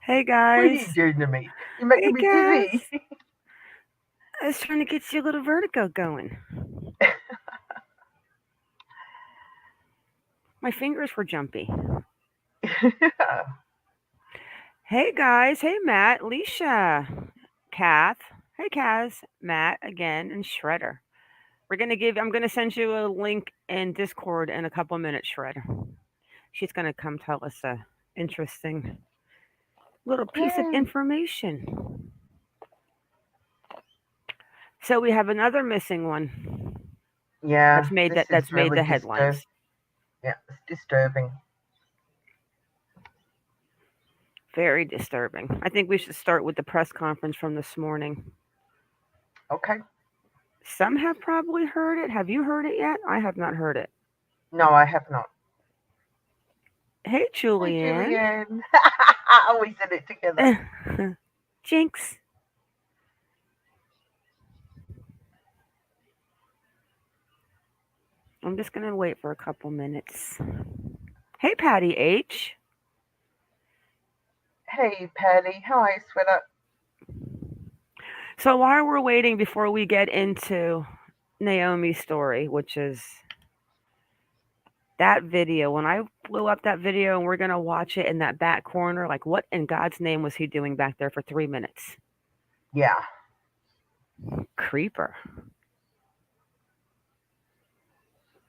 Hey What are guys. you doing to me? You're Hey making me guys. dizzy. I was trying to get you a little vertigo going. My fingers were jumpy. Hey guys. Hey Matt, Leisha, Kath. Hey Kaz, Matt again, and Shredder. I'm gonna send you a link in Discord in a couple minutes, Shredder. She's gonna come tell us a interesting little piece of Yay. information. So we have another missing one Yeah, this is that's made really the headlines. Yeah, it's disturbing. Very disturbing. I think we should start with the press conference from this morning. Okay. Some have probably heard it. Have you heard it yet? I have not heard it. No, I have not. Hey, Hey, Julianne. Julianne. We said it together. Jinx. I'm just going to wait for a couple minutes. Hey, Patty H. Hey, Patty. Hi, sweater. So while we're waiting before we get into Naomi's story, which is that video, when I blew up that video and we're going to watch it in that back corner, like what in God's name was he doing back there for 3 minutes? Yeah. Creeper.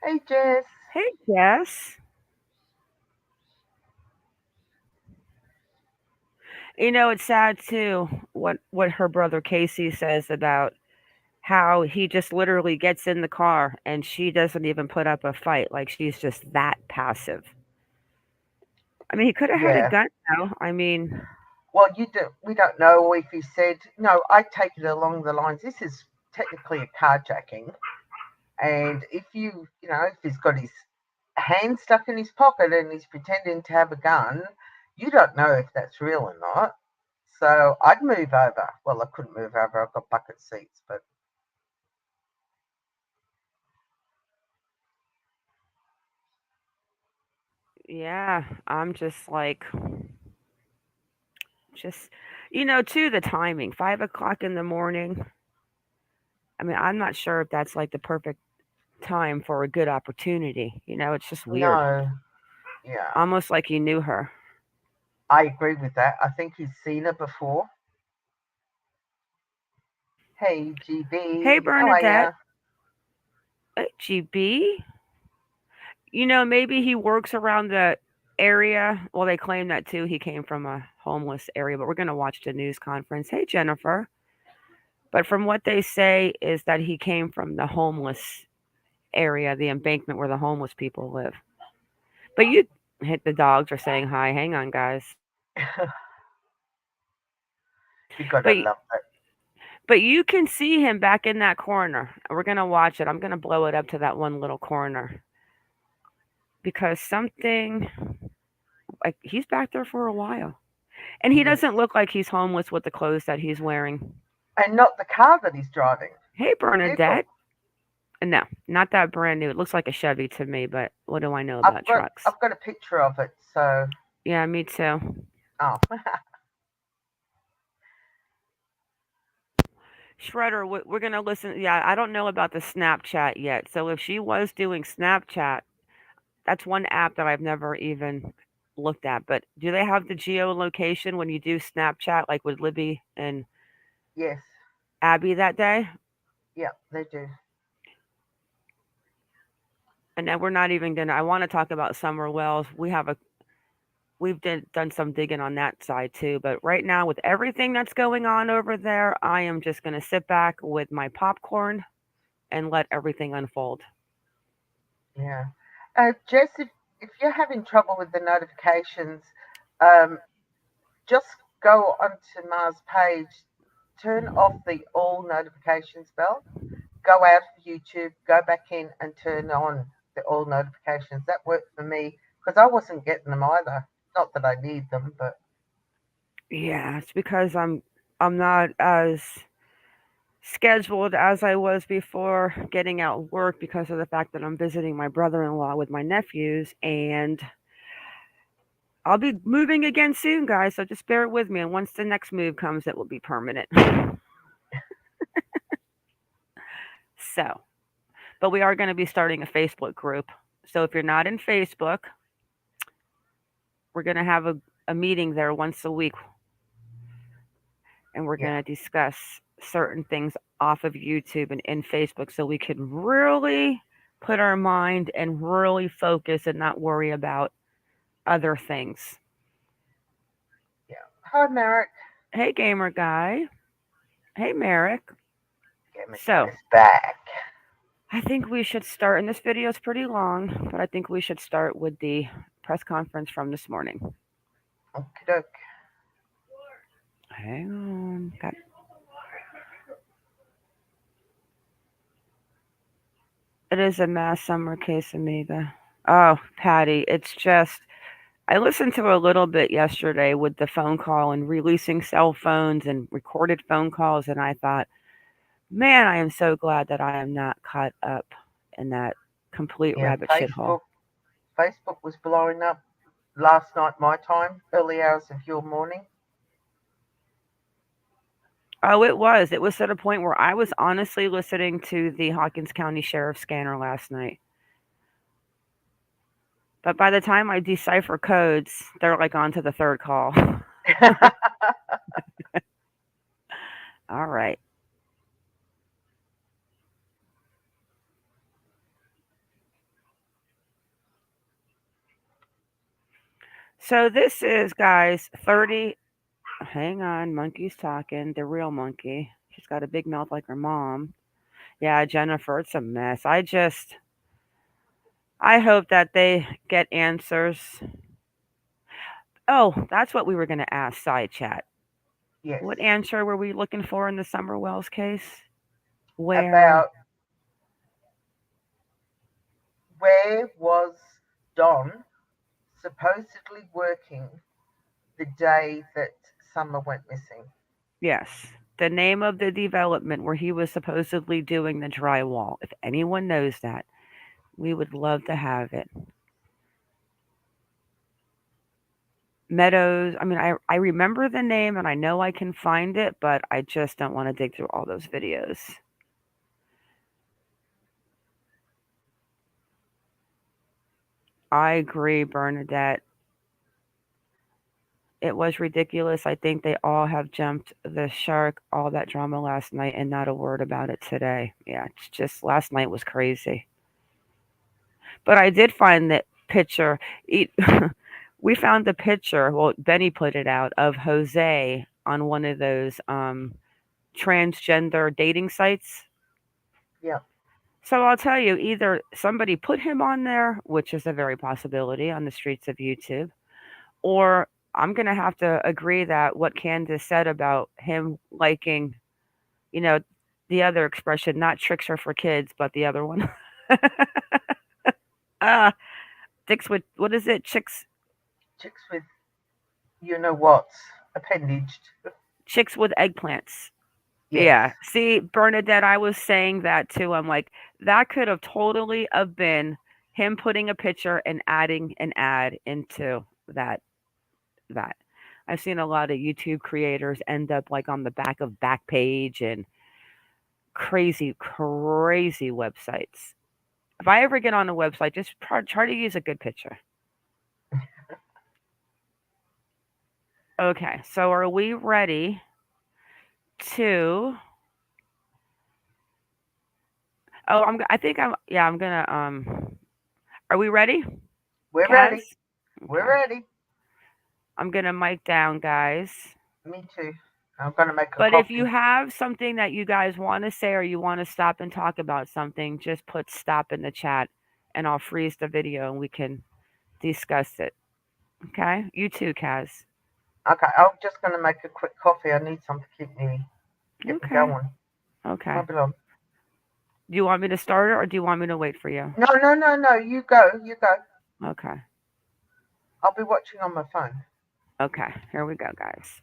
Hey, Jess. Hey, Jess. It's sad too what her brother Casey says about how he just literally gets in the car and she doesn't even put up a fight. Like she's just that passive. I mean, he could have had a Yeah. gun now. I mean, Well, we don't know if he said, no, I take it along the lines. This is technically a carjacking. And if he's got his hand stuck in his pocket and he's pretending to have a gun, you don't know if that's real or not. So I'd move over. Well, I couldn't move over. I've got bucket seats, but yeah, I'm just like, just, too, the timing 5 o'clock in the morning. I mean, I'm not sure if that's like the perfect time for a good opportunity. It's just weird. no, yeah, Almost like he knew her. I agree with that. I think he's seen her before. Hey, Hey, GB, how are Bernadette. ya? GB. Maybe he works around the area. Well, they claim that too. He came from a homeless area, but we're going to watch the news conference. Hey, Jennifer. But from what they say is that he came from the homeless area, the embankment where the homeless people live. But you hit the dogs are saying hi. Hang on, guys. You gotta But love that. but you can see him back in that corner. We're going to watch it. I'm going to blow it up to that one little corner because something like he's back there for a while. And he Yes, doesn't look like he's homeless with the clothes that he's wearing. and not the car that he's driving. Hey, The vehicle. Bernadette. No, not that brand new. It looks like a Chevy to me, but what do I know about trucks? I've got a picture of it. So, Yeah, me too. oh, Shredder, we're going to listen. Yeah, I don't know about the Snapchat yet. So if she was doing Snapchat, that's one app that I've never even looked at. But do they have the geolocation when you do Snapchat, like with Libby and yes, Abby that day? yeah, they do. And then we're not even gonna. I want to talk about Summer Wells. Done some digging on that side too. But right now, with everything that's going on over there, I am just gonna sit back with my popcorn and let everything unfold. Yeah. Jess, if you're having trouble with the notifications, um, just go onto Mars page, turn off the all notifications bell, go out of YouTube, go back in and turn on the all notifications. That worked for me because I wasn't getting them either. Not that I need them, but Yeah, it's because I'm not as scheduled as I was before getting out work because of the fact that I'm visiting my brother-in-law with my nephews and I'll be moving again soon, guys, so just bear with me. And once the next move comes, it will be permanent. So, but we are going to be starting a Facebook group. So if you're not in Facebook, we're going to have a meeting there once a week, and we're Yeah, going to discuss certain things off of YouTube and in Facebook so we can really put our mind and really focus and not worry about other things. yeah. Hi, Merrick. Hey, gamer guy. Hey, Merrick. Gamer So, guy's back. I think we should start, and this video is pretty long, but I think we should start with the press conference from this morning. Okie doke. Hang on. It is a mass summer case, Amiga. Oh, Patty, it's just. I listened to a little bit yesterday with the phone call and releasing cell phones and recorded phone calls, and I thought, man, I am so glad that I am not caught up in that complete Yeah, rabbit shithole. Facebook was blowing up last night, my time, early hours of your morning. Oh, it was. It was at a point where I was honestly listening to the Hawkins County Sheriff scanner last night. But by the time I decipher codes, they're like on to the third call. All right. So this is, guys, 30. Hang on. Monkey's talking. The real monkey. She's got a big mouth like her mom. Yeah, Jennifer, it's a mess. I hope that they get answers. Oh, that's what we were going to ask side chat. Yes, What answer were we looking for in the Summer Wells case? Where? about where was Don supposedly working the day that Summer went missing. Yes. The name of the development where he was supposedly doing the drywall. If anyone knows that, we would love to have it. Meadows. I mean, I remember the name and I know I can find it, but I just don't want to dig through all those videos. I agree, Bernadette. It was ridiculous. I think they all have jumped the shark, all that drama last night, and not a word about it today. Yeah, it's just last night was crazy. But I did find that picture. We found the picture. Well, Benny put it out of Jose on one of those transgender dating sites. Yeah, So I'll tell you, either somebody put him on there, which is a very possibility on the streets of YouTube, or I'm gonna have to agree that what Candace said about him liking, you know, the other expression, not tricks are for kids, but the other one. uh Dicks with what is it? chicks with you know what's appendaged. Chicks with eggplants. Yes, Yeah. See, Bernadette, I was saying that too. I'm like, that could have totally have been him putting a picture and adding an ad into that. I've seen a lot of YouTube creators end up like on the back of Backpage and crazy, crazy websites. If I ever get on a website, just try to use a good picture. Okay, so are we ready to? Oh, I think I'm. Yeah, I'm gonna. Are we ready, we're Kaz? ready. We're Okay. ready. I'm gonna mic down, guys. Me too. I'm gonna make a But if you coffee. have something that you guys want to say or you want to stop and talk about something, just put stop in the chat and I'll freeze the video and we can discuss it. Okay? You too, Kaz. Okay, I'm just gonna make a quick coffee. I need some to get me Okay. going. Okay. Won't be long. Do you want me to start it or do you want me to wait for you? No, no, no, no. You go. You go. Okay. I'll be watching on my phone. Okay. Here we go, guys.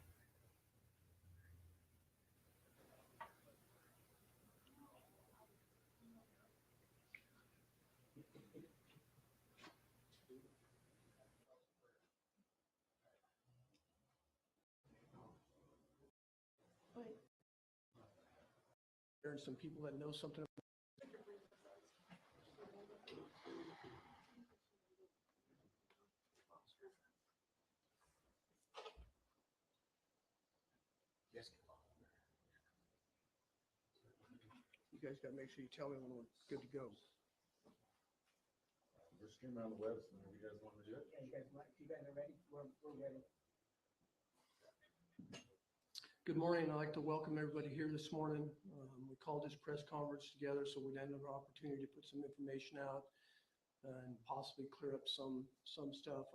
and some people that know something. You guys got to make sure you tell me when we're good to go. We're streaming on the web, so you guys want to do it? Yeah, you guys are ready? We're ready. Good morning. I'd like to welcome everybody here this morning. We called this press conference together so we'd have an opportunity to put some information out and possibly clear up some stuff.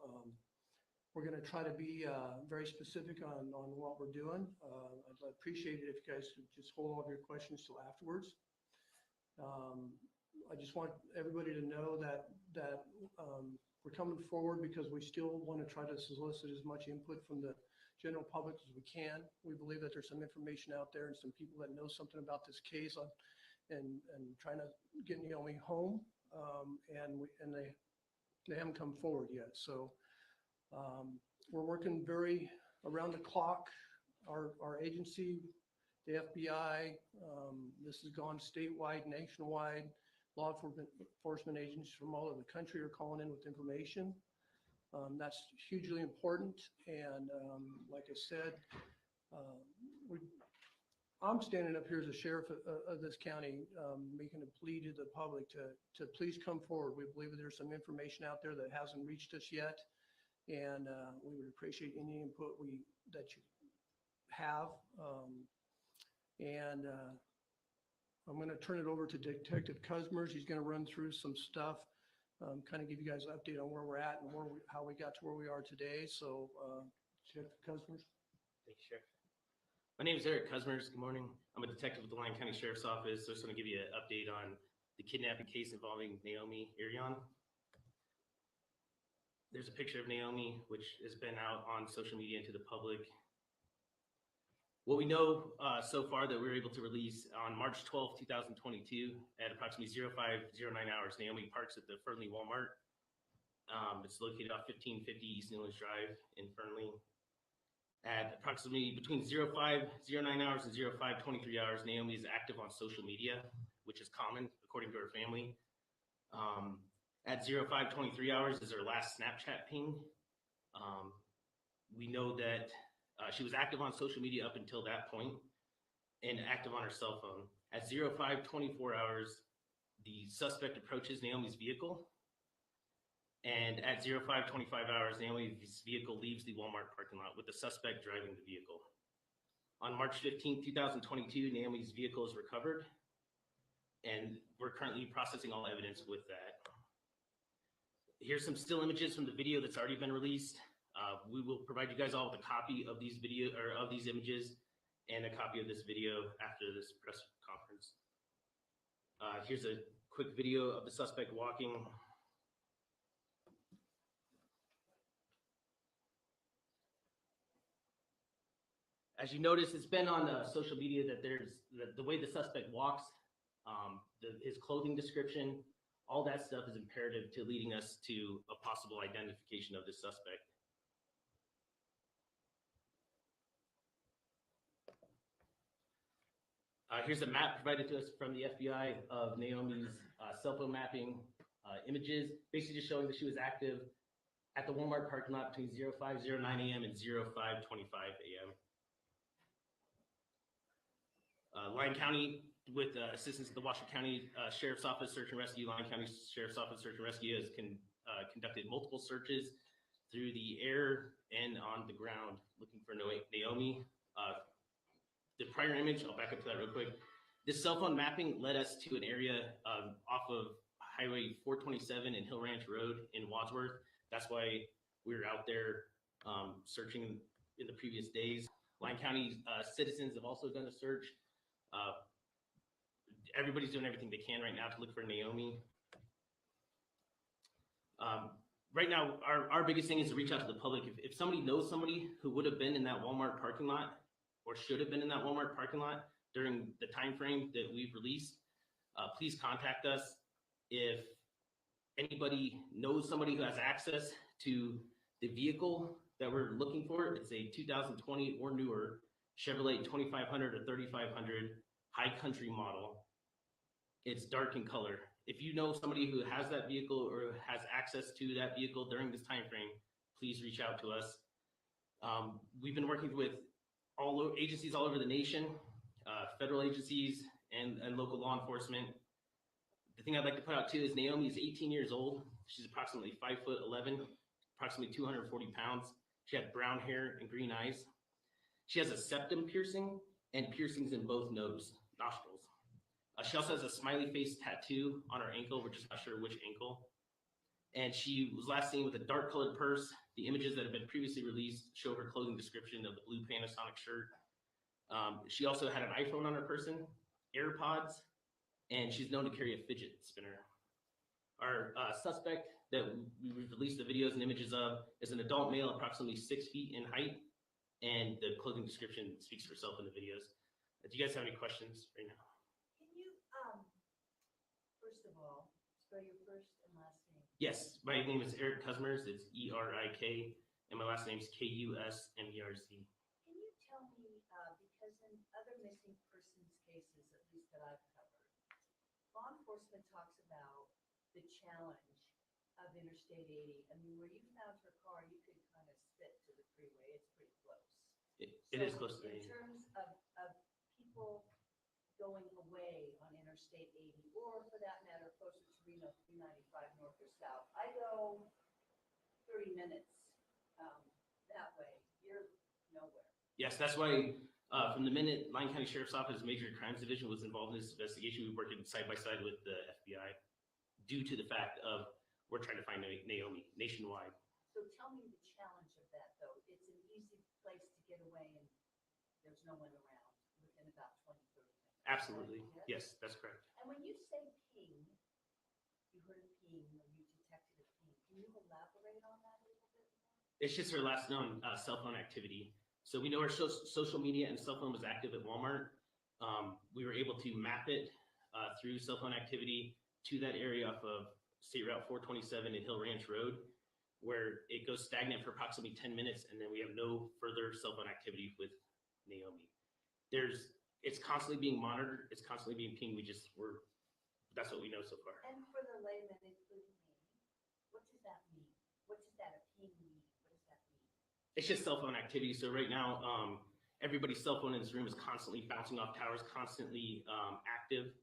We're going to try to be very specific on what we're doing. I'd appreciate it if you guys could just hold all of your questions till afterwards. I just want everybody to know that we're coming forward because we still want to try to solicit as much input from the general public as we can. We believe that there's some information out there and some people that know something about this case and trying to get Naomi home, and they haven't come forward yet. So we're working very around the clock. Our agency, the FBI, this has gone statewide, nationwide. Law enforcement agencies from all over the country are calling in with information. That's hugely important. And like I said, I'm standing up here as a sheriff of this county, making a plea to the public to please come forward. We believe that there's some information out there that hasn't reached us yet. And we would appreciate any input that you have. I'm going to turn it over to Detective Cusmers. He's going to run through some stuff, kind of give you guys an update on where we're at and how we got to where we are today. So, Detective Cusmers. Thank you, Sheriff. My name is Eric Cusmers. Good morning. I'm a detective with the Lyon County Sheriff's Office. So I just want to give you an update on the kidnapping case involving Naomi Irion. There's a picture of Naomi, which has been out on social media and to the public. What we know so far that we were able to release on March 12, 2022 at approximately 0509 hours, Naomi parks at the Fernley Walmart. It's located off 1550 East Newlands Drive in Fernley. At approximately between 0509 hours and 0523 hours, Naomi is active on social media, which is common according to her family. At 0523 hours is her last Snapchat ping. We know that she was active on social media up until that point and active on her cell phone. At 0524 hours, the suspect approaches Naomi's vehicle. And at 0525 hours, Naomi's vehicle leaves the Walmart parking lot with the suspect driving the vehicle. On March 15, 2022, Naomi's vehicle is recovered, and we're currently processing all evidence with that. Here's some still images from the video that's already been released. We will provide you guys all with a copy of these images and a copy of this video after this press conference. Here's a quick video of the suspect walking. As you notice, it's been on social media that the way the suspect walks, his clothing description, all that stuff is imperative to leading us to a possible identification of this suspect. Here's a map provided to us from the FBI of Naomi's cell phone mapping images, basically just showing that she was active at the Walmart parking lot between 0509 a.m. and 0525 a.m. Lyon County, with assistance of the Washoe County Sheriff's Office Search and Rescue, Lyon County Sheriff's Office Search and Rescue has conducted multiple searches through the air and on the ground looking for Naomi. The prior image, I'll back up to that real quick. This cell phone mapping led us to an area off of Highway 427 and Hill Ranch Road in Wadsworth. That's why we were out there searching in the previous days. Lyon County citizens have also done a search. Everybody's doing everything they can right now to look for Naomi. Right now, our biggest thing is to reach out to the public. If somebody knows somebody who would have been in that Walmart parking lot or should have been in that Walmart parking lot during the time frame that we've released, please contact us. If anybody knows somebody who has access to the vehicle that we're looking for, it's a 2020 or newer Chevrolet 2500 or 3500 high country model. It's dark in color. If you know somebody who has that vehicle or has access to that vehicle during this time frame, please reach out to us. We've been working with agencies all over the nation, federal agencies and local law enforcement. The thing I'd like to put out too is Naomi is 18 years old. She's approximately 5'11", approximately 240 pounds. She had brown hair and green eyes. She has a septum piercing and piercings in both nostrils. She also has a smiley face tattoo on her ankle. We're just not sure which ankle. And she was last seen with a dark colored purse. The images that have been previously released show her clothing description of the blue Panasonic shirt. She also had an iPhone on her person, AirPods, and she's known to carry a fidget spinner. Our suspect that we've released the videos and images of is an adult male, approximately 6 feet in height, and the clothing description speaks for itself in the videos. Do you guys have any questions right now? Can you, first of all, spell your first and last name? Yes, my name is Eric Cusmers. It's Erik, and my last name is Kusmerz. Can you tell me, because in other missing persons cases, at least that I've covered, law enforcement talks about the challenge of Interstate 80. I mean, where you found her car, you could kind of spit to the freeway. It's pretty close. It is close to In the terms of people going away on Interstate 80, or for that matter, closer to Reno 395 north or south, I go 30 minutes that way. You're nowhere. Yes, that's why from the minute Lyon County Sheriff's Office Major Crimes Division was involved in this investigation, we worked side by side with the FBI due to the fact of we're trying to find Naomi nationwide. So tell me the challenge of that, though. It's an easy place to get away and there's no one around within about 20, 30 minutes. Absolutely. Right? Yes, that's correct. And when you say ping, you heard of ping, or you detected a ping. Can you elaborate on that a little bit more? It's just her last known cell phone activity. So we know her social media and cell phone was active at Walmart. We were able to map it through cell phone activity to that area off of State Route 427 and Hill Ranch Road, where it goes stagnant for approximately 10 minutes, and then we have no further cell phone activity with Naomi. It's constantly being monitored. It's constantly being pinged. That's what we know so far. And for the layman, including me, what does that mean? What does that a ping mean? What does that mean? It's just cell phone activity. So right now, everybody's cell phone in this room is constantly bouncing off towers, constantly active.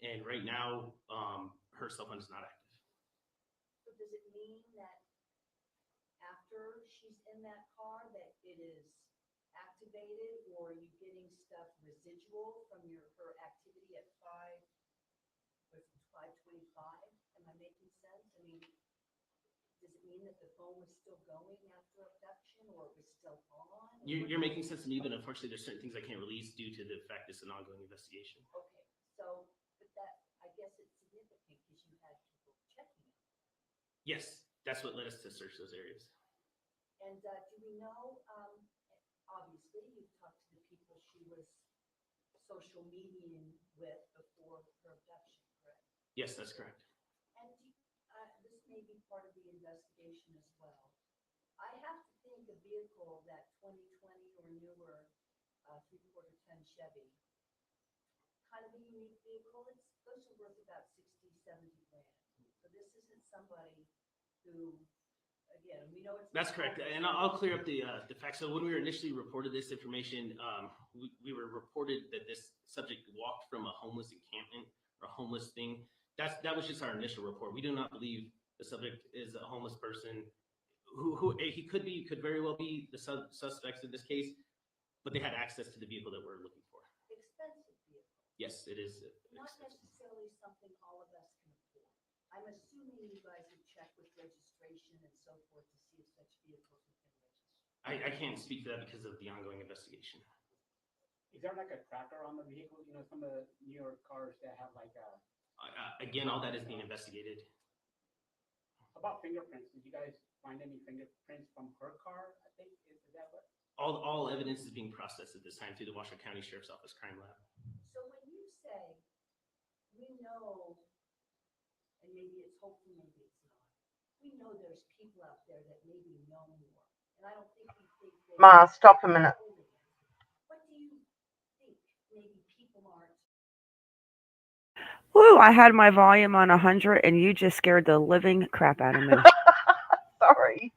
And right now, her cell phone is not active. So does it mean that after she's in that car that it is activated, or are you getting stuff residual from her activity at 5:25? Am I making sense? I mean, does it mean that the phone was still going after abduction, or it was still on? You're making sense to me, but unfortunately, there's certain things I can't release due to the fact it's an ongoing investigation. Okay, so, but that, I guess it's significant because you had people checking it. Yes, that's what led us to search those areas. And do we know, obviously, you've talked to the people she was social mediaing with before her abduction, correct? Yes, that's correct. And this may be part of the investigation as well. I have to think a vehicle, that 2020 or newer 3/4 ton Chevy, kind of a unique vehicle. Those are worth about 60, 70 grand. So this isn't somebody who, again, we know it's. That's correct. And I'll clear up the facts. So when we were initially reported this information, we were reported that this subject walked from a homeless encampment or a homeless thing. That was just our initial report. We do not believe the subject is a homeless person. Who he could very well be the suspects in this case, but they had access to the vehicle that we're looking for. Expensive vehicle. Yes, it is. Not Expensive. necessarily something all of us can afford. I'm assuming you guys would check with registration and so forth to see if such vehicles have been registered. I can't speak to that because of the ongoing investigation. Is there like a tracker on the vehicle? You know, some of the newer cars that have like a. Again, all that is being investigated. About fingerprints, did you guys find any fingerprints from her car? I think is that what? All evidence is being processed at this time through the Washoe County Sheriff's Office Crime Lab. So when you say, we know, and maybe it's hopeful, maybe it's not, we know there's people out there that maybe know more. And I don't think you think they. Ma, stop a minute. What do you think maybe people aren't Woo, I had my volume on 100 and you just scared the living crap out of me. Sorry.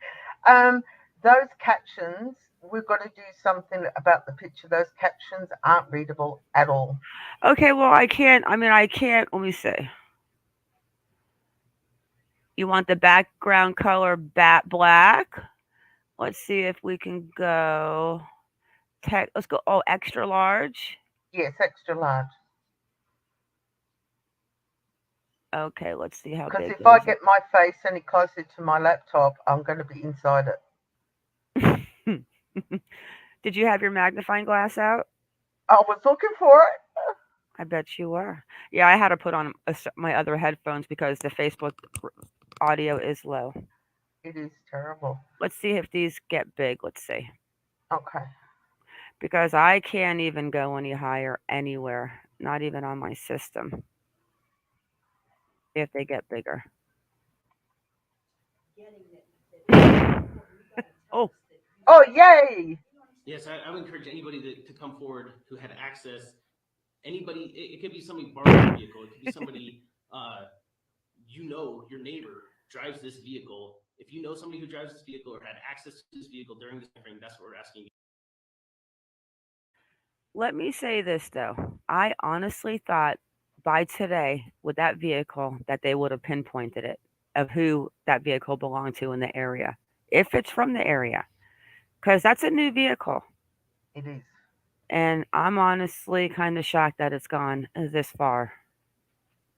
Um, those captions, we've got to do something about the picture. Those captions aren't readable at all. Okay, well, I can't, let me see. You want the background color bat black? Let's see if we can go let's go, oh, extra large. Yes, extra large. Okay, let's see how Because big if I is get my face any closer to my laptop, I'm going to be inside it. it. Did you have your magnifying glass out? I was looking for it. I bet you were. Yeah, I had to put on my other headphones because the Facebook audio is low. It is terrible. Let's see if these get big. Let's see. Okay. Because I can't even go any higher anywhere, not even on my system, if they get bigger. getting that it's beautiful, you gotta tell Oh, us that Oh, yay! you understand. Yes, I would encourage anybody to come forward who had access. Anybody, it could be somebody borrowing a vehicle. It could be somebody, your neighbor drives this vehicle. If you know somebody who drives this vehicle or had access to this vehicle during this thing, that's what we're asking you. let me say this though. I honestly thought by today, with that vehicle, that they would have pinpointed it of who that vehicle belonged to in the area, if it's from the area, because that's a new vehicle. It is. And I'm honestly kind of shocked that it's gone this far,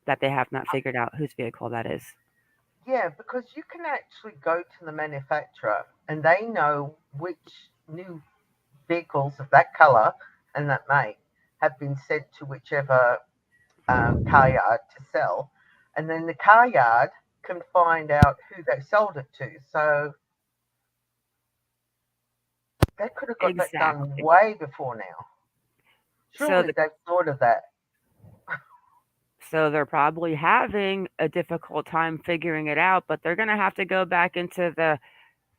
that they have not figured out whose vehicle that is. Yeah, because you can actually go to the manufacturer and they know which new vehicles of that colour and that make have been sent to whichever car yard to sell. And then the car yard can find out who they sold it to. So they could have got that done Exactly. way before now. So Surely the they've thought of that. so they're probably having a difficult time figuring it out, but they're going to have to go back into the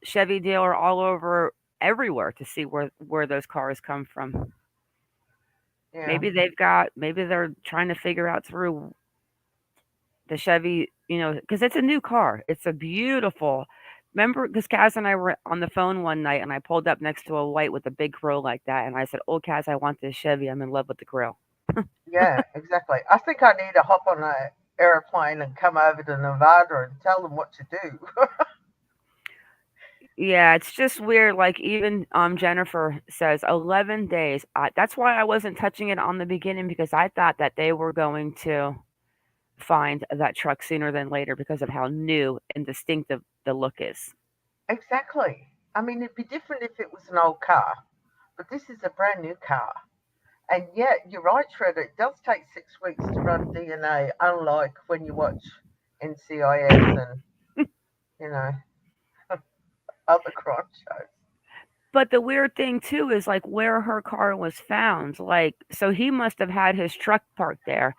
Chevy dealer all over everywhere to see where those cars come from. Yeah. Maybe they're trying to figure out through the Chevy, because it's a new car. It's a beautiful. Remember, because Kaz and I were on the phone one night, and I pulled up next to a white with a big grill like that, and I said, "Oh, Kaz, I want this Chevy. I'm in love with the grill." Yeah, exactly. I think I need to hop on an aeroplane and come over to Nevada and tell them what to do. Yeah, it's just weird. Like even Jennifer says 11 days. That's why I wasn't touching it on the beginning because I thought that they were going to find that truck sooner than later because of how new and distinctive the look is. Exactly. I mean, it'd be different if it was an old car, but this is a brand new car. And yeah, you're right, Shredder. It does take 6 weeks to run DNA, unlike when you watch NCIS and, you know, other crime shows. But the weird thing too is like where her car was found. Like so he must have had his truck parked there.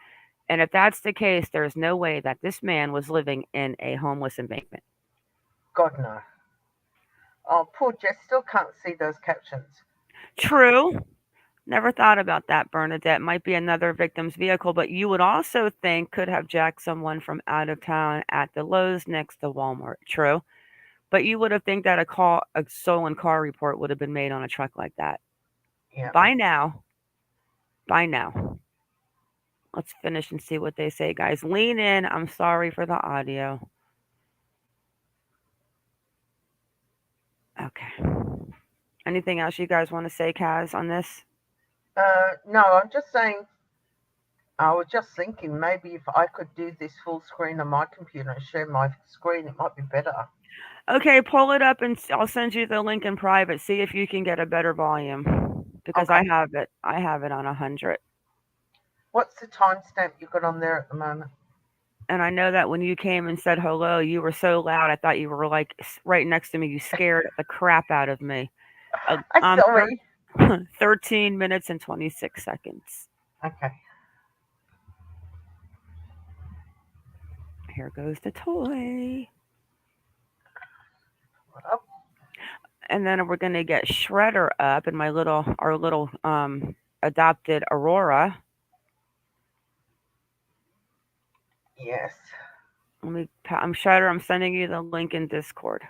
And if that's the case, there's no way that this man was living in a homeless embankment. God, no. Oh, poor Jess still can't see those captions. True. Never thought about that, Bernadette. Might be another victim's vehicle, but you would also think could have jacked someone from out of town at the Lowe's next to Walmart. True. But you would have think that a stolen car report would have been made on a truck like that. Yeah. By now. By now. Let's finish and see what they say, guys. Lean in. I'm sorry for the audio. Okay. Anything else you guys want to say, Kaz, on this? No, I'm just saying, I was just thinking maybe if I could do this full screen on my computer and share my screen, it might be better. Okay, pull it up and I'll send you the link in private. See if you can get a better volume because Okay. I have it. I have it on 100. What's the timestamp you got on there at the moment? And I know that when you came and said hello, you were so loud. I thought you were like right next to me. You scared the crap out of me. I Um, sorry. 13 minutes and 26 seconds. Okay. Here goes the toy. Well, And then we're gonna get Shredder up and our little adopted Aurora. Yes. I'm Shutter. I'm sending you the link in Discord.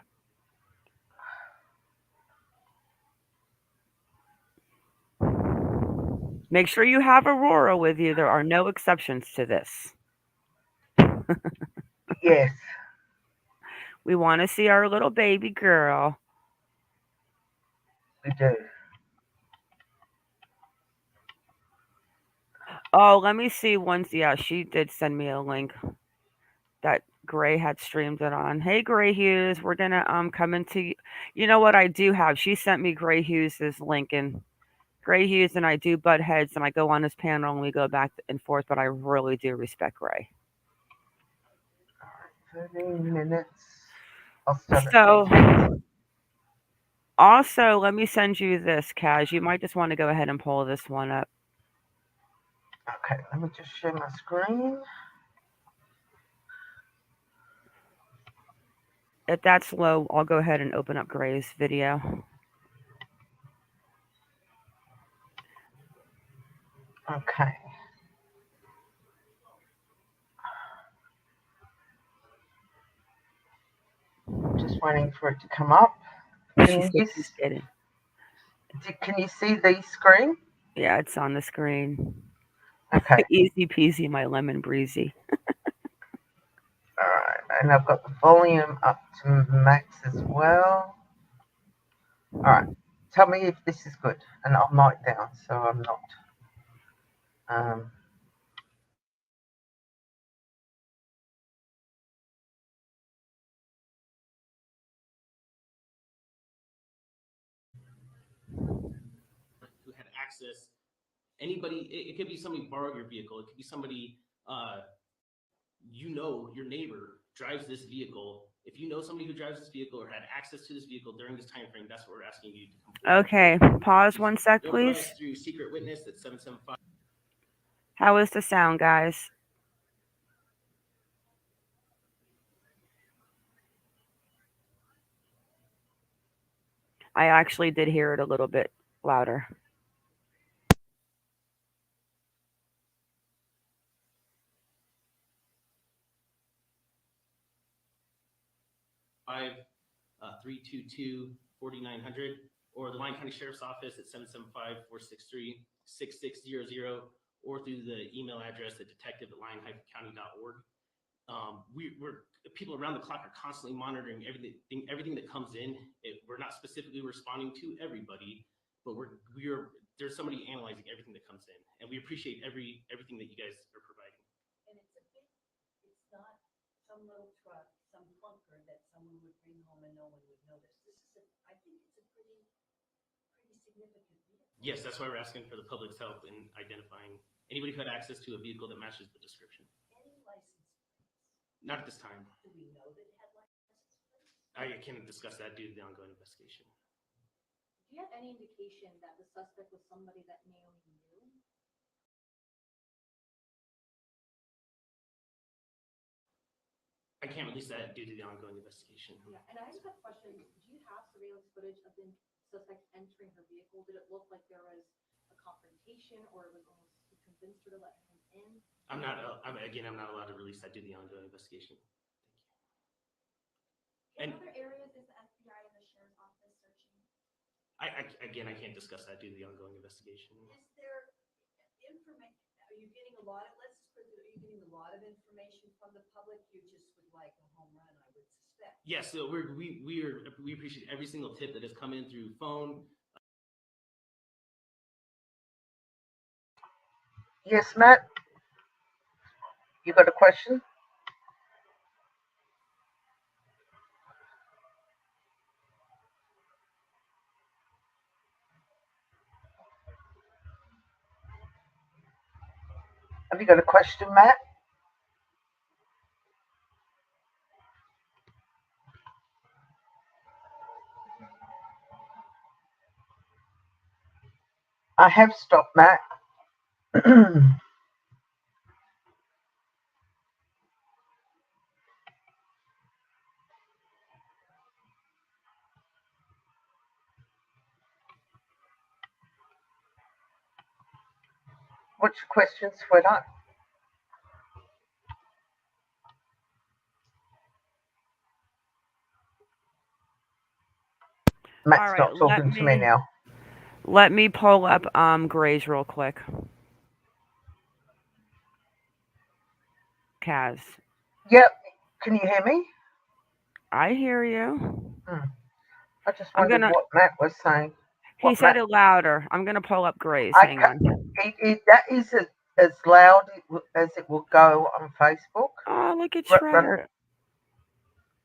Make sure you have Aurora with you. There are no exceptions to this. Yes. We want to see our little baby girl. We do. Oh, let me see once. Yeah, she did send me a link that Gray had streamed it on. Hey, Gray Hughes, we're gonna come into. You know what I do have? She sent me Gray Hughes's link, and Gray Hughes and I do butt heads, and I go on his panel and we go back and forth. But I really do respect Gray. 13 minutes. I'll start at So, 13. also, let me send you this, Kaz. You might just want to go ahead and pull this one up. Okay, let me just share my screen. If that's low, I'll go ahead and open up Gray's video. Okay. Just waiting for it to come up. She Can said you she's getting. see the screen? Yeah, it's on the screen. Okay. Easy peasy, my lemon breezy. All right, and I've got the volume up to max as well. All right. Tell me if this is good, and I'll mic down so I'm not. Who had access. Anybody, it could be somebody borrowed your vehicle. It could be somebody, your neighbor drives this vehicle. If you know somebody who drives this vehicle or had access to this vehicle during this time frame, that's what we're asking you to come forward. Okay, pause one sec, please. Through secret witness at 775. How is the sound, guys? I actually did hear it a little bit louder. Five 322-4900, or the Lyon County Sheriff's Office at 775-463-6600, or through the email address at detective@lyon-county.org. We're people around the clock are constantly monitoring everything that comes in. We're not specifically responding to everybody, but there's somebody analyzing everything that comes in, and we appreciate everything that you guys are providing. And it's not some little truck, some clunker that someone would bring home and no one would notice. I think it's a pretty significant vehicle. Yes, that's why we're asking for the public's help in identifying anybody who had access to a vehicle that matches the description. Any license plates? Not at this time. Do we know that it had license plates? I can't discuss that due to the ongoing investigation. Do you have any indication that the suspect was somebody that Naomi knew? I can't release that due to the ongoing investigation. Yeah, and I just have a question. Do you have surveillance footage of the suspect entering her vehicle? Did it look like there was a confrontation, or it was almost he convinced her to let him in? I'm not allowed to release that due to the ongoing investigation. Thank you. In other areas, is the FBI and the sheriff's office searching? I can't discuss that due to the ongoing investigation. Is there information? Are you getting a lot of? Let's just put it. Are you getting a lot of information from the public? You just would like a home run, I would suspect. Yes, so we appreciate every single tip that has come in through phone. Yes, Matt. You got a question? Have you got a question, Matt? I have stopped, Matt. What's your question, sweetheart? Matt's All right, not talking to me now. let me pull up Grays real quick. Kaz, Yep. Can you hear me? I hear you. I just I'm wondered gonna. what Matt was saying. He What said Matt? it louder. I'm gonna pull up Grays. I Hang ca- on. that is as loud as it will go on Facebook. Oh, look at Run. Shredder.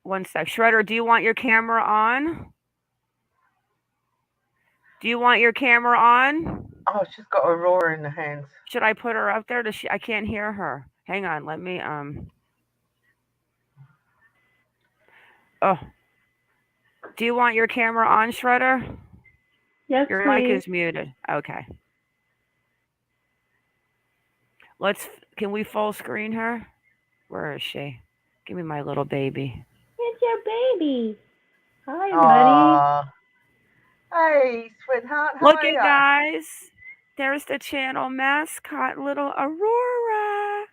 One sec. Shredder, do you want your camera on? Do you want your camera on? Oh, she's got Aurora in the hands. Should I put her up there? Does she? I can't hear her. Hang on. Let me. Oh. Do you want your camera on, Shredder? Yes, Your mic please. is muted. Okay. Let's. Can we full screen her? Where is she? Give me my little baby. It's your baby. Hi, Aww. Hey, sweetheart, how Look are at ya? guys. There's the channel mascot, little Aurora.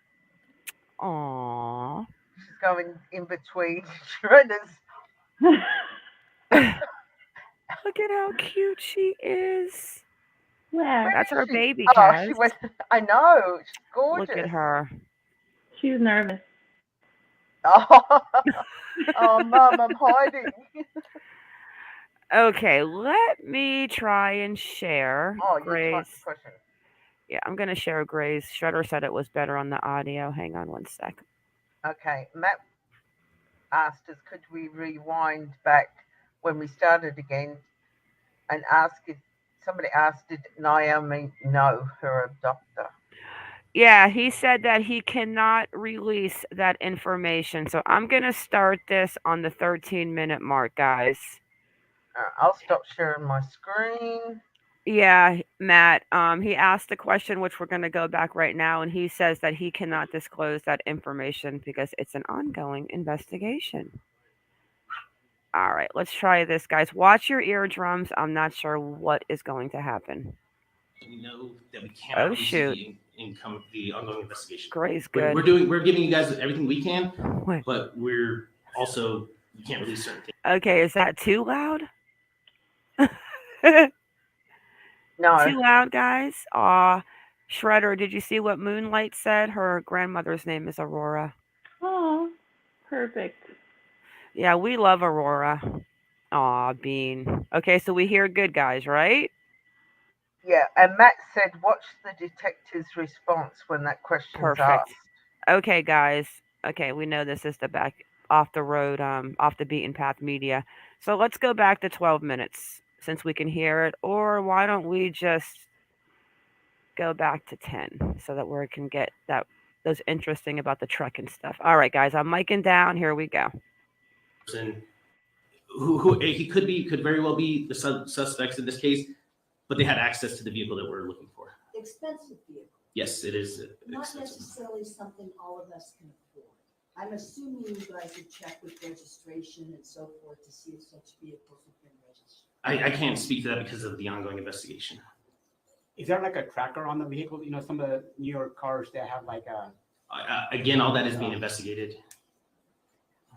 Aww. She's going in between shredders. buddy. Look at how cute she is. Where? That's Where our is she? baby, Oh, Kaz. she went. I know. She's gorgeous. Look at her. She's nervous. Oh, oh, Mum, I'm hiding. Okay, let me try and share Oh, you Grace. tried pushing. Yeah, I'm gonna share Grace. Shredder said it was better on the audio. Hang on one sec. Okay, Matt asked us, could we rewind back when we started again and ask if somebody asked, did Naomi know her abductor? Yeah, he said that he cannot release that information. So I'm gonna start this on the 13-minute mark, guys. I'll stop sharing my screen. Yeah, Matt. He asked a question which we're gonna go back right now, and he says that he cannot disclose that information because it's an ongoing investigation. All right, let's try this, guys. Watch your eardrums. I'm not sure what is going to happen. We know that we cannot Oh release shoot, the ongoing investigation. Gray's We're good. we're giving you guys everything we can, Wait. but we can't release certain things. Okay, is that too loud? No. Too loud, guys? Aw. Shredder, did you see what Moonlight said? Her grandmother's name is Aurora. Oh, perfect. Yeah, we love Aurora. Aw, Bean. Okay, so we hear good guys, right? Yeah, and Matt said, watch the detective's response when that question's Perfect. asked. Okay, guys. Okay, we know this is the back off the road, off the beaten path media. So let's go back to 12 minutes since we can hear it. Or why don't we just go back to 10 so that we can get those interesting about the truck and stuff. All right, guys, I'm miking down. Here we go. Person who he could very well be the suspects in this case, but they had access to the vehicle that we're looking for. Expensive vehicle, Yes, it is not expensive. necessarily something all of us can afford. I'm assuming you guys would check with registration and so forth to see if such vehicles have been registered. I can't speak to that because of the ongoing investigation. Is there like a tracker on the vehicle? You know, some of the New York cars that have like a, Again, all that is being investigated.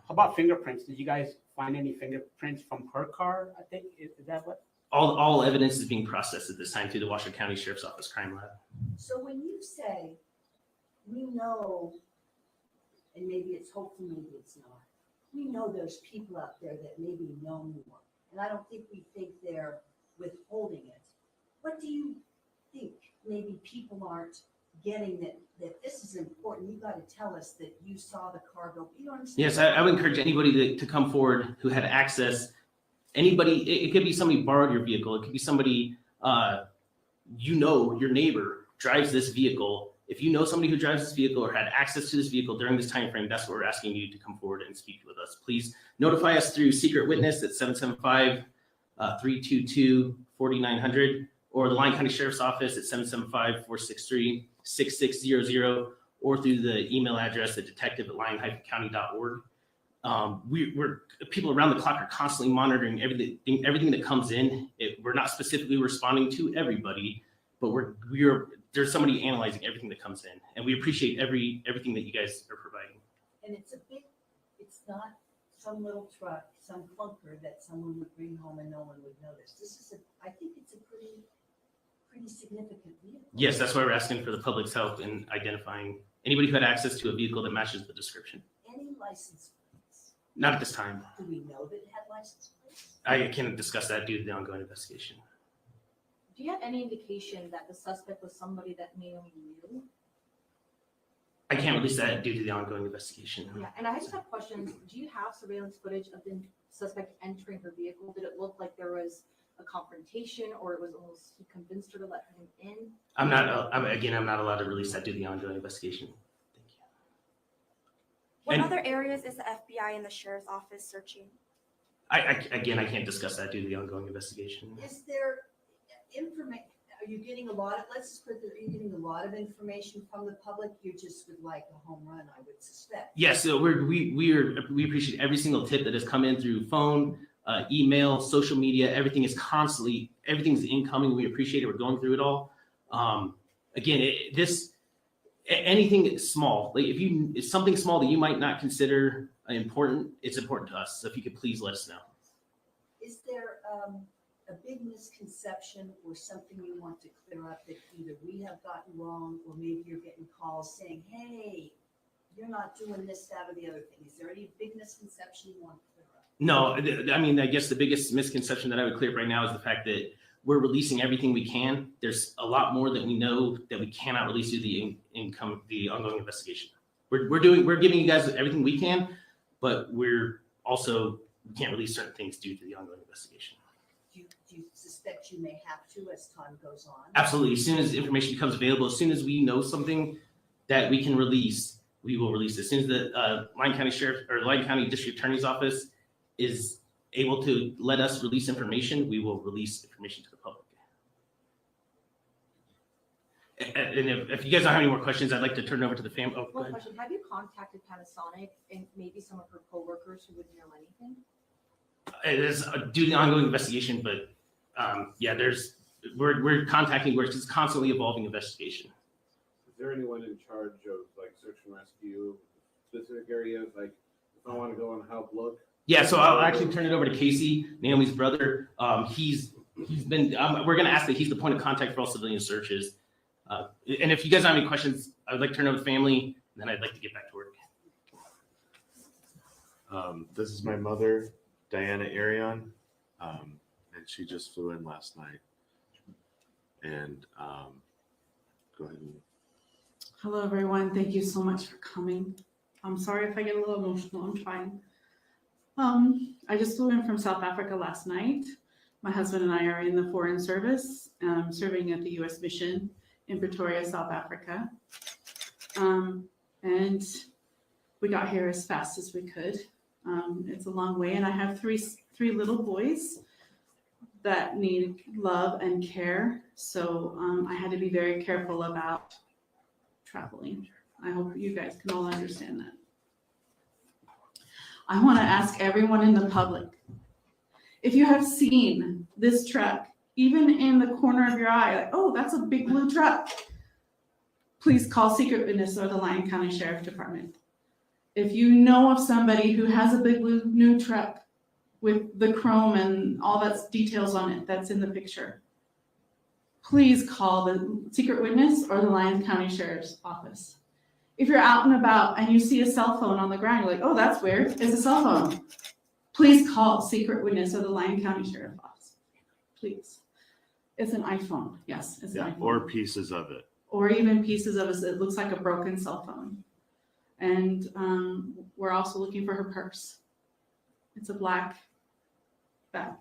how about fingerprints? Did you guys find any fingerprints from her car? I think, is that what? All evidence is being processed at this time through the Washington County Sheriff's Office Crime Lab. So when you say, we know, and maybe it's hopeful, maybe it's not, we know there's people out there that maybe know more. And I don't think we think they're withholding it. What do you think maybe people aren't getting that this is important? You got to tell us that you saw the car go, you know what I'm saying? Yes, I would encourage anybody to come forward who had access. Anybody, it could be somebody borrowed your vehicle. It could be somebody, your neighbor drives this vehicle. If you know somebody who drives this vehicle or had access to this vehicle during this time frame, that's what we're asking you to come forward and speak with us. Please notify us through Secret Witness at 775-322-4900 or the Lyon County Sheriff's Office at 775-463-6600 or through the email address at detective@lyon-county.org. We're people around the clock are constantly monitoring everything that comes in. We're not specifically responding to everybody, but there's somebody analyzing everything that comes in, and we appreciate everything that you guys are providing. And it's not some little truck, some clunker that someone would bring home and no one would notice. I think it's a pretty significant vehicle. Yes, that's why we're asking for the public's help in identifying anybody who had access to a vehicle that matches the description. Any license plates? Not at this time. Do we know that it had license plates? I can't discuss that due to the ongoing investigation. Do you have any indication that the suspect was somebody that Naomi knew? I can't release that due to the ongoing investigation. Yeah, and I just have questions. Do you have surveillance footage of the suspect entering her vehicle? Did it look like there was a confrontation, or it was almost he convinced her to let him in? I'm not allowed to release that due to the ongoing investigation. Thank you. What And- other areas is the FBI and the sheriff's office searching? I can't discuss that due to the ongoing investigation. Is there information, are you getting a lot of, let's just put, are you getting a lot of information from the public? You just would like a home run, I would suspect. Yes, so we appreciate every single tip that has come in through phone, email, social media. Everything's incoming. We appreciate it. We're going through it all. Again, anything small, like it's something small that you might not consider important, it's important to us. So if you could please let us know. Is there a big misconception or something you want to clear up that either we have gotten wrong, or maybe you're getting calls saying, hey, you're not doing this, that, or the other thing? Is there any big misconception you want to clear up? No, I mean, I guess the biggest misconception that I would clear up right now is the fact that we're releasing everything we can. There's a lot more that we know that we cannot release due to the ongoing investigation. We're giving you guys everything we can, but we can't release certain things due to the ongoing investigation. Do you suspect you may have to as time goes on? Absolutely. As soon as information becomes available, as soon as we know something that we can release, we will release it. As soon as the Lyon County Sheriff or Lyon County District Attorney's Office is able to let us release information, we will release information to the public. And if you guys don't have any more questions, I'd like to turn it over to the family. Oh, go One ahead. question, have you contacted Panasonic and maybe some of her coworkers who would know anything? It is due to the ongoing investigation, but we're contacting. We're just constantly evolving investigation. Is there anyone in charge of like search and rescue specific areas? Like if I want to go and help look? Yeah, so I'll actually turn it over to Casey, Naomi's brother. He's been. We're going to ask that he's the point of contact for all civilian searches. And if you guys have any questions, I would like to turn it over to the family, and then I'd like to get back to work. This is my mother, Diana Irion, and she just flew in last night. And go ahead. Hello, everyone. Thank you so much for coming. I'm sorry if I get a little emotional. I'm trying. I just flew in from South Africa last night. My husband and I are in the Foreign Service, serving at the U.S. Mission in Pretoria, South Africa. And we got here as fast as we could. It's a long way, and I have three little boys that need love and care. So I had to be very careful about traveling. I hope you guys can all understand that. I want to ask everyone in the public, if you have seen this truck, even in the corner of your eye, like, oh, that's a big blue truck, please call Secret Witness or the Lyon County Sheriff Department. If you know of somebody who has a big blue new truck with the chrome and all that details on it that's in the picture, please call the Secret Witness or the Lyon County Sheriff's Office. If you're out and about and you see a cell phone on the ground, you're like, oh, that's weird, it's a cell phone. Please call Secret Witness or the Lyon County Sheriff's Office, please. It's an iPhone, yes, it's an iPhone. Or pieces of it. Or even pieces of it, it looks like a broken cell phone. And we're also looking for her purse. It's a black bag.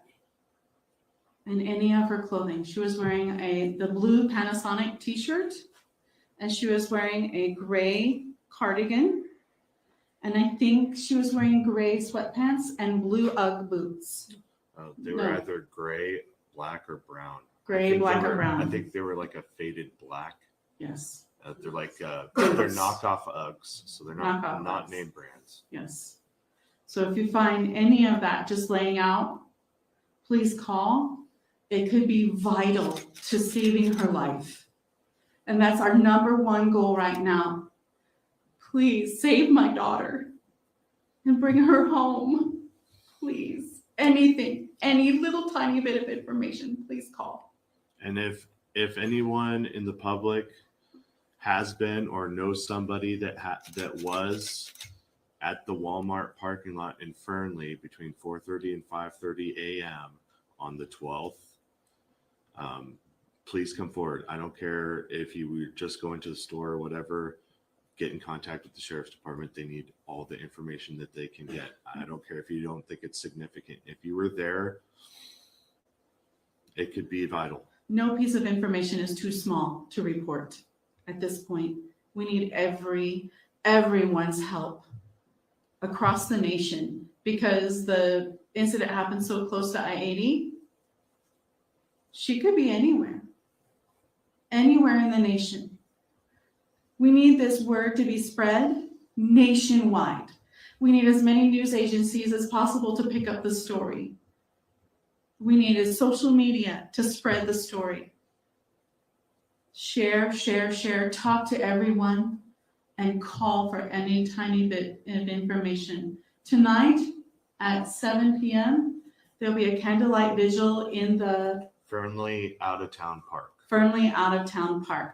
And any of her clothing. She was wearing the blue Panasonic t-shirt, and she was wearing a gray cardigan, and I think she was wearing gray sweatpants and blue Ugg boots. They were either gray, black, or brown. Gray, black, or brown. I think they were like a faded black. Yes. They're like they're knockoff Uggs, so they're not Uggs. name brands. Yes. So if you find any of that just laying out, please call. It could be vital to saving her life. And that's our #1 goal right now. Please save my daughter and bring her home. please, anything, any little tiny bit of information, please call. And if anyone in the public has been or knows somebody that was at the Walmart parking lot in Fernley between 4:30 and 5:30 a.m. on the 12th, please come forward. I don't care if you were just going to the store or whatever. Get in contact with the sheriff's department. They need all the information that they can get. I don't care if you don't think it's significant. If you were there, it could be vital. No piece of information is too small to report at this point. We need everyone's help across the nation because the incident happened so close to I-80. She could be anywhere in the nation. We need this word to be spread nationwide. We need as many news agencies as possible to pick up the story. We need social media to spread the story. Share, talk to everyone, and call for any tiny bit of information. Tonight at 7 p.m., there'll be a candlelight vigil in the Fernley Out of Town Park.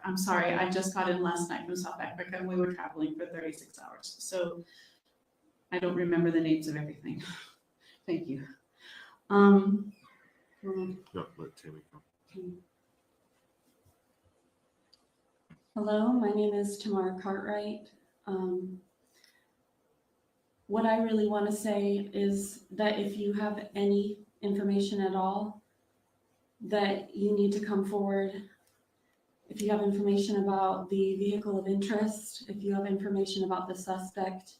I'm sorry, I just got in last night from South Africa and we were traveling for 36 hours. So I don't remember the names of everything. Thank you. No, let Tammy go. Hello, my name is Tamara Cartwright. What I really want to say is that if you have any information at all, that you need to come forward. If you have information about the vehicle of interest, if you have information about the suspect,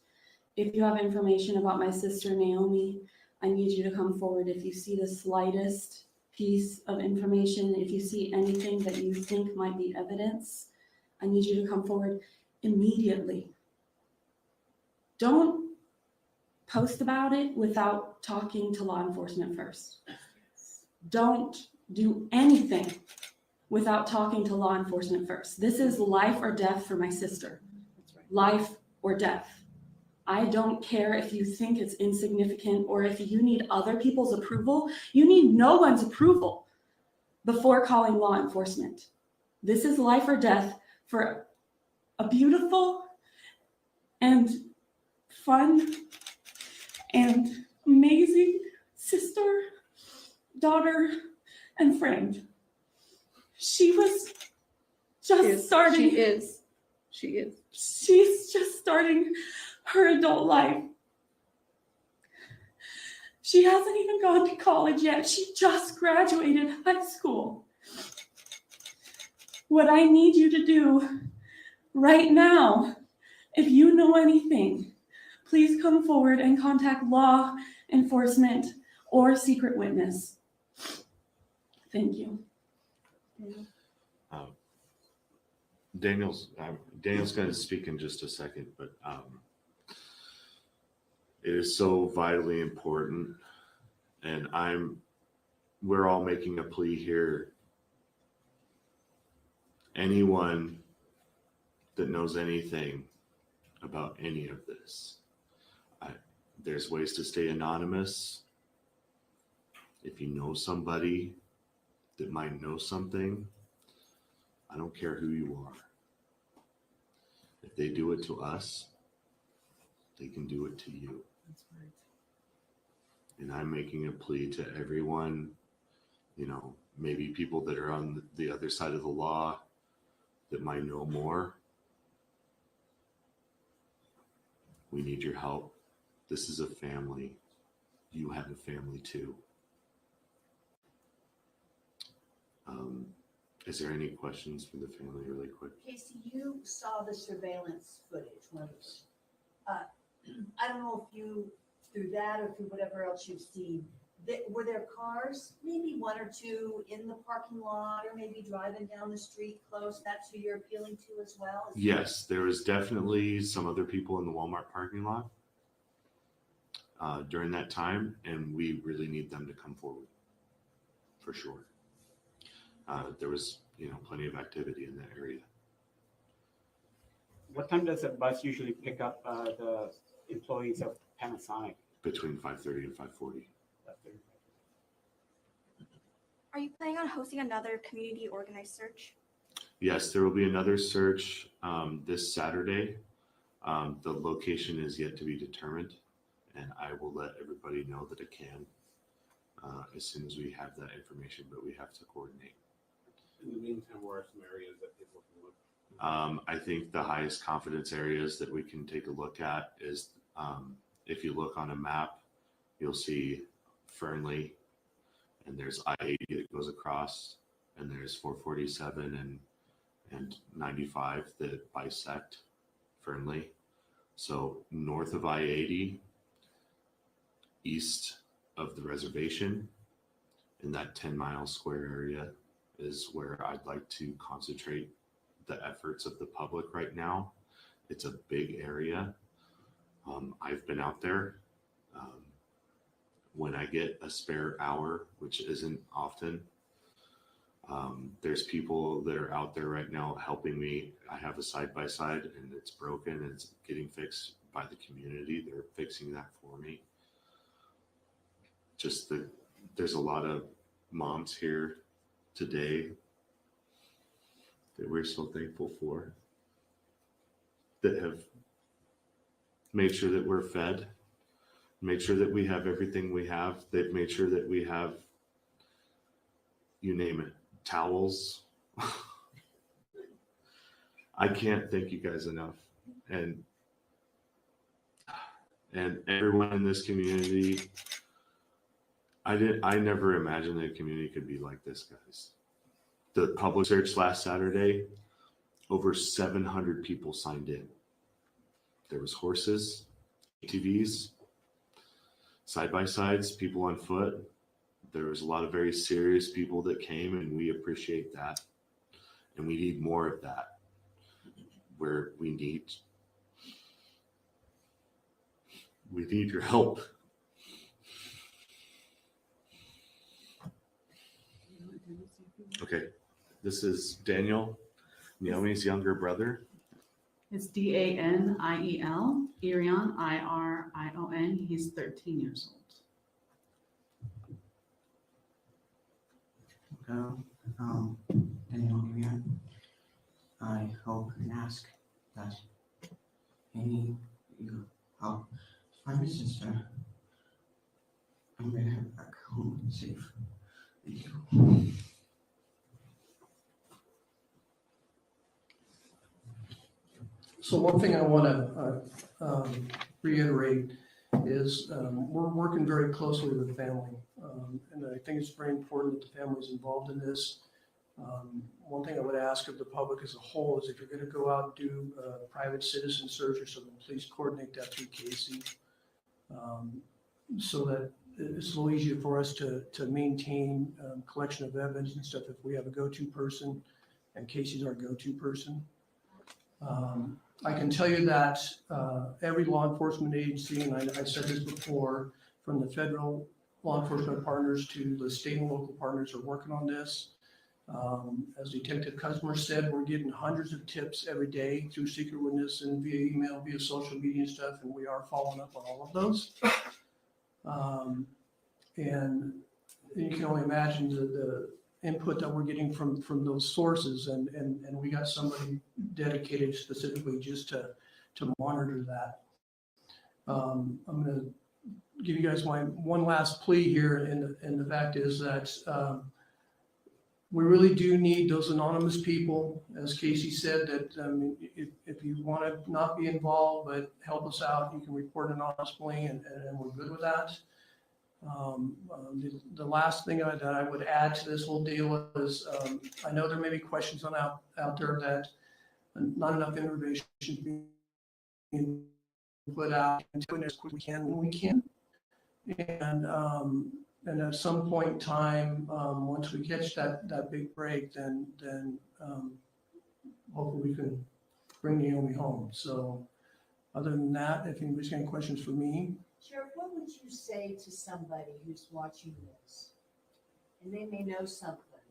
if you have information about my sister Naomi, I need you to come forward. If you see the slightest piece of information, if you see anything that you think might be evidence, I need you to come forward immediately. Don't post about it without talking to law enforcement first. Don't do anything without talking to law enforcement first. This is life or death for my sister. Life or death. I don't care if you think it's insignificant or if you need other people's approval. You need no one's approval before calling law enforcement. This is life or death for a beautiful and fun and amazing sister, daughter, and friend. She was just starting. She is. She's just starting her adult life. She hasn't even gone to college yet. She just graduated high school. What I need you to do right now, if you know anything, please come forward and contact law enforcement or secret witness. Thank you. Daniel's going to speak in just a second, but it is so vitally important, and we're all making a plea here. Anyone that knows anything about any of this, there's ways to stay anonymous. If you know somebody that might know something, I don't care who you are. If they do it to us, they can do it to you. That's right. And I'm making a plea to everyone, maybe people that are on the other side of the law that might know more. We need your help. This is a family. You have a family too. Is there any questions for the family really quick? Casey, you saw the surveillance footage. I don't know if you, through that or through whatever else you've seen, were there cars, maybe one or two in the parking lot or maybe driving down the street close? That's who you're appealing to as well? Yes, there was definitely some other people in the Walmart parking lot during that time, and we really need them to come forward for sure. There was, plenty of activity in that area. What time does a bus usually pick up the employees of Panasonic? between 5:30 and 5:40. Are you planning on hosting another community organized search? Yes, there will be another search this Saturday. The location is yet to be determined, and I will let everybody know that it can as soon as we have that information, but we have to coordinate. In the meantime, where are some areas that people can look? I think the highest confidence areas that we can take a look at is if you look on a map, you'll see Fernley, and there's I-80 that goes across, and there's 447 and 95 that bisect Fernley. So north of I-80, east of the reservation, in that 10-mile square area is where I'd like to concentrate the efforts of the public right now. It's a big area. I've been out there. When I get a spare hour, which isn't often, there's people that are out there right now helping me. I have a side-by-side and it's broken and it's getting fixed by the community. They're fixing that for me. There's a lot of moms here today that we're so thankful for, that have made sure that we're fed, made sure that we have everything we have. They've made sure that we have, you name it, towels. I can't thank you guys enough. And everyone in this community, I never imagined that a community could be like this, guys. The public search last Saturday, over 700 people signed in. There was horses, ATVs, side-by-sides, people on foot. There was a lot of very serious people that came, and we appreciate that. And we need more of that, where we need your help. Okay, this is Daniel, Naomi's younger brother. It's Daniel, Irion, Irion. He's 13 years old. Hello, Daniel Irion. I hope and ask that you help find my sister. I'm gonna have her back home safe. Thank you. So one thing I want to reiterate is we're working very closely with the family. And I think it's very important that the family is involved in this. One thing I would ask of the public as a whole is if you're going to go out and do a private citizen search or something, please coordinate that through Casey. So that it's a little easier for us to maintain collection of evidence and stuff if we have a go-to person, and Casey's our go-to person. I can tell you that every law enforcement agency, and I said this before, from the federal law enforcement partners to the state and local partners are working on this. As Detective Cusmer said, we're getting hundreds of tips every day through secret witness and via email, via social media and stuff, and we are following up on all of those. And you can only imagine the input that we're getting from those sources, and we got somebody dedicated specifically just to monitor that. I'm going to give you guys my one last plea here, and the fact is that we really do need those anonymous people, as Casey said, that if you want to not be involved but help us out, you can report anonymously, and we're good with that. The last thing that I would add to this whole deal is I know there may be questions out there that not enough information is being put out, and doing as quick as we can when we can. And at some point in time, once we catch that big break, then hopefully we can bring Naomi home. So other than that, if anybody's got any questions for me. Sheriff, what would you say to somebody who's watching this and they may know something,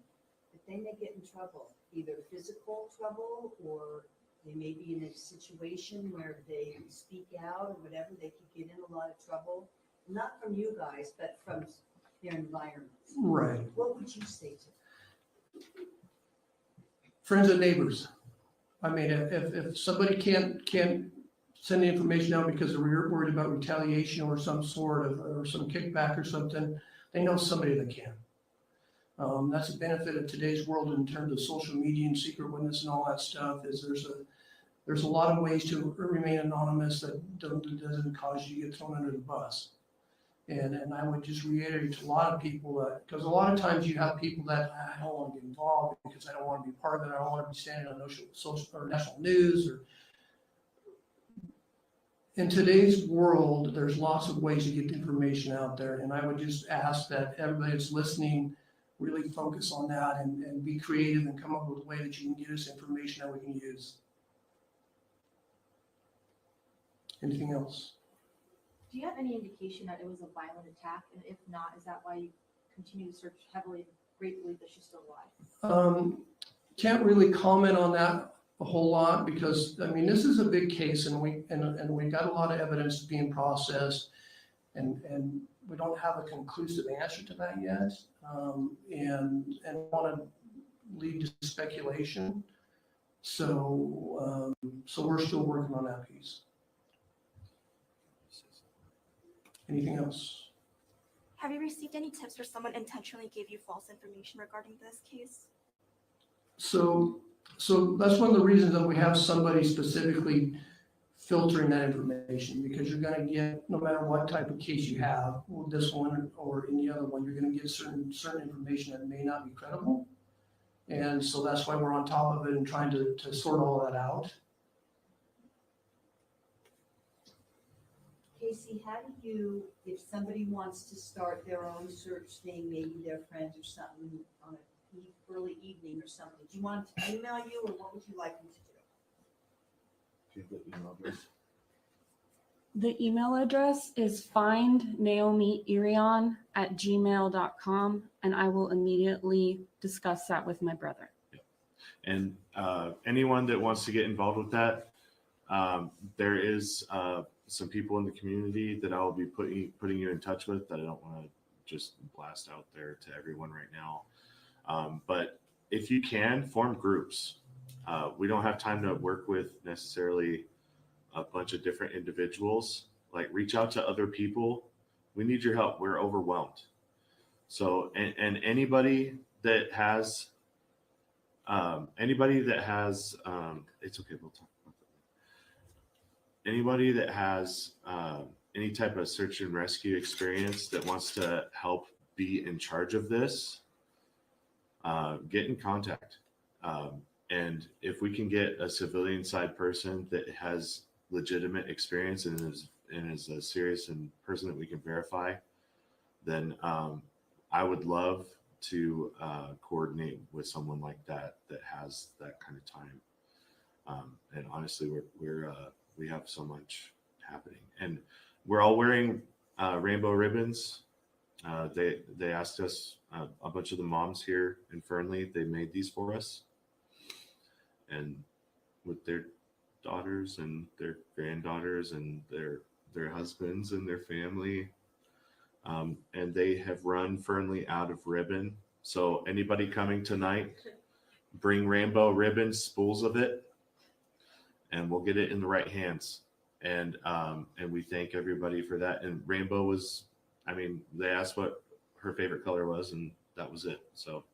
but they may get in trouble, either physical trouble or they may be in a situation where they speak out or whatever, they could get in a lot of trouble not from you guys, but from their environment. Right. What would you say to them? Friends and neighbors. I mean, if somebody can't send the information out because they're worried about retaliation or some sort of, or some kickback or something, they know somebody that can. That's a benefit of today's world in terms of social media and secret witness and all that stuff, is there's a lot of ways to remain anonymous that doesn't cause you to get thrown under the bus. And I would just reiterate to a lot of people that, because a lot of times you have people that I don't want to get involved because I don't want to be part of it. I don't want to be standing on social or national news. Or in today's world, there's lots of ways to get the information out there. And I would just ask that everybody that's listening really focus on that and be creative and come up with a way that you can get us information that we can use. Anything else? Do you have any indication that it was a violent attack? And if not, is that why you continue to search heavily and great belief that she's still alive? Can't really comment on that a whole lot because, I mean, this is a big case and we got a lot of evidence being processed and we don't have a conclusive answer to that yet. And want to lead to speculation. So we're still working on that piece. Anything else? Have you received any tips where someone intentionally gave you false information regarding this case? So that's one of the reasons that we have somebody specifically filtering that information, because you're going to get, no matter what type of case you have, this one or any other one, you're going to get certain information that may not be credible. And so that's why we're on top of it and trying to sort all that out. Casey, how do you, if somebody wants to start their own search thing, maybe their friends or something on an early evening or something, do you want them to email you or what would you like them to do? The email address is findnaomiirion@gmail.com, and I will immediately discuss that with my brother. And anyone that wants to get involved with that, there is some people in the community that I'll be putting you in touch with that I don't want to just blast out there to everyone right now. But if you can, form groups. We don't have time to work with necessarily a bunch of different individuals. Like, reach out to other people. We need your help. We're overwhelmed. So, and anybody that has, it's okay, we'll talk about that. Anybody that has any type of search and rescue experience that wants to help be in charge of this, get in contact. And if we can get a civilian side person that has legitimate experience and is a serious and person that we can verify, then I would love to coordinate with someone like that has that kind of time. And honestly, we have so much happening, and we're all wearing rainbow ribbons. They asked us, a bunch of the moms here in Fernley, they made these for us, and with their daughters and their granddaughters and their husbands and their family. And they have run Fernley out of ribbon. So anybody coming tonight, bring rainbow ribbon, spools of it, and we'll get it in the right hands. And we thank everybody for that. And rainbow was, I mean, they asked what her favorite color was, and that was it. So,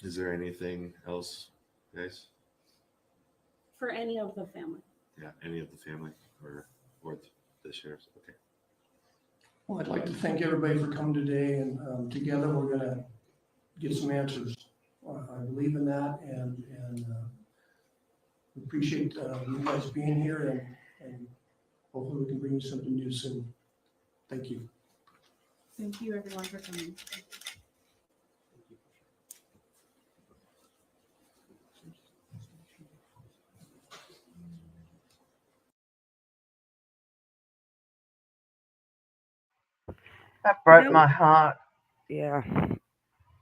is there anything else, guys? For any of the family. Yeah, any of the family or the sheriff's. Okay. Well, I'd like to thank everybody for coming today, and together we're going to get some answers. I believe in that, and appreciate you guys being here, and hopefully we can bring you something new soon. Thank you. Thank you, everyone, for coming. That broke my heart. Yeah,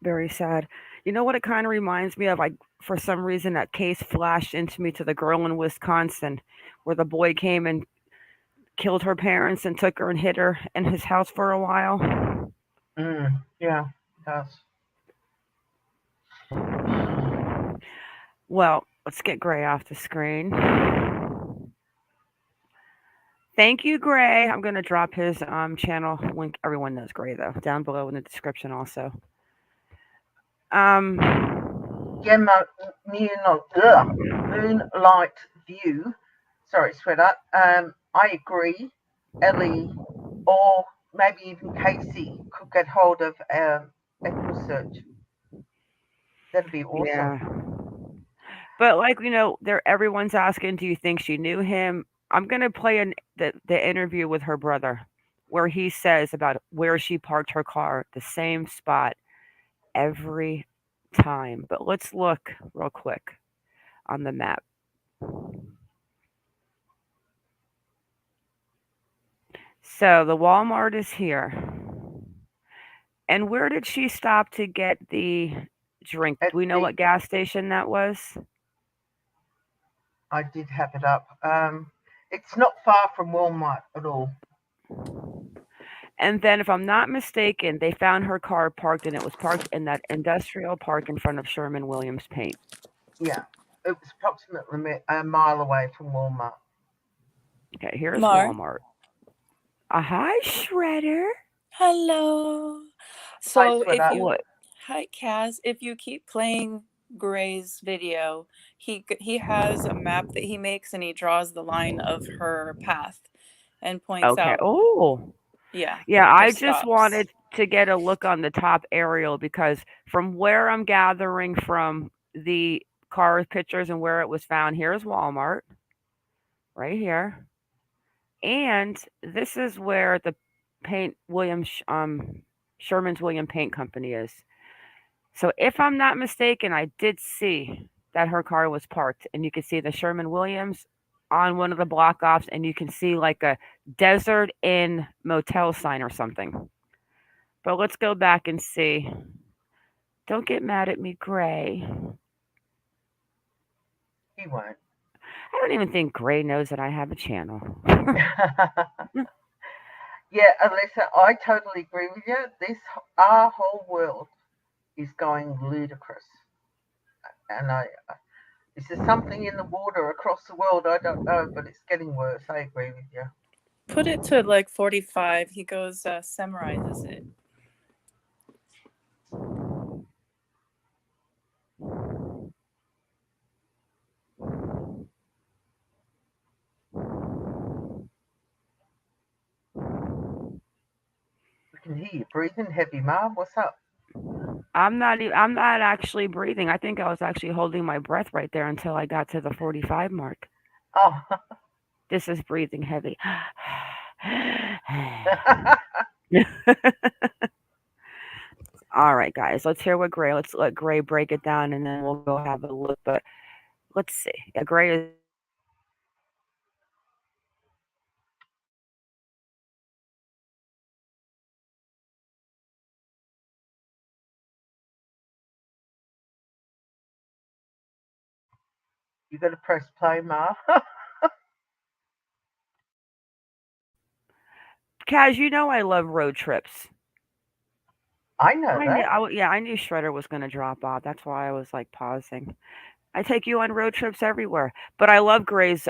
very sad. You know what it kind of reminds me of? Like, for some reason, that case flashed into me to the girl in Wisconsin, where the boy came and killed her parents and took her and hid her in his house for a while. Yeah, it does. Well, let's get Gray off the screen. Thank you, Gray. I'm gonna drop his channel link. Everyone knows Gray though, down below in the description also. Yeah, Moonlight View. Sorry, sweater. I agree. Ellie, or maybe even Casey, could get hold of Equisearch. That'd be awesome. Yeah. But like everyone's asking, do you think she knew him? I'm gonna play the interview with her brother, where he says about where she parked her car, the same spot every time. But let's look real quick on the map. So the Walmart is here. And where did she stop to get the drink? Do we know what gas station that was? I did have it up. It's not far from Walmart at all. And then, if I'm not mistaken, they found her car parked, and it was parked in that industrial park in front of Sherman-Williams Paint. Yeah, it was approximately a mile away from Walmart. Okay, here's Mar. Walmart. Hi, Shredder. Hello. So Hi, if Sweater. you, hi Kaz, if you keep playing Gray's video, he has a map that he makes and he draws the line of her path and points Okay. out. Oh. Yeah. Yeah, I just just wanted to get a look on the top aerial because from where I'm gathering from the car pictures and where it was found, here's Walmart. Right here. And this is where the paint Sherman's William Paint Company is. So if I'm not mistaken, I did see that her car was parked, and you can see the Sherman Williams on one of the block offs, and you can see like a Desert Inn motel sign or something. But let's go back and see. Don't get mad at me, Gray. He won't. I don't even think Gray knows that I have a channel. Yeah, Alyssa, I totally agree with you. Our whole world is going ludicrous. And is there something in the water across the world? I don't know, but it's getting worse. I agree with you. Put it to like 45. He goes, summarizes it. I can hear you breathing heavy, Mom. What's up? I'm not actually breathing. I think I was actually holding my breath right there until I got to the 45 mark. Oh. This is breathing heavy. All right, guys, let's hear what Gray. Let's let Gray break it down, and then we'll go have a look. But let's see. Yeah, Gray is. You got to press play, Ma. Kaz, you know I love road trips. I know that. I knew Shredder was going to drop off. That's why I was like pausing. I take you on road trips everywhere, but I love Gray's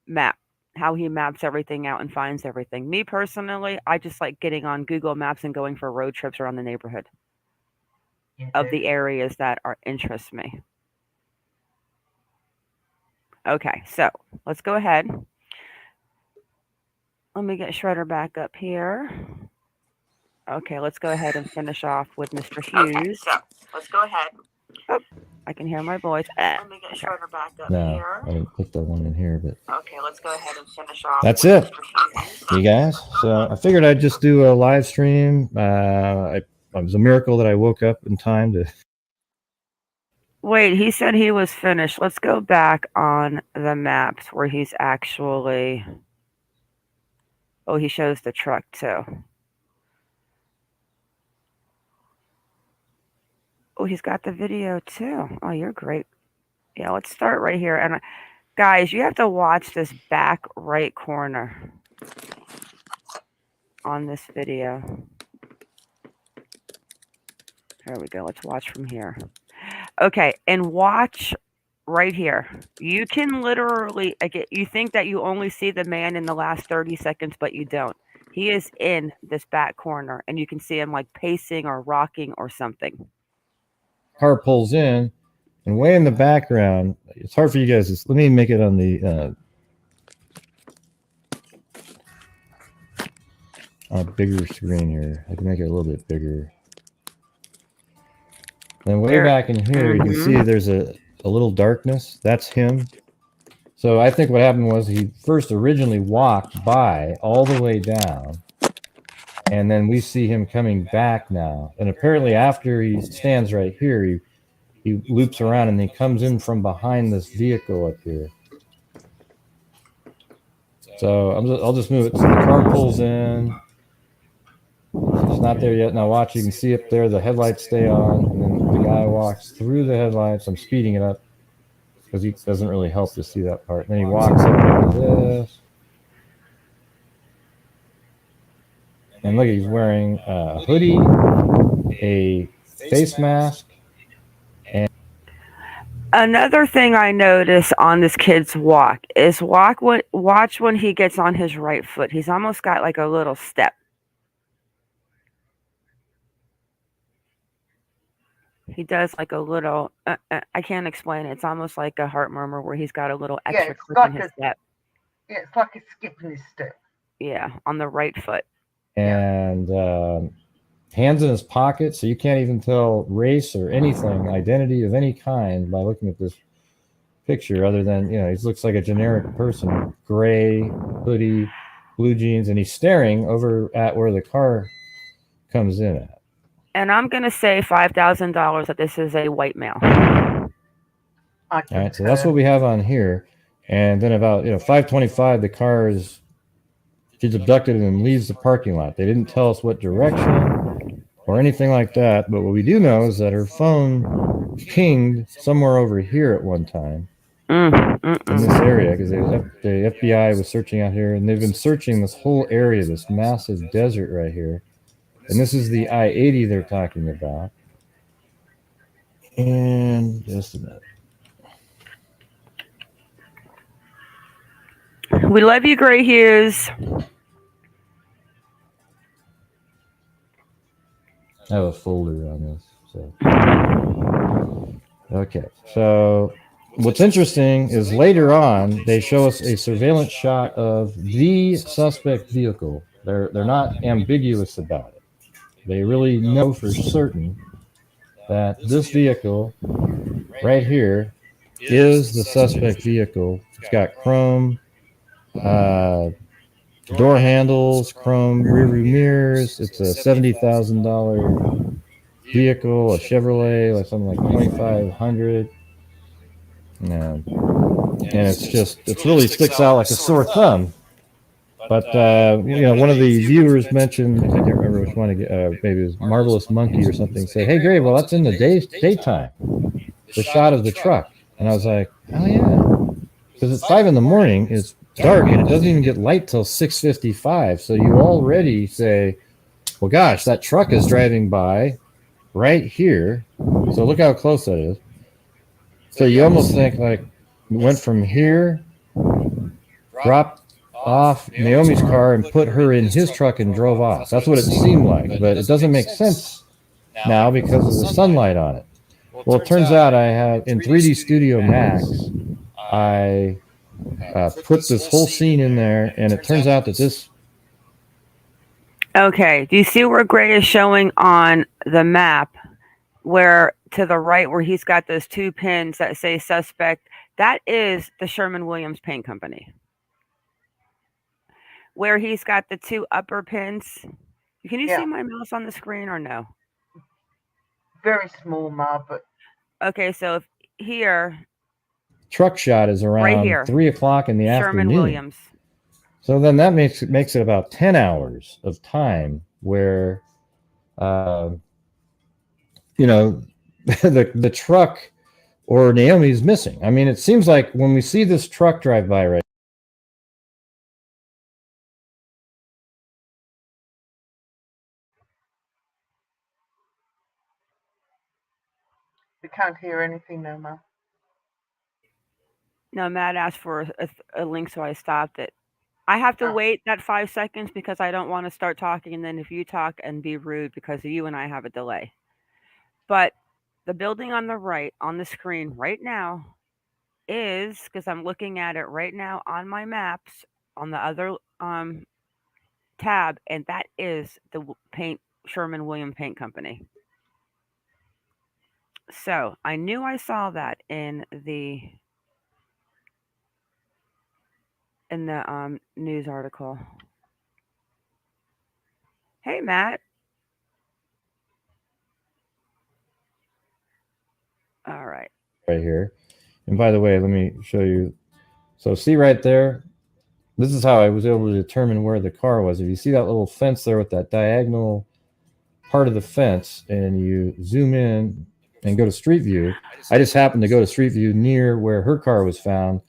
map. How he maps everything out and finds everything. Me personally, I just like getting on Google Maps and going for road trips around the neighborhood of the areas that interest me. Okay, so let's go ahead. Let me get Shredder back up here. Okay, let's go ahead and finish off with Mr. Hughes. Okay, so let's go ahead. Oh, I can hear my voice. Let me get Shredder back up No, here. I didn't put the one in here, but Okay, let's go ahead and finish off. that's with it, Mr. Hughes. you guys. So I figured I'd just do a live stream. It was a miracle that I woke up in time to. Wait, he said he was finished. Let's go back on the maps where he's actually. Oh, he shows the truck too. Oh, he's got the video too. Oh, you're great. Yeah, let's start right here. And guys, you have to watch this back right corner. on this video. There we go. Let's watch from here. Okay, and watch right here. You can literally, you think that you only see the man in the last 30 seconds, but you don't. He is in this back corner, and you can see him like pacing or rocking or something. Car pulls in, and way in the background, it's hard for you guys to, let me make it on the on a bigger screen here. I can make it a little bit bigger. Then way back in here, you can see there's a little darkness. That's him. So I think what happened was he first originally walked by all the way down, and then we see him coming back now. And apparently after he stands right here, he loops around and he comes in from behind this vehicle up here. So I'll just move it. So the car pulls in. It's not there yet. Now watch, you can see up there the headlights stay on, and then the guy walks through the headlights. I'm speeding it up because he doesn't really help to see that part. And then he walks up like this. And look, he's wearing a hoodie, a face mask, and another thing I notice on this kid's walk is watch when he gets on his right foot. He's almost got like a little step. He does like a little, I can't explain it. It's almost like a heart murmur where he's got a little extra click in his step. Yeah, it's like a skip in his step. Yeah, on the right foot. And hands in his pocket, so you can't even tell race or anything, identity of any kind by looking at this picture, other than, you know, he looks like a generic person. Gray hoodie, blue jeans, and he's staring over at where the car comes in at. And I'm going to say $5,000 that this is a white male. All right, so that's what we have on here. And then about 5:25, the car gets abducted and leaves the parking lot. They didn't tell us what direction or anything like that, but what we do know is that her phone pinged somewhere over here at one time in this area, because the FBI was searching out here, and they've been searching this whole area, this massive desert right here. And this is the I-80 they're talking about. And just a minute. We love you, Gray Hughes. I have a folder on this. So. Okay, so what's interesting is later on they show us a surveillance shot of the suspect vehicle. They're not ambiguous about it. They really know for certain that this vehicle right here is the suspect vehicle. It's got chrome door handles, chrome rearview mirrors. It's a $70,000 vehicle, a Chevrolet, like something like 2,500. And it really sticks out like a sore thumb. But one of the viewers mentioned, I can't remember which one, maybe it was Marvelous Monkey or something, say, "Hey, Gray, well, that's in the daytime, the shot of the truck." And I was like, "Oh yeah," because it's 5 a.m. It's dark, and it doesn't even get light till 6:55. So you already say, "Well, gosh, that truck is driving by right here. So look how close that is." So you almost think like went from here, dropped off Naomi's car and put her in his truck and drove off. That's what it seemed like, but it doesn't make sense now because of the sunlight on it. Well, it turns out I have in 3D Studio Max, I put this whole scene in there, and it turns out that this. Okay, do you see where Gray is showing on the map? Where to the right, where he's got those 2 pins that say suspect, that is the Sherman-Williams Paint Company. Where he's got the 2 upper pins. Can you see my mouse on the screen or no? Very small, Ma, but. Okay, so here. Truck shot is around right 3 o'clock in the afternoon. Sherman-Williams. So then that makes it about 10 hours of time where, the truck or Naomi's missing. I mean, it seems like when we see this truck drive by right We can't hear anything, Noma. No, Matt asked for a link, so I stopped it. I have to wait that 5 seconds because I don't want to start talking, and then if you talk and be rude because you and I have a delay. But the building on the right on the screen right now is, because I'm looking at it right now on my maps on the other tab, and that is the paint Sherman Williams Paint Company. So I knew I saw that in the news article. Hey, Matt. All right. Right here. And by the way, let me show you. So see right there, this is how I was able to determine where the car was. If you see that little fence there with that diagonal part of the fence, and you zoom in and go to Street View, I just happened to go to Street View near where her car was found,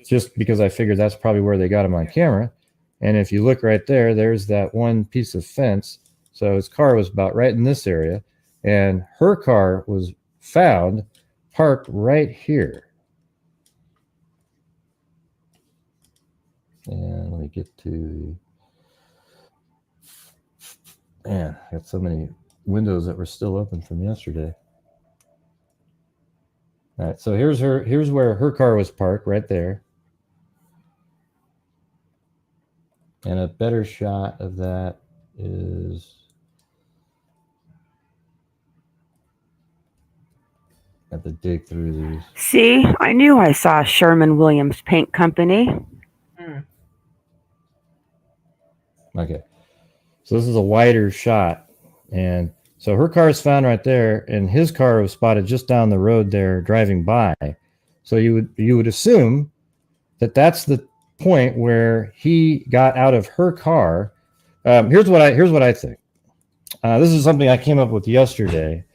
just because I figured that's probably where they got him on camera. And if you look right there, there's that one piece of fence. So his car was about right in this area, and her car was found parked right here. And let me get to, man, I got so many windows that were still open from yesterday. All right, so here's where her car was parked, right there. And a better shot of that is, I have to dig through these. See, I knew I saw Sherman Williams Paint Company. Okay, so this is a wider shot, and so her car is found right there, and his car was spotted just down the road there, driving by. So you would assume that that's the point where he got out of her car. Here's what I think. This is something I came up with yesterday.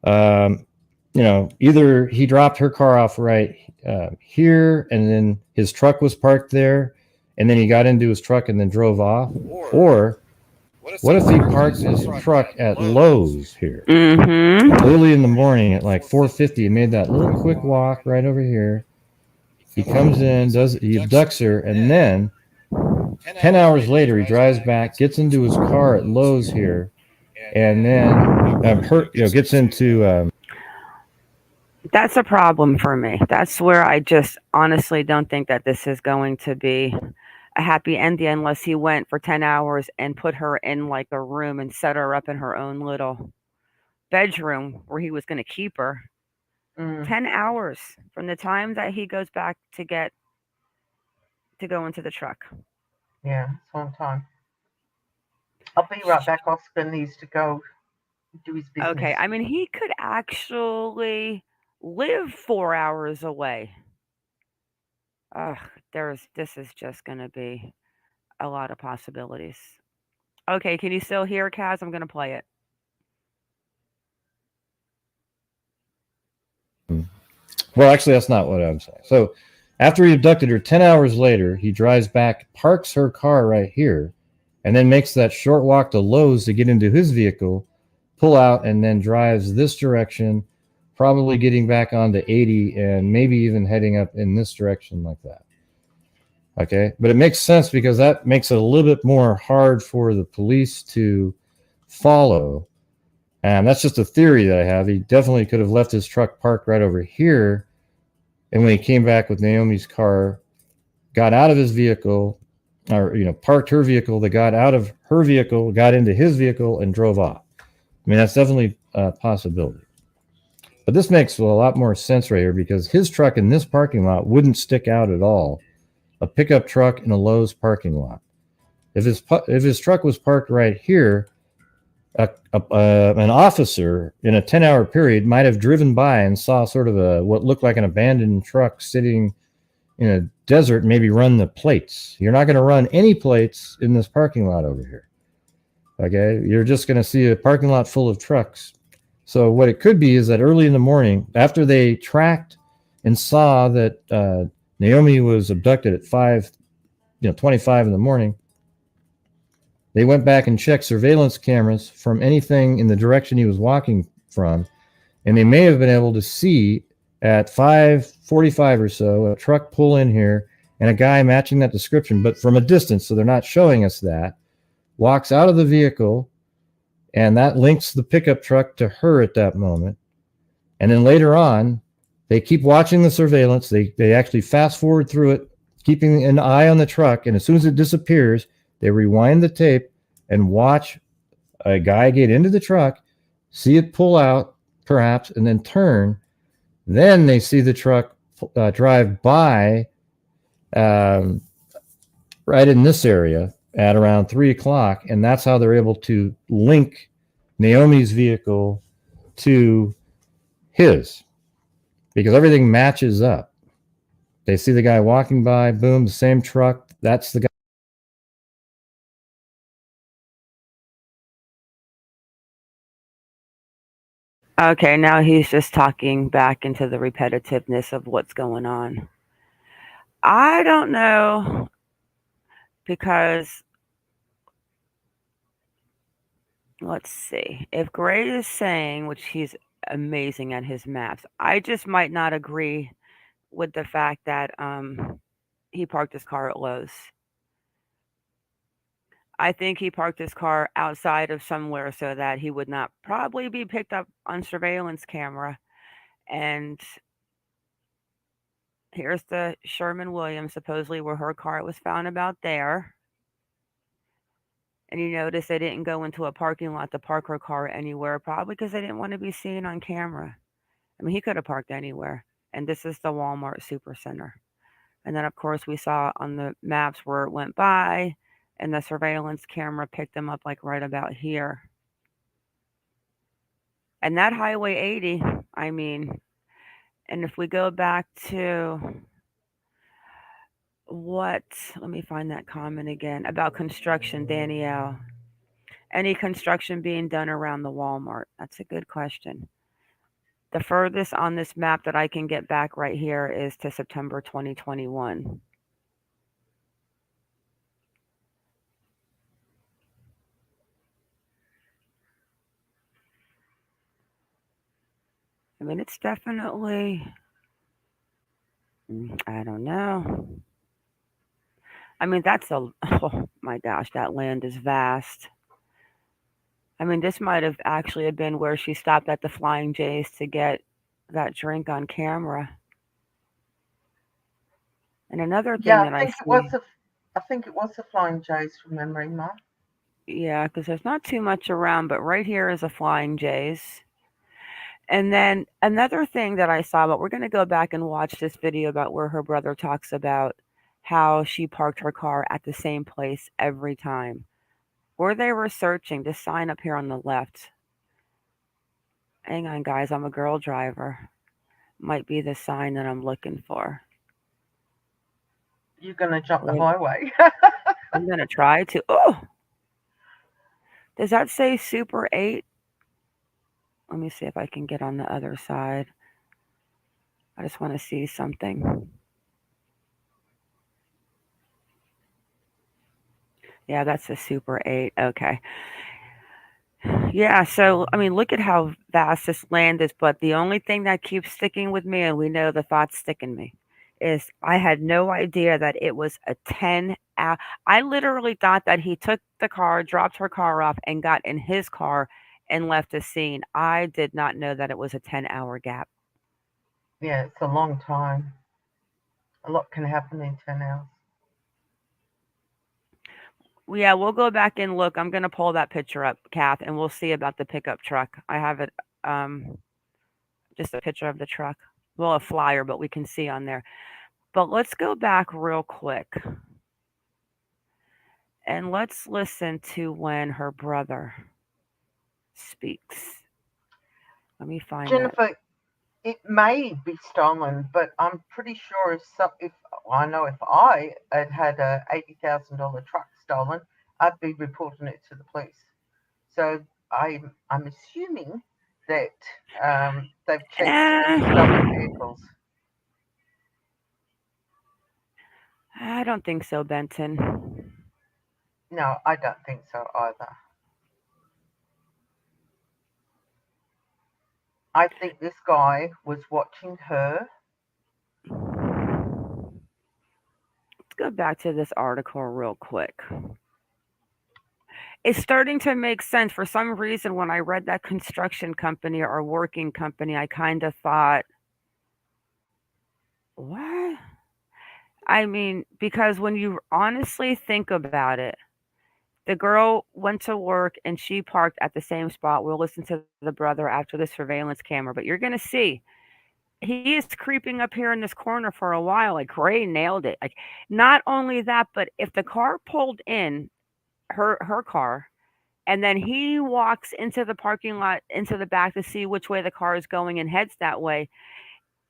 Either he dropped her car off right here, and then his truck was parked there, and then he got into his truck and then drove off. Or what if he parked his truck at Lowe's here early in the morning at like 4:50 and made that little quick walk right over here? He comes in, he abducts her, and then 10 hours later he drives back, gets into his car at Lowe's here, and then gets into. That's a problem for me. That's where I just honestly don't think that this is going to be a happy ending unless he went for 10 hours and put her in like a room and set her up in her own little bedroom where he was going to keep her. 10 hours from the time that he goes back to go into the truck. Yeah, it's one time. I'll be right back. Oscar needs to go do his business. Okay, I mean, he could actually live 4 hours away. This is just going to be a lot of possibilities. Okay, can you still hear, Kaz? I'm going to play it. Well, actually, that's not what I'm saying. So after he abducted her, 10 hours later, he drives back, parks her car right here, and then makes that short walk to Lowe's to get into his vehicle, pull out, and then drives this direction, probably getting back onto 80 and maybe even heading up in this direction like that. Okay, but it makes sense because that makes it a little bit more hard for the police to follow. And that's just a theory that I have. He definitely could have left his truck parked right over here. And when he came back with Naomi's car, got out of his vehicle, or, parked her vehicle, they got out of her vehicle, got into his vehicle, and drove off. I mean, that's definitely a possibility. But this makes a lot more sense right here because his truck in this parking lot wouldn't stick out at all. A pickup truck in a Lowe's parking lot. If his truck was parked right here, an officer in a 10-hour period might have driven by and saw sort of what looked like an abandoned truck sitting in a desert and maybe run the plates. You're not going to run any plates in this parking lot over here. Okay, you're just going to see a parking lot full of trucks. So what it could be is that early in the morning, after they tracked and saw that Naomi was abducted at 5:25 in the morning, they went back and checked surveillance cameras from anything in the direction he was walking from, and they may have been able to see at 5:45 or so a truck pull in here and a guy matching that description, but from a distance, so they're not showing us that, walks out of the vehicle, and that links the pickup truck to her at that moment. And then later on, they keep watching the surveillance. They actually fast forward through it, keeping an eye on the truck, and as soon as it disappears, they rewind the tape and watch a guy get into the truck, see it pull out, perhaps, and then turn. Then they see the truck drive by right in this area at around 3:00, and that's how they're able to link Naomi's vehicle to his, because everything matches up. They see the guy walking by, boom, the same truck, that's the guy. Okay, now he's just talking back into the repetitiveness of what's going on. I don't know, because let's see. If Gray is saying, which he's amazing at his maps, I just might not agree with the fact that he parked his car at Lowe's. I think he parked his car outside of somewhere so that he would not probably be picked up on surveillance camera. And here's the Sherman Williams, supposedly where her car was found, about there. And you notice they didn't go into a parking lot to park her car anywhere, probably because they didn't want to be seen on camera. I mean, he could have parked anywhere. And this is the Walmart Supercenter. And then, of course, we saw on the maps where it went by, and the surveillance camera picked them up like right about here. And that Highway 80, I mean, and if we go back to what, let me find that comment again about construction, Danielle. Any construction being done around the Walmart? That's a good question. The furthest on this map that I can get back right here is to September 2021. I mean, it's definitely, I don't know. I mean, that's a, oh my gosh, that land is vast. I mean, this might have actually have been where she stopped at the Flying J's to get that drink on camera. And another thing Yeah, that I I think it was see, I think it was the Flying J's from memory, Mark. yeah, because there's not too much around, but right here is a Flying J's. And then another thing that I saw, but we're going to go back and watch this video about where her brother talks about how she parked her car at the same place every time. Where they were searching, this sign up here on the left. Hang on, guys, I'm a girl driver. Might be the sign that I'm looking for. You're going to jump the Wait, highway. I'm going to try to. Oh, does that say Super 8? Let me see if I can get on the other side. I just want to see something. Yeah, that's a Super 8. Okay. Yeah, so I mean, look at how vast this land is, but the only thing that keeps sticking with me, and we know the thoughts stick in me, is I had no idea that it was a 10 hour. I literally thought that he took the car, dropped her car off, and got in his car and left the scene. I did not know that it was a 10-hour gap. Yeah, it's a long time. A lot can happen in 10 hours. Yeah, we'll go back and look. I'm gonna pull that picture up, Kath, and we'll see about the pickup truck. I have it, just a picture of the truck. Well, a flyer, but we can see on there. But let's go back real quick and let's listen to when her brother speaks. Let me find that. Jennifer, it may be stolen, but I'm pretty sure if I know if I had had a $80,000 truck stolen, I'd be reporting it to the police. So I'm assuming that they've checked any stolen vehicles. I don't think so, Benton. No, I don't think so either. I think this guy was watching her. Let's go back to this article real quick. It's starting to make sense. For some reason, when I read that construction company or working company, I kind of thought, what? I mean, because when you honestly think about it, the girl went to work and she parked at the same spot. We'll listen to the brother after the surveillance camera, but you're going to see he is creeping up here in this corner for a while. Like Ray nailed it. Like not only that, but if the car pulled in, her car, and then he walks into the parking lot into the back to see which way the car is going and heads that way,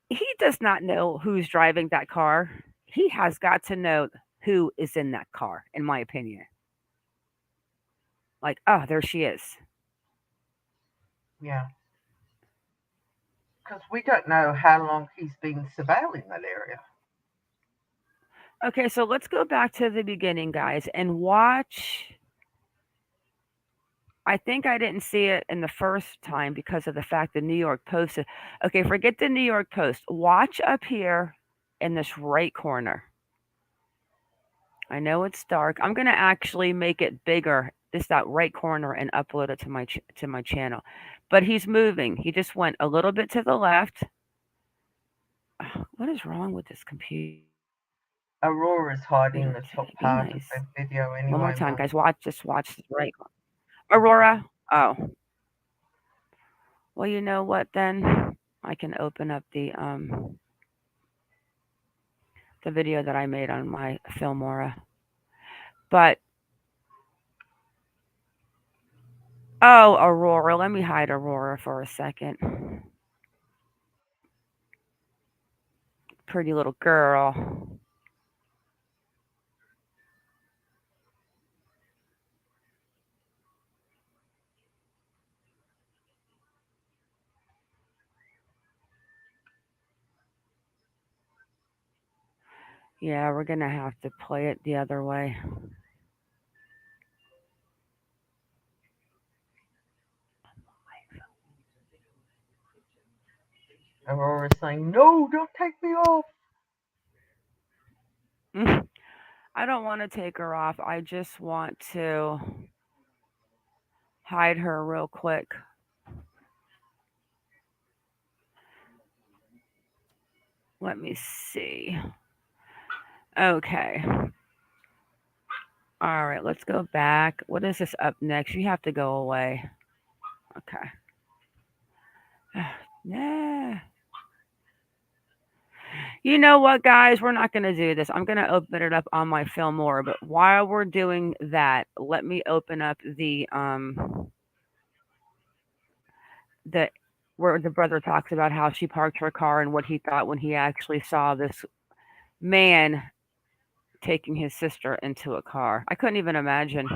he does not know who's driving that car. He has got to know who is in that car, in my opinion. Like, oh, there she is. Yeah. Because we don't know how long he's been surveilling that area. Okay, so let's go back to the beginning, guys, and watch. I think I didn't see it in the first time because of the fact the New York Post. Okay, forget the New York Post. Watch up here in this right corner. I know it's dark. I'm gonna actually make it bigger, just that right corner, and upload it to my channel. But he's moving. He just went a little bit to the left. What is wrong with this computer? Aurora's hiding the top Be part of nice. the video anyway. One more time, Mom. guys. Just watch this right. Aurora. Oh. Well, you know what then? I can open up the video that I made on my Filmora. But oh, Aurora, let me hide Aurora for a second. Pretty little girl. Yeah, we're gonna have to play it the other way. Aurora's saying, no, don't take me off. I don't want to take her off. I just want to hide her real quick. Let me see. Okay. All right, let's go back. What is this up next? You have to go away. Okay. Nah. You know what, guys? We're not going to do this. I'm going to open it up on my Filmora, but while we're doing that, let me open up the where the brother talks about how she parked her car and what he thought when he actually saw this man taking his sister into a car. I couldn't even imagine.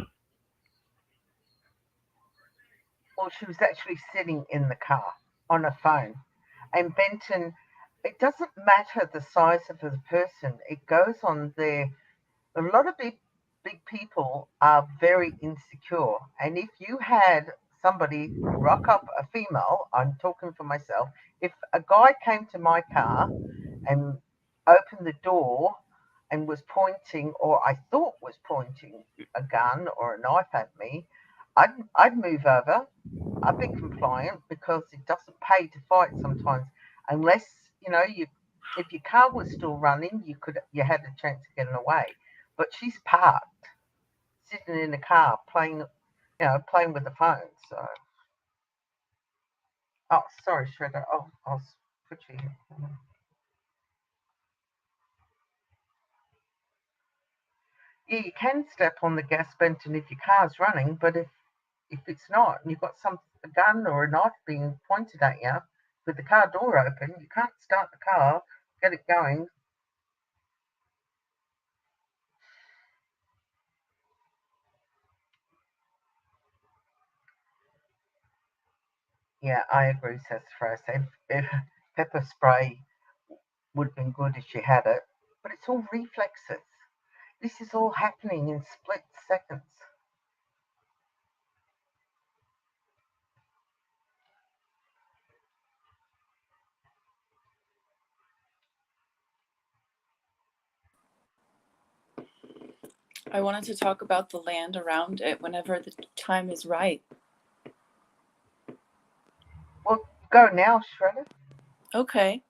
Well, she was actually sitting in the car on a phone. And Benton, it doesn't matter the size of the person, it goes on there. A lot of big people are very insecure. And if you had somebody rock up, a female, I'm talking for myself, if a guy came to my car and opened the door and was pointing, or I thought was pointing a gun or a knife at me, I'd move over. I'd be compliant because it doesn't pay to fight sometimes, unless if your car was still running, you had a chance of getting away. But she's parked, sitting in the car, playing with the phone. So, oh, sorry, Shredder. Oh, I'll put you here. Yeah, you can step on the gas Benton if your car's running, but if it's not, and you've got a gun or a knife being pointed at you with the car door open, you can't start the car, get it going. Yeah, I agree, Sassafras. If pepper spray would have been good if she had it, but it's all reflexes. This is all happening in split seconds. I wanted to talk about the land around it whenever the time is right. Well, go now, Shredder. Okay.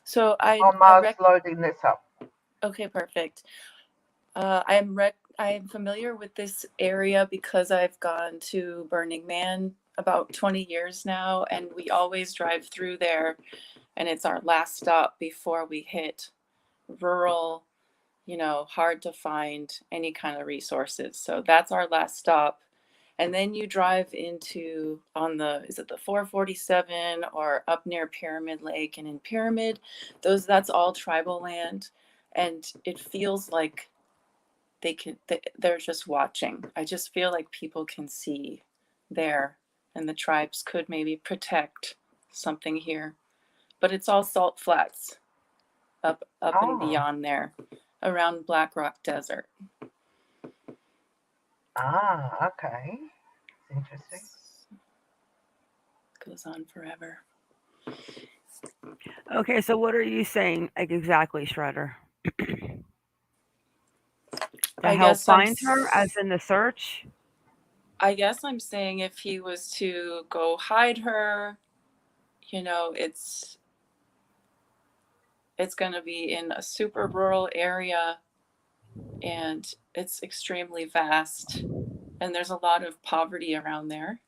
So While Mars loading this up. Okay, perfect. I am familiar with this area because I've gone to Burning Man about 20 years now, and we always drive through there, and it's our last stop before we hit rural, hard to find any kind of resources. So that's our last stop. And then you drive into is it the 447 or up near Pyramid Lake, and in Pyramid, that's all tribal land, and it feels like they're just watching. I just feel like people can see there, and the tribes could maybe protect something here. But it's all salt flats up and beyond there, around Black Rock Desert. Okay. Interesting. Goes on forever. Okay, so what are you saying exactly, Shredder? To help find her, as in the search? I guess I'm saying if he was to go hide her, it's going to be in a super rural area, and it's extremely vast, and there's a lot of poverty around there.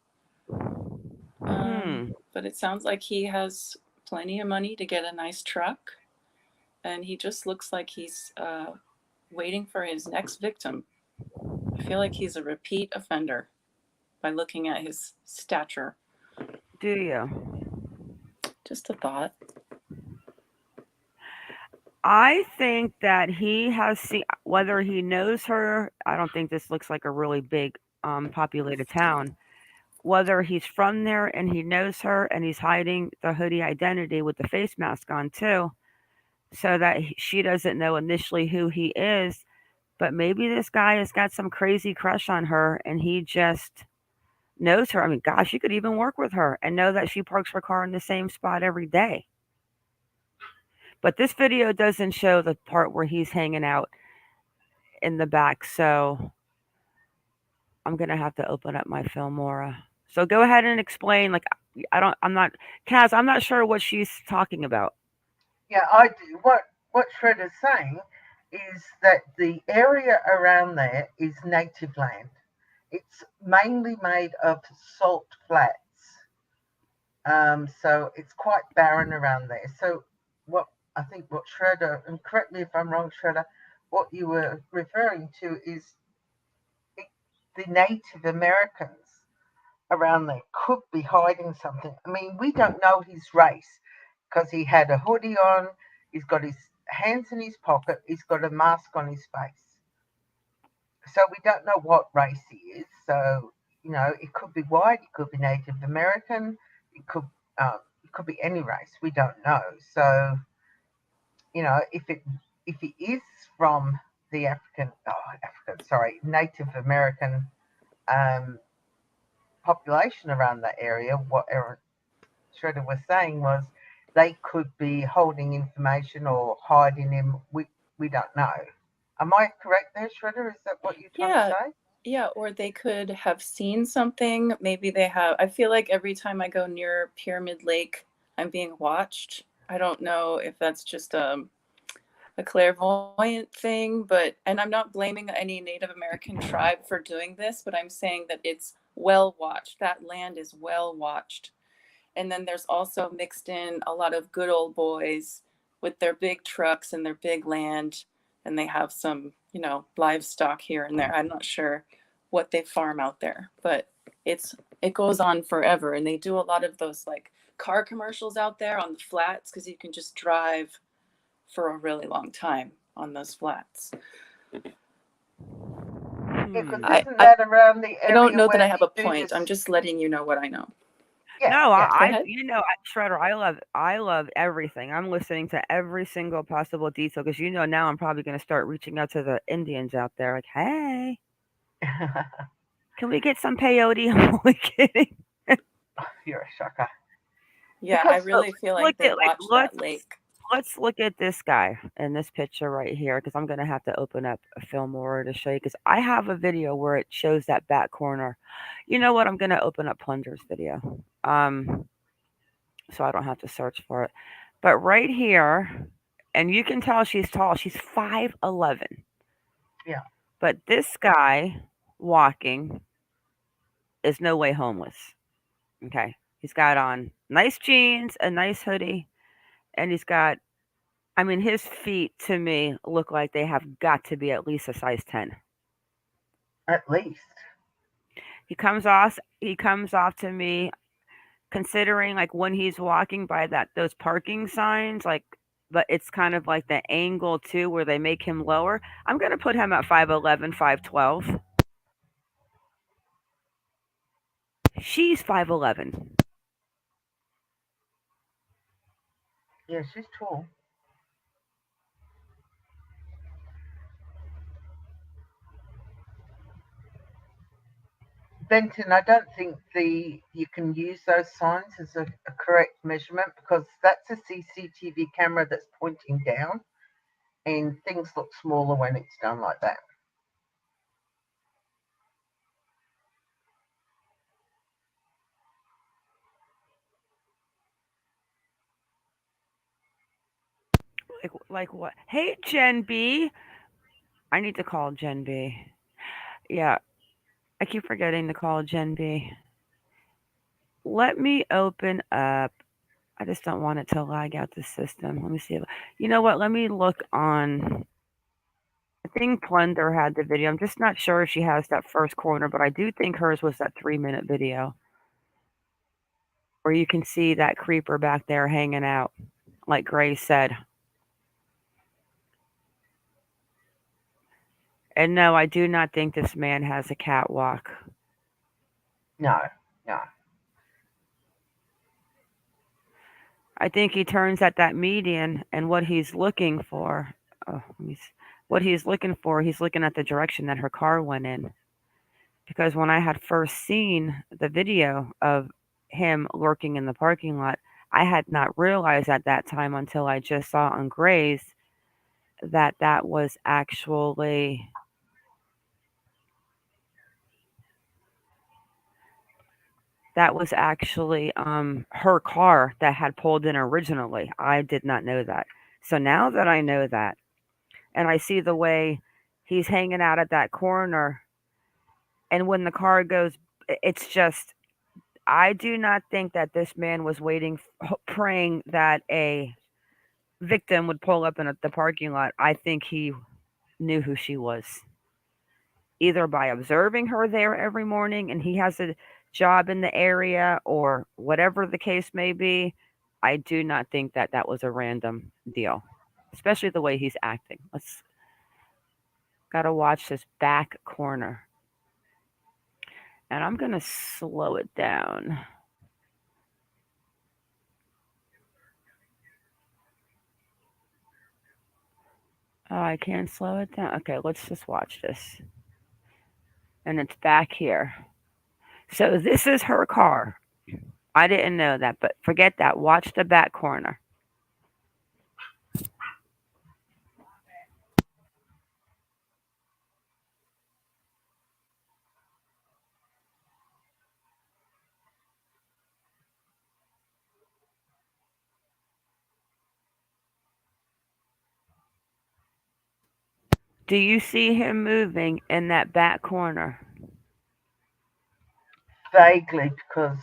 But it sounds like he has plenty of money to get a nice truck, and he just looks like he's waiting for his next victim. I feel like he's a repeat offender by looking at his stature. Do you? Just a thought. I think that he has seen, whether he knows her, I don't think this looks like a really big populated town. Whether he's from there and he knows her and he's hiding the hoodie identity with the face mask on too, so that she doesn't know initially who he is. But maybe this guy has got some crazy crush on her and he just knows her. I mean, gosh, you could even work with her and know that she parks her car in the same spot every day. But this video doesn't show the part where he's hanging out in the back, so I'm gonna have to open up my Filmora. So go ahead and explain. Like, I'm not, Kaz, I'm not sure what she's talking about. Yeah, I do. What Shredder's saying is that the area around there is native land. It's mainly made of salt flats. So it's quite barren around there. So what Shredder, and correct me if I'm wrong, Shredder, what you were referring to is the Native Americans around there could be hiding something. I mean, we don't know his race because he had a hoodie on, he's got his hands in his pocket, he's got a mask on his face. So we don't know what race he is. So, it could be white, it could be Native American, it could be any race. We don't know. So, if he is from the Native American population around that area, what Shredder was saying was they could be holding information or hiding him. We don't know. Am I correct there, Shredder? Is that what you're trying to say? Yeah, or they could have seen something. Maybe they have. I feel like every time I go near Pyramid Lake, I'm being watched. I don't know if that's just a clairvoyant thing, and I'm not blaming any Native American tribe for doing this, but I'm saying that it's well watched. That land is well watched. And then there's also mixed in a lot of good old boys with their big trucks and their big land, and they have some, livestock here and there. I'm not sure what they farm out there, but it goes on forever. And they do a lot of those like car commercials out there on the flats because you can just drive for a really long time on those flats. Isn't that around the area? I don't know that I have a point. I'm just letting you know what I know. Shredder, I love everything. I'm listening to every single possible detail because now I'm probably going to start reaching out to the Indians out there. Like, hey, can we get some peyote? I'm only kidding. You're a sucker. Yeah, I really feel like they watch that lake. let's look at this guy in this picture right here because I'm gonna have to open up a film more to show you because I have a video where it shows that back corner. You know what? I'm gonna open up Plunder's video, so I don't have to search for it. But right here, and you can tell she's tall. She's 5'11". Yeah. But this guy walking is no way homeless. Okay, he's got on nice jeans, a nice hoodie, and he's got. I mean, his feet to me look like they have got to be at least a size 10. At least. He comes off. He comes off to me, considering like when he's walking by those parking signs, like, but it's kind of like the angle too, where they make him lower. I'm gonna put him at 5'11", 5'12". She's 5'11". Yeah, she's tall. Benton, I don't think you can use those signs as a correct measurement because that's a CCTV camera that's pointing down, and things look smaller when it's done like that. Like what? Hey, Gen B. I need to call Gen B. Yeah, I keep forgetting to call Gen B. Let me open up. I just don't want it to lag out the system. Let me see. You know what? Let me look on. I think Plunder had the video. I'm just not sure if she has that first corner, but I do think hers was that 3-minute video where you can see that creeper back there hanging out, like Grace said. And no, I do not think this man has a catwalk. No, no. I think he turns at that median, and what he's looking for, what he's looking for, he's looking at the direction that her car went in. Because when I had first seen the video of him lurking in the parking lot, I had not realized at that time until I just saw on Gray's that that was actually her car that had pulled in originally. I did not know that. So now that I know that, and I see the way he's hanging out at that corner, and when the car goes, it's just, I do not think that this man was waiting, praying that a victim would pull up in the parking lot. I think he knew who she was, either by observing her there every morning and he has a job in the area or whatever the case may be. I do not think that that was a random deal, especially the way he's acting. Let's gotta watch this back corner. And I'm gonna slow it down. Oh, I can't slow it down. Okay, let's just watch this. And it's back here. So this is her car. I didn't know that, but forget that. Watch the back corner. Do you see him moving in that back corner? Vaguely, because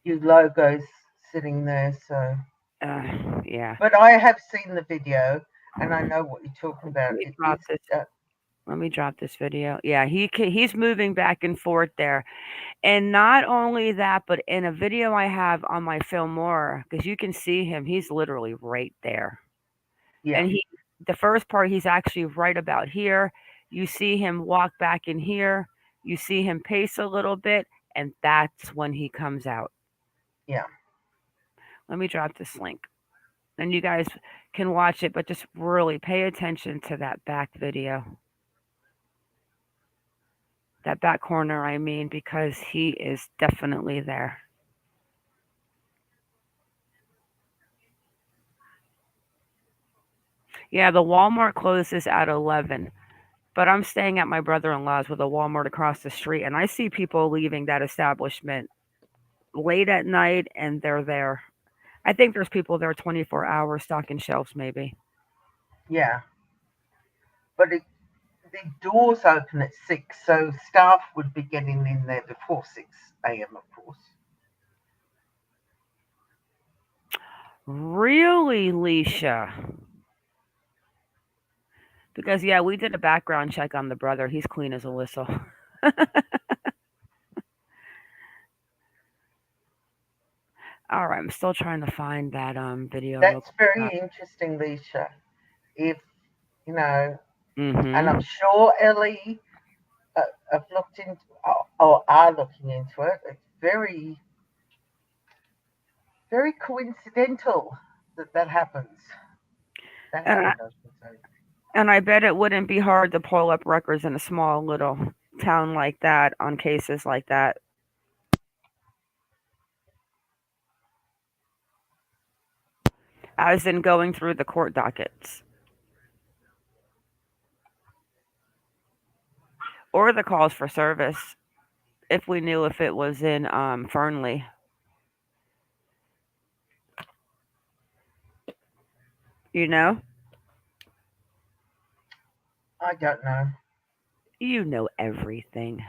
your logo's sitting there, so. Yeah. But I have seen the video, and I know what you're talking about. Let me drop this video. Yeah, he's moving back and forth there. And not only that, but in a video I have on my Filmora, because you can see him, he's literally right there. Yeah. And the first part, he's actually right about here. You see him walk back in here. You see him pace a little bit, and that's when he comes out. Yeah. Let me drop this link. And you guys can watch it, but just really pay attention to that back video. That back corner, I mean, because he is definitely there. Yeah, the Walmart closes at 11, but I'm staying at my brother-in-law's with a Walmart across the street, and I see people leaving that establishment late at night, and they're there. I think there's people there 24 hours stocking shelves, maybe. Yeah, but the doors open at 6, so staff would be getting in there before 6 a.m., of course. Really, Leisha? Because, yeah, we did a background check on the brother. He's clean as a whistle. All right, I'm still trying to find that video real That's quick. very interesting, Leisha. If, you know, and I'm Mm-hmm. sure Ellie have looked into, or are looking into it. It's very, very coincidental that that happens. That And I, happened, I should say. and I bet it wouldn't be hard to pull up records in a small little town like that on cases like that. As in going through the court dockets or the calls for service if we knew if it was in Fernley. You know? I don't know. You know everything.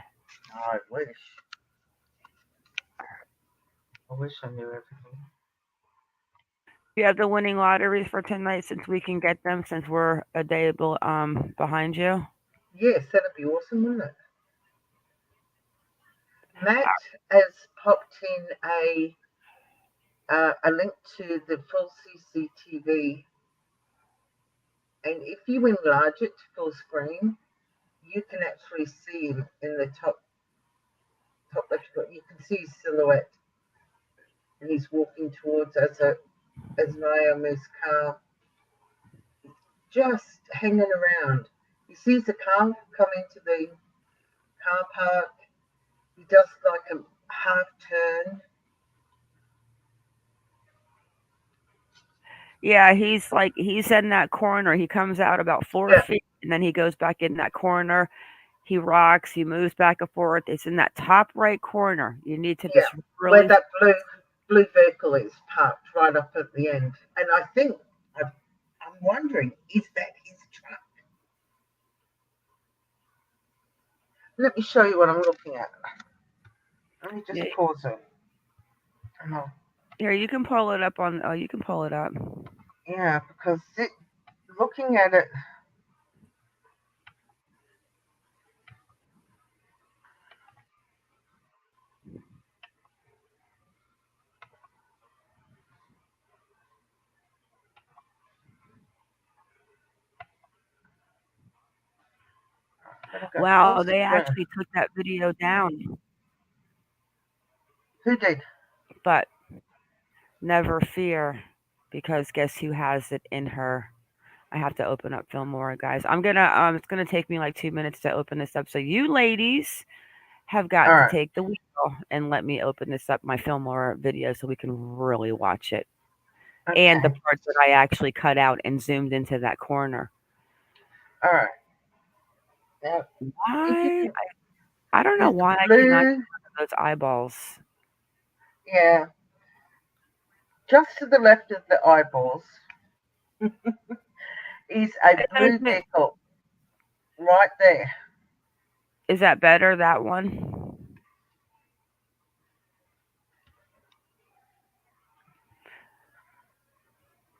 I wish. I wish I knew everything. You have the winning lotteries for tonight since we can get them since we're a day behind you. Yes, that'd be awesome, wouldn't it? Matt has popped in a link to the full CCTV, and if you enlarge it to full screen, you can actually see him in the top left. You can see his silhouette, and he's walking towards as Naomi's car, just hanging around. He sees the car come into the car park. He does like a half turn. Yeah, he's in that corner. He comes out about 4 feet and then he goes back in that corner. He rocks, he moves back and forth. It's in that top right corner. You need to Yeah, just where really that blue vehicle is parked right up at the end. And I think I'm wondering, is that his truck? Let me show you what I'm looking at. Let me just yeah, pause it. Oh, here you can pull it up on you can pull it up. yeah, because looking at it, Wow, where's they it going? actually took that video down. Who did? But never fear because guess who has it in her? I have to open up Filmora, guys. I'm gonna it's gonna take me like 2 minutes to open this up. So you ladies have got All to right. take the wheel and let me open this up, my Filmora video, so we can really watch it. And the Okay. parts that I actually cut out and zoomed into that corner. All right. Now, if you Why? can, I don't know there's the why I cannot blue. get those eyeballs. Yeah, just to the left of the eyeballs is a It blue doesn't. vehicle right there. Is that better? That one?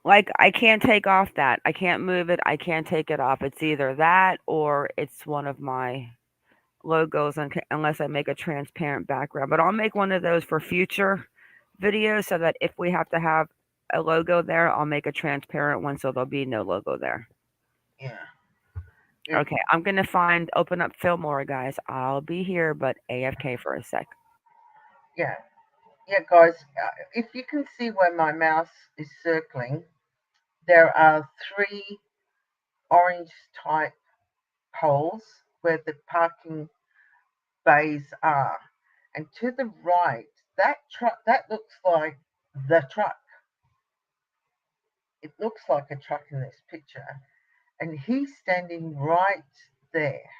Like I can't take off that. I can't move it. I can't take it off. It's either that or it's one of my logos unless I make a transparent background. But I'll make one of those for future videos so that if we have to have a logo there, I'll make a transparent one so there'll be no logo there. Yeah. Okay, I'm gonna open up Fillmore, guys. I'll be here, but AFK for a sec. Yeah. Yeah, guys, if you can see where my mouse is circling, there are 3 orange type holes where the parking bays are. And to the right, that truck, that looks like the truck. It looks like a truck in this picture. and he's standing right there.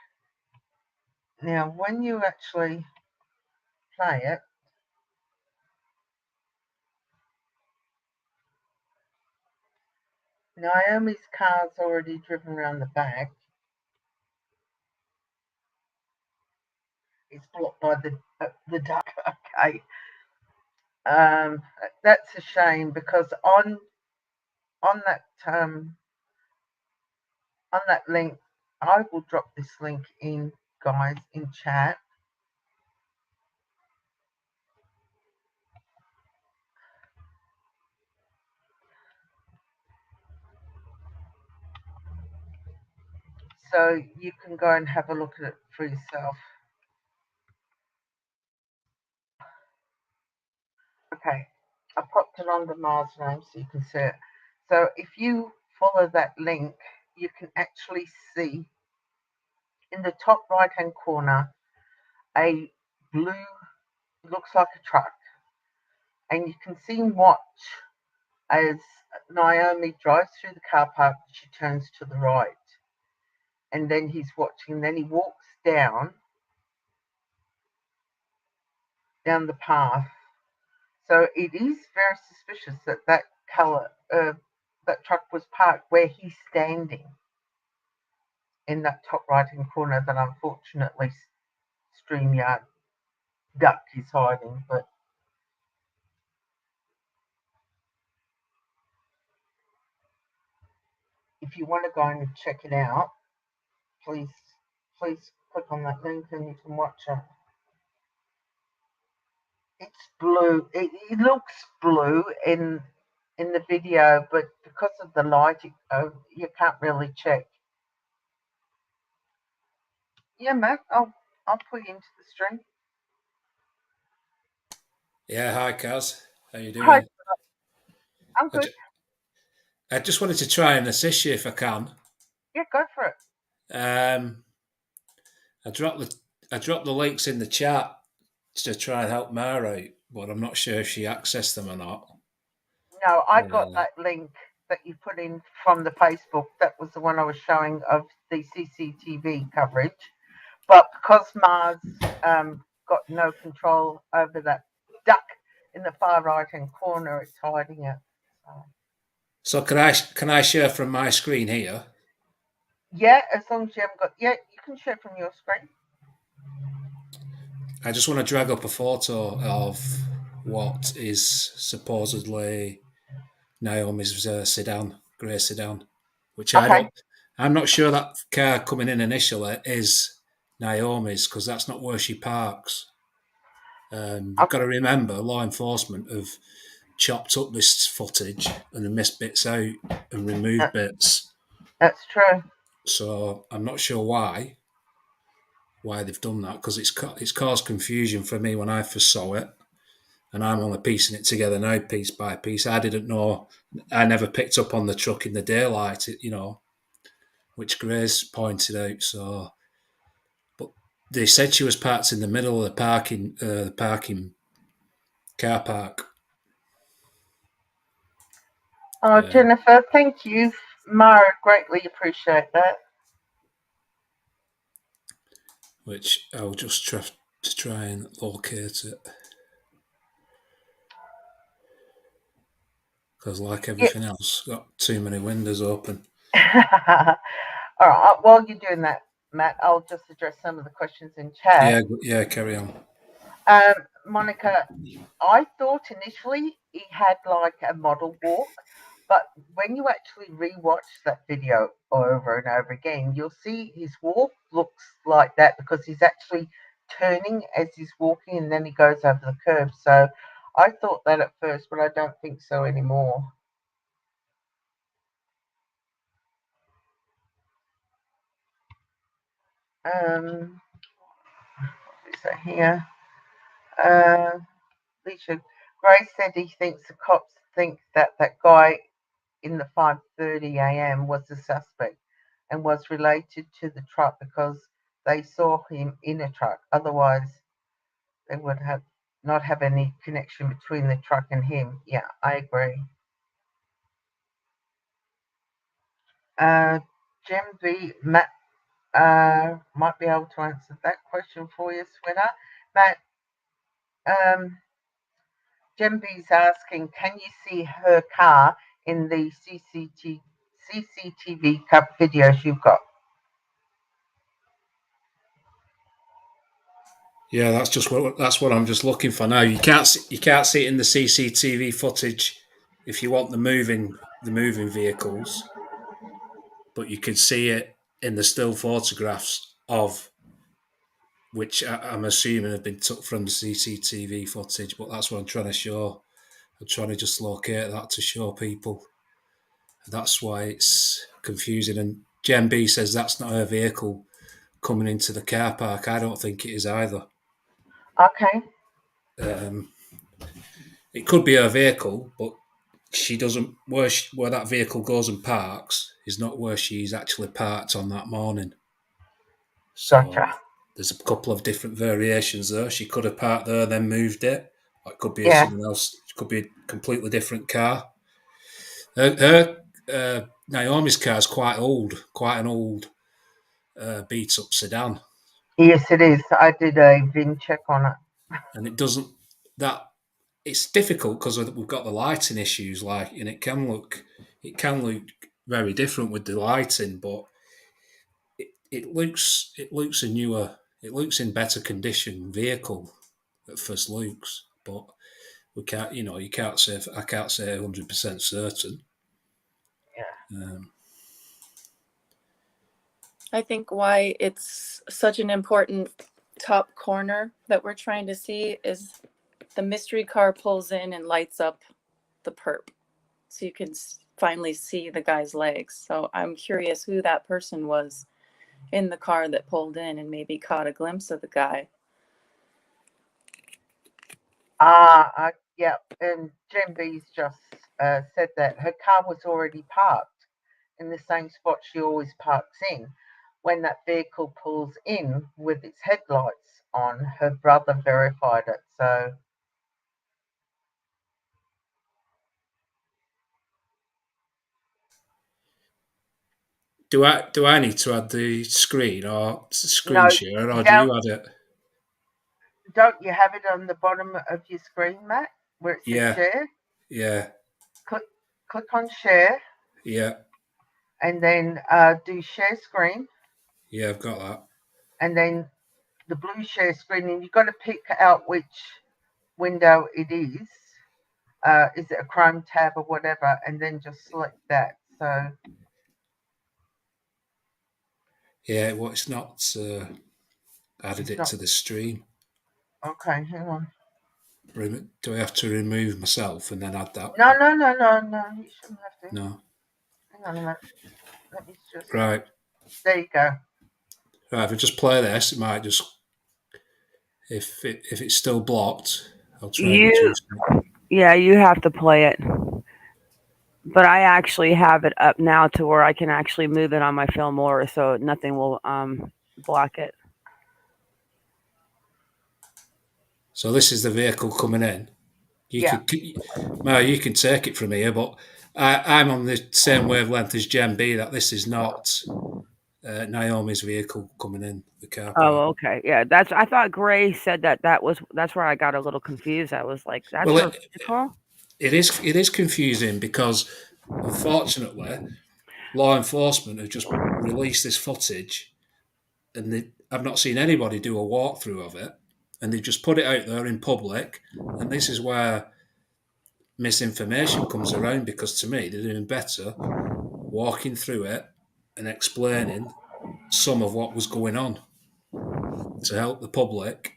Now, when you actually play it, Naomi's car's already driven around the back. It's blocked by the duck. Okay, that's a shame because on that link, I will drop this link in, guys, in chat. So you can go and have a look at it for yourself. Okay, I popped it on the Mars name so you can see it. So if you follow that link, you can actually see in the top right hand corner a blue, looks like a truck, and you can see him watch as Naomi drives through the car park. She turns to the right, and then he's watching. Then he walks down the path. So it is very suspicious that that truck was parked where he's standing in that top right hand corner that unfortunately StreamYard Duck is hiding. But if you want to go and check it out, please click on that link and you can watch it. It's blue. It looks blue in the video, but because of the light, you can't really check. Yeah, Matt, I'll put you into the stream. Yeah, hi, Kaz. How you doing? Hi, I'm good. I just wanted to try and assist you if I can. Yeah, go for it. I dropped the links in the chat to try and help Mara out, but I'm not sure if she accessed them or not. No, I got that link that you put in from the Facebook. That was the one I was showing of the CCTV coverage. But because Mars got no control over that duck in the far right hand corner, it's hiding it. So can I share from my screen here? Yeah, as long as you haven't got. Yeah, you can share from your screen. I just want to drag up a photo of what is supposedly Naomi's sedan, grey sedan, which I'm not sure that car coming in initially is Naomi's because that's not where she parks. You've got to remember, law enforcement have chopped up this footage and have missed bits out and removed bits. That's true. So I'm not sure why they've done that because it's caused confusion for me when I first saw it, and I'm only piecing it together now, piece by piece. I didn't know. I never picked up on the truck in the daylight, which Grace pointed out. So, but they said she was parked in the middle of the parking car park. Oh, Jennifer, thank you. Mara, greatly appreciate that. Which I'll just try and locate it. Because like everything else, got too many windows open. All right, while you're doing that, Matt, I'll just address some of the questions in chat. Yeah, carry on. Monica, I thought initially he had like a model walk, but when you actually rewatch that video over and over again, you'll see his walk looks like that because he's actually turning as he's walking and then he goes over the curb. So I thought that at first, but I don't think so anymore. What is that here? Alicia, Gray said he thinks the cops think that guy in the 5:30 a.m. was the suspect and was related to the truck because they saw him in a truck. Otherwise, they would not have any connection between the truck and him. Yeah, I agree. Gem B, Matt might be able to answer that question for you, sweetheart. Matt, Gem B's asking, can you see her car in the CCTV videos you've got? Yeah, that's what I'm just looking for now. You can't see it in the CCTV footage if you want the moving vehicles, but you can see it in the still photographs of which I'm assuming have been took from the CCTV footage. But that's what I'm trying to show. I'm trying to just locate that to show people. That's why it's confusing. And Jen B says that's not her vehicle coming into the car park. I don't think it is either. Okay. It could be her vehicle, but she doesn't. Where that vehicle goes and parks is not where she's actually parked on that morning. So Gotcha. there's a couple of different variations there. She could have parked there, then moved it. Or it could be Yeah. someone else. It could be a completely different car. Naomi's car is quite an old beat up sedan. Yes, it is. I did a VIN check on it. And it doesn't, it's difficult because we've got the lighting issues, and it can look very different with the lighting, but it looks it looks in better condition vehicle at first looks, but we can't, I can't say 100% certain. Yeah. I think why it's such an important top corner that we're trying to see is the mystery car pulls in and lights up the perp. So you can finally see the guy's legs. So I'm curious who that person was in the car that pulled in and maybe caught a glimpse of the guy. Yeah. And Jen B's just said that her car was already parked in the same spot she always parks in. When that vehicle pulls in with its headlights on, her brother verified it. So Do I need to add the screen or screen no, share, or do you add it? Don't you have it on the bottom of your screen, Matt, where it says Yeah. share? Yeah. Click on share. Yeah. And then do share screen. Yeah, I've got that. And then the blue share screen, and you've got to pick out which window it is. Is it a Chrome tab or whatever? And then just select that. So yeah, well, it's not added it's it not, to the stream. Okay, hang on. Do I have to remove myself and then add that? No. You shouldn't have to. No. Hang on a minute. Let me just. Right. There you go. Right. If I just play this, it might just. If it's still blocked, I'll try and reduce it. Yeah, you have to play it. But I actually have it up now to where I can actually move it on my Filmora, so nothing will block it. So this is the vehicle coming in. You can take it from here, but I'm on the same wavelength as Jen B that this is not Naomi's vehicle coming in the car park. Oh, okay, yeah. I thought Gray said that's where I got a little confused. I was like, that's her vehicle. It is confusing because unfortunately, law enforcement have just released this footage, and I've not seen anybody do a walkthrough of it, and they've just put it out there in public, and this is where misinformation comes around, because to me they're doing better walking through it and explaining some of what was going on to help the public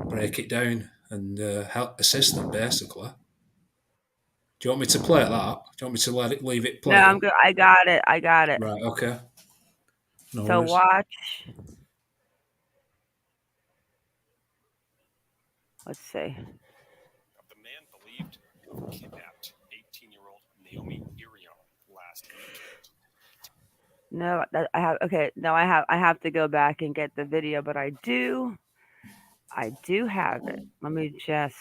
break it down and help assist them, basically. Do you want me to play that? Do you want me to leave it play? No, I'm good. I got it. Right, okay. No so worries. Watch. Let's see. The man believed kidnapped 18-year-old Naomi Irion last weekend. No, I have. Okay, no, I have to go back and get the video, but I do have it. Let me just.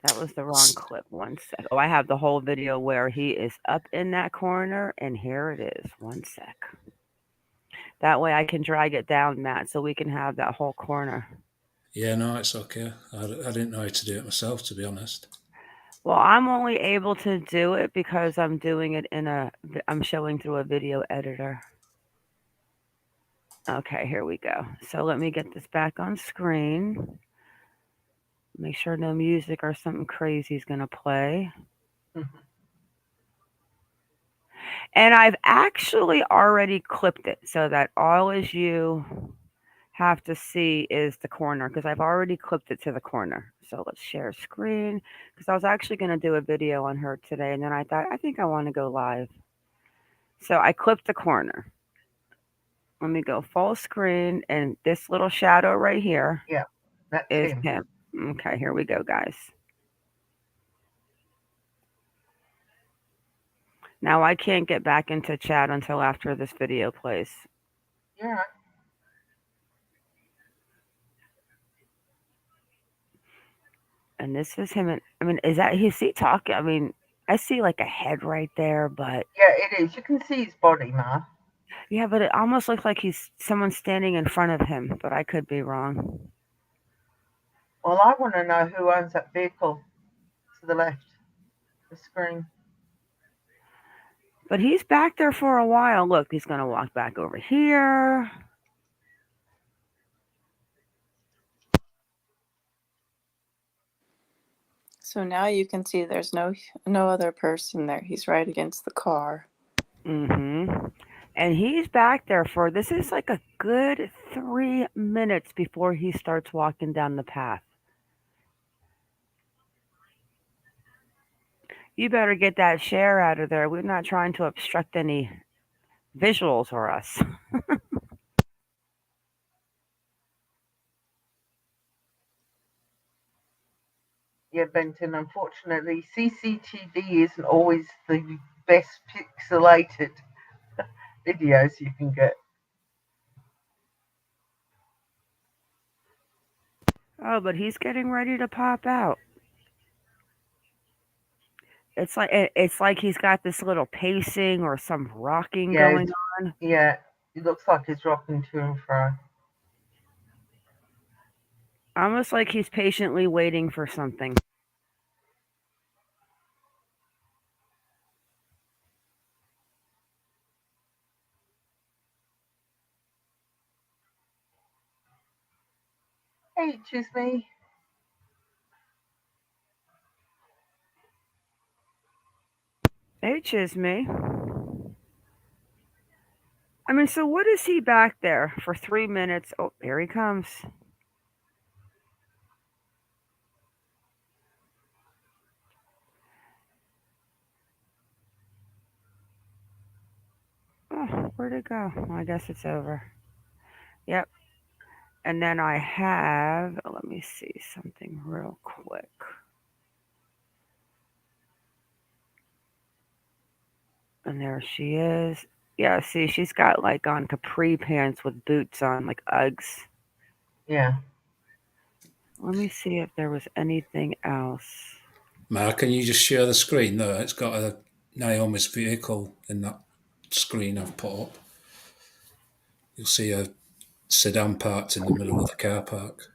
That was the wrong clip. One sec. Oh, I have the whole video where he is up in that corner, and here it is. One sec. That way I can drag it down, Matt, so we can have that whole corner. Yeah, no, it's okay. I didn't know how to do it myself, to be honest. Well, I'm only able to do it because I'm doing it I'm showing through a video editor. Okay, here we go. So let me get this back on screen. Make sure no music or something crazy is going to play. And I've actually already clipped it so that all as you have to see is the corner because I've already clipped it to the corner. So let's share screen because I was actually going to do a video on her today and then I thought, I think I want to go live. So I clipped the corner. Let me go full screen and this little shadow right here is him. Okay, here we go, guys. Now I can't get back into chat until after this video plays. Yeah. And this is him. I mean, is he talking? I mean, I see like a head right there, but Yeah, it is. You can see his body, Ma. yeah, but it almost looks like he's someone standing in front of him, but I could be wrong. Well, I want to know who owns that vehicle to the left, the screen. But he's back there for a while. Look, he's gonna walk back over here. So now you can see there's no other person there. He's right against the car. Mm-hmm. And he's back there for this is like a good 3 minutes before he starts walking down the path. You better get that share out of there. We're not trying to obstruct any visuals for us. Yeah, Benton, unfortunately, CCTV isn't always the best pixelated videos you can get. Oh, but he's getting ready to pop out. It's like he's got this little pacing or some rocking Yeah, going on. yeah, it looks like he's rocking to and fro. Almost like he's patiently waiting for something. Hey, choose me. H is me. I mean, so what is he back there for 3 minutes? Oh, here he comes. Oh, where'd it go? Well, I guess it's over. Yep. And then I have, let me see something real quick. And there she is. Yeah, see, she's got like on capri pants with boots on, like Uggs. Yeah. Let me see if there was anything else. Mark, can you just share the screen there? It's got a Naomi's vehicle in that screen I've put up. You'll see a sedan parked in the middle of the car park.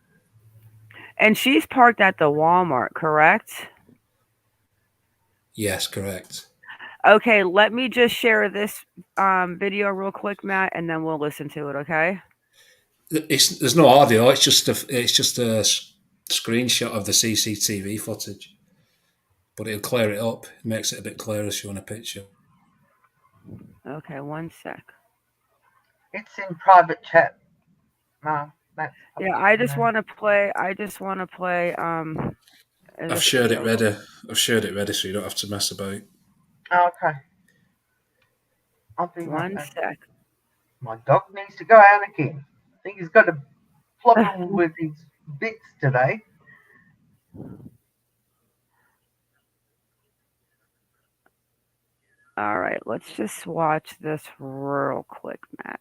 And she's parked at the Walmart, correct? Yes, correct. Okay, let me just share this video real quick, Matt, and then we'll listen to it, okay? There's no audio. It's just a screenshot of the CCTV footage, but it'll clear it up. It makes it a bit clearer showing a picture. Okay, one sec. It's in private chat. That's Yeah, I just want to play. I've shared it ready. I've shared it ready, so you don't have to mess about. Okay. I'll be right One back. sec. My dog needs to go out again. I think he's got a problem with his bits today. All right, let's just watch this real quick, Matt.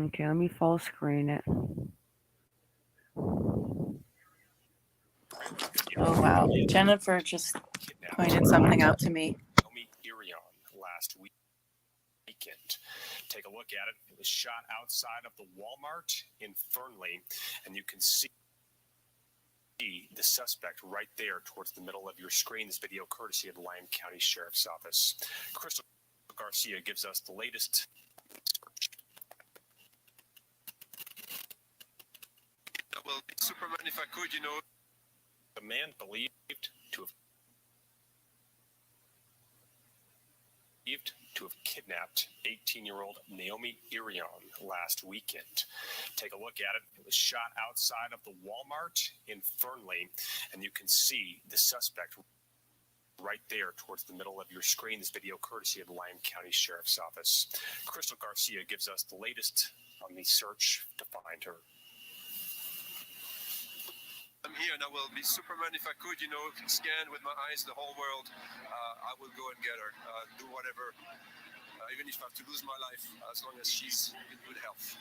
Okay, let me full screen it. Oh wow. Jennifer just pointed something out to me. Naomi Irion last weekend. Take a look at it. It was shot outside of the Walmart in Fernley, and you can see the suspect right there towards the middle of your screen. This video courtesy of the Lyon County Sheriff's Office. Crystal Garcia gives us the latest. Well, Superman, if I could, the man believed to have kidnapped 18-year-old Naomi Irion last weekend. Take a look at it. It was shot outside of the Walmart in Fernley, and you can see the suspect right there towards the middle of your screen. This video courtesy of the Lyon County Sheriff's Office. Crystal Garcia gives us the latest on the search to find her. I'm here and I will be Superman if I could, scan with my eyes the whole world. I will go and get her, do whatever, even if I have to lose my life, as long as she's in good health.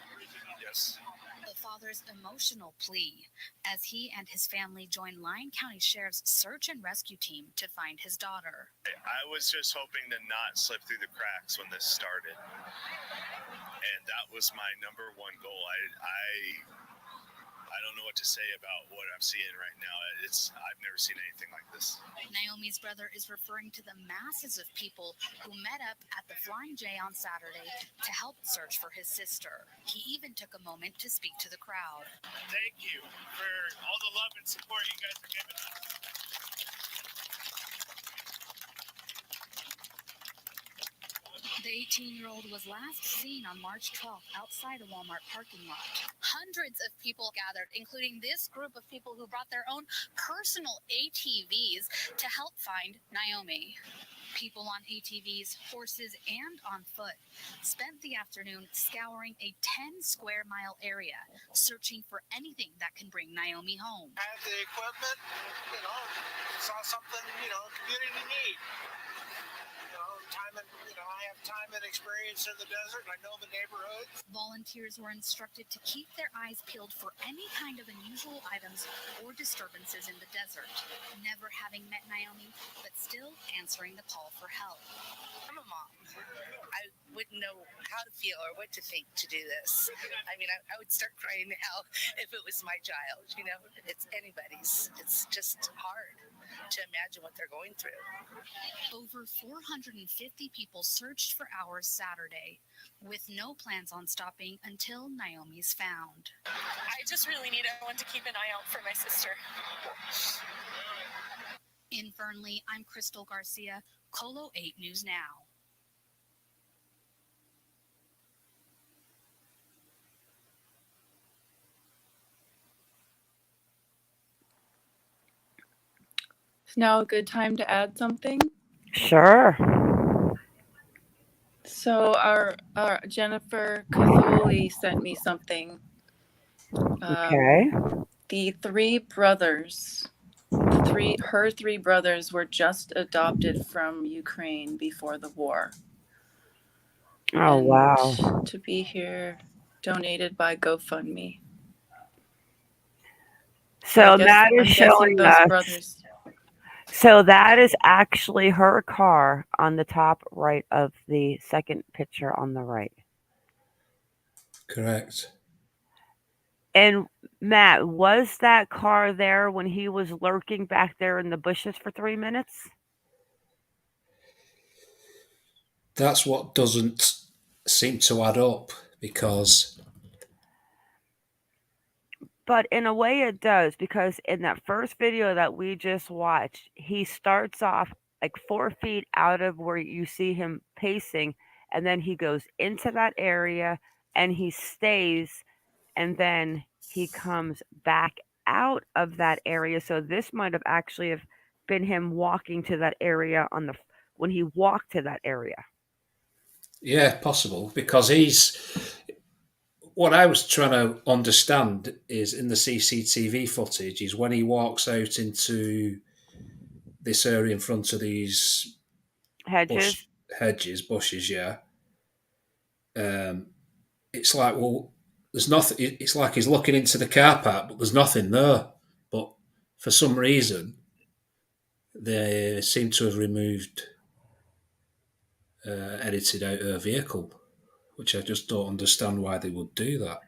Yes. The father's emotional plea as he and his family joined Lyon County Sheriff's search and rescue team to find his daughter. I was just hoping to not slip through the cracks when this started. And that was my number one goal. I don't know what to say about what I'm seeing right now. I've never seen anything like this. Naomi's brother is referring to the masses of people who met up at the Flying J on Saturday to help search for his sister. He even took a moment to speak to the crowd. Thank you for all the love and support you guys are giving us. The 18-year-old was last seen on March 12th outside a Walmart parking lot. Hundreds of people gathered, including this group of people who brought their own personal ATVs to help find Naomi. People on ATVs, horses, and on foot spent the afternoon scouring a 10-square-mile area, searching for anything that can bring Naomi home. I have the equipment, saw something, community need. I have time and experience in the desert. I know the neighborhood. Volunteers were instructed to keep their eyes peeled for any kind of unusual items or disturbances in the desert. Never having met Naomi, but still answering the call for help. I'm a mom. I wouldn't know how to feel or what to think to do this. I mean, I would start crying now if it was my child. It's anybody's. It's just hard to imagine what they're going through. Over 450 people searched for hours Saturday, with no plans on stopping until Naomi's found. I just really need everyone to keep an eye out for my sister. In Fernley, I'm Crystal Garcia, Colo 8 News Now. Is now a good time to add something? Sure. So our Jennifer Catholi sent me something. Okay. The three brothers, her three brothers were just adopted from Ukraine before the war. Oh, and wow. To be here, donated by GoFundMe. So I'm guessing those brothers. So that is actually her car on the top right of the second picture on the right. Correct. And Matt, was that car there when he was lurking back there in the bushes for 3 minutes? That's what doesn't seem to add up, because But in a way it does, because in that first video that we just watched, he starts off like 4 feet out of where you see him pacing, and then he goes into that area and he stays, and then he comes back out of that area. So this might have actually have been him walking to that area when he walked to that area. yeah, possible, because what I was trying to understand is in the CCTV footage is when he walks out into this area in front of these Hedges. bushes, yeah. it's like, well, there's nothing. It's like he's looking into the car park, but there's nothing there. But for some reason, they seem to have removed, edited out her vehicle, which I just don't understand why they would do that.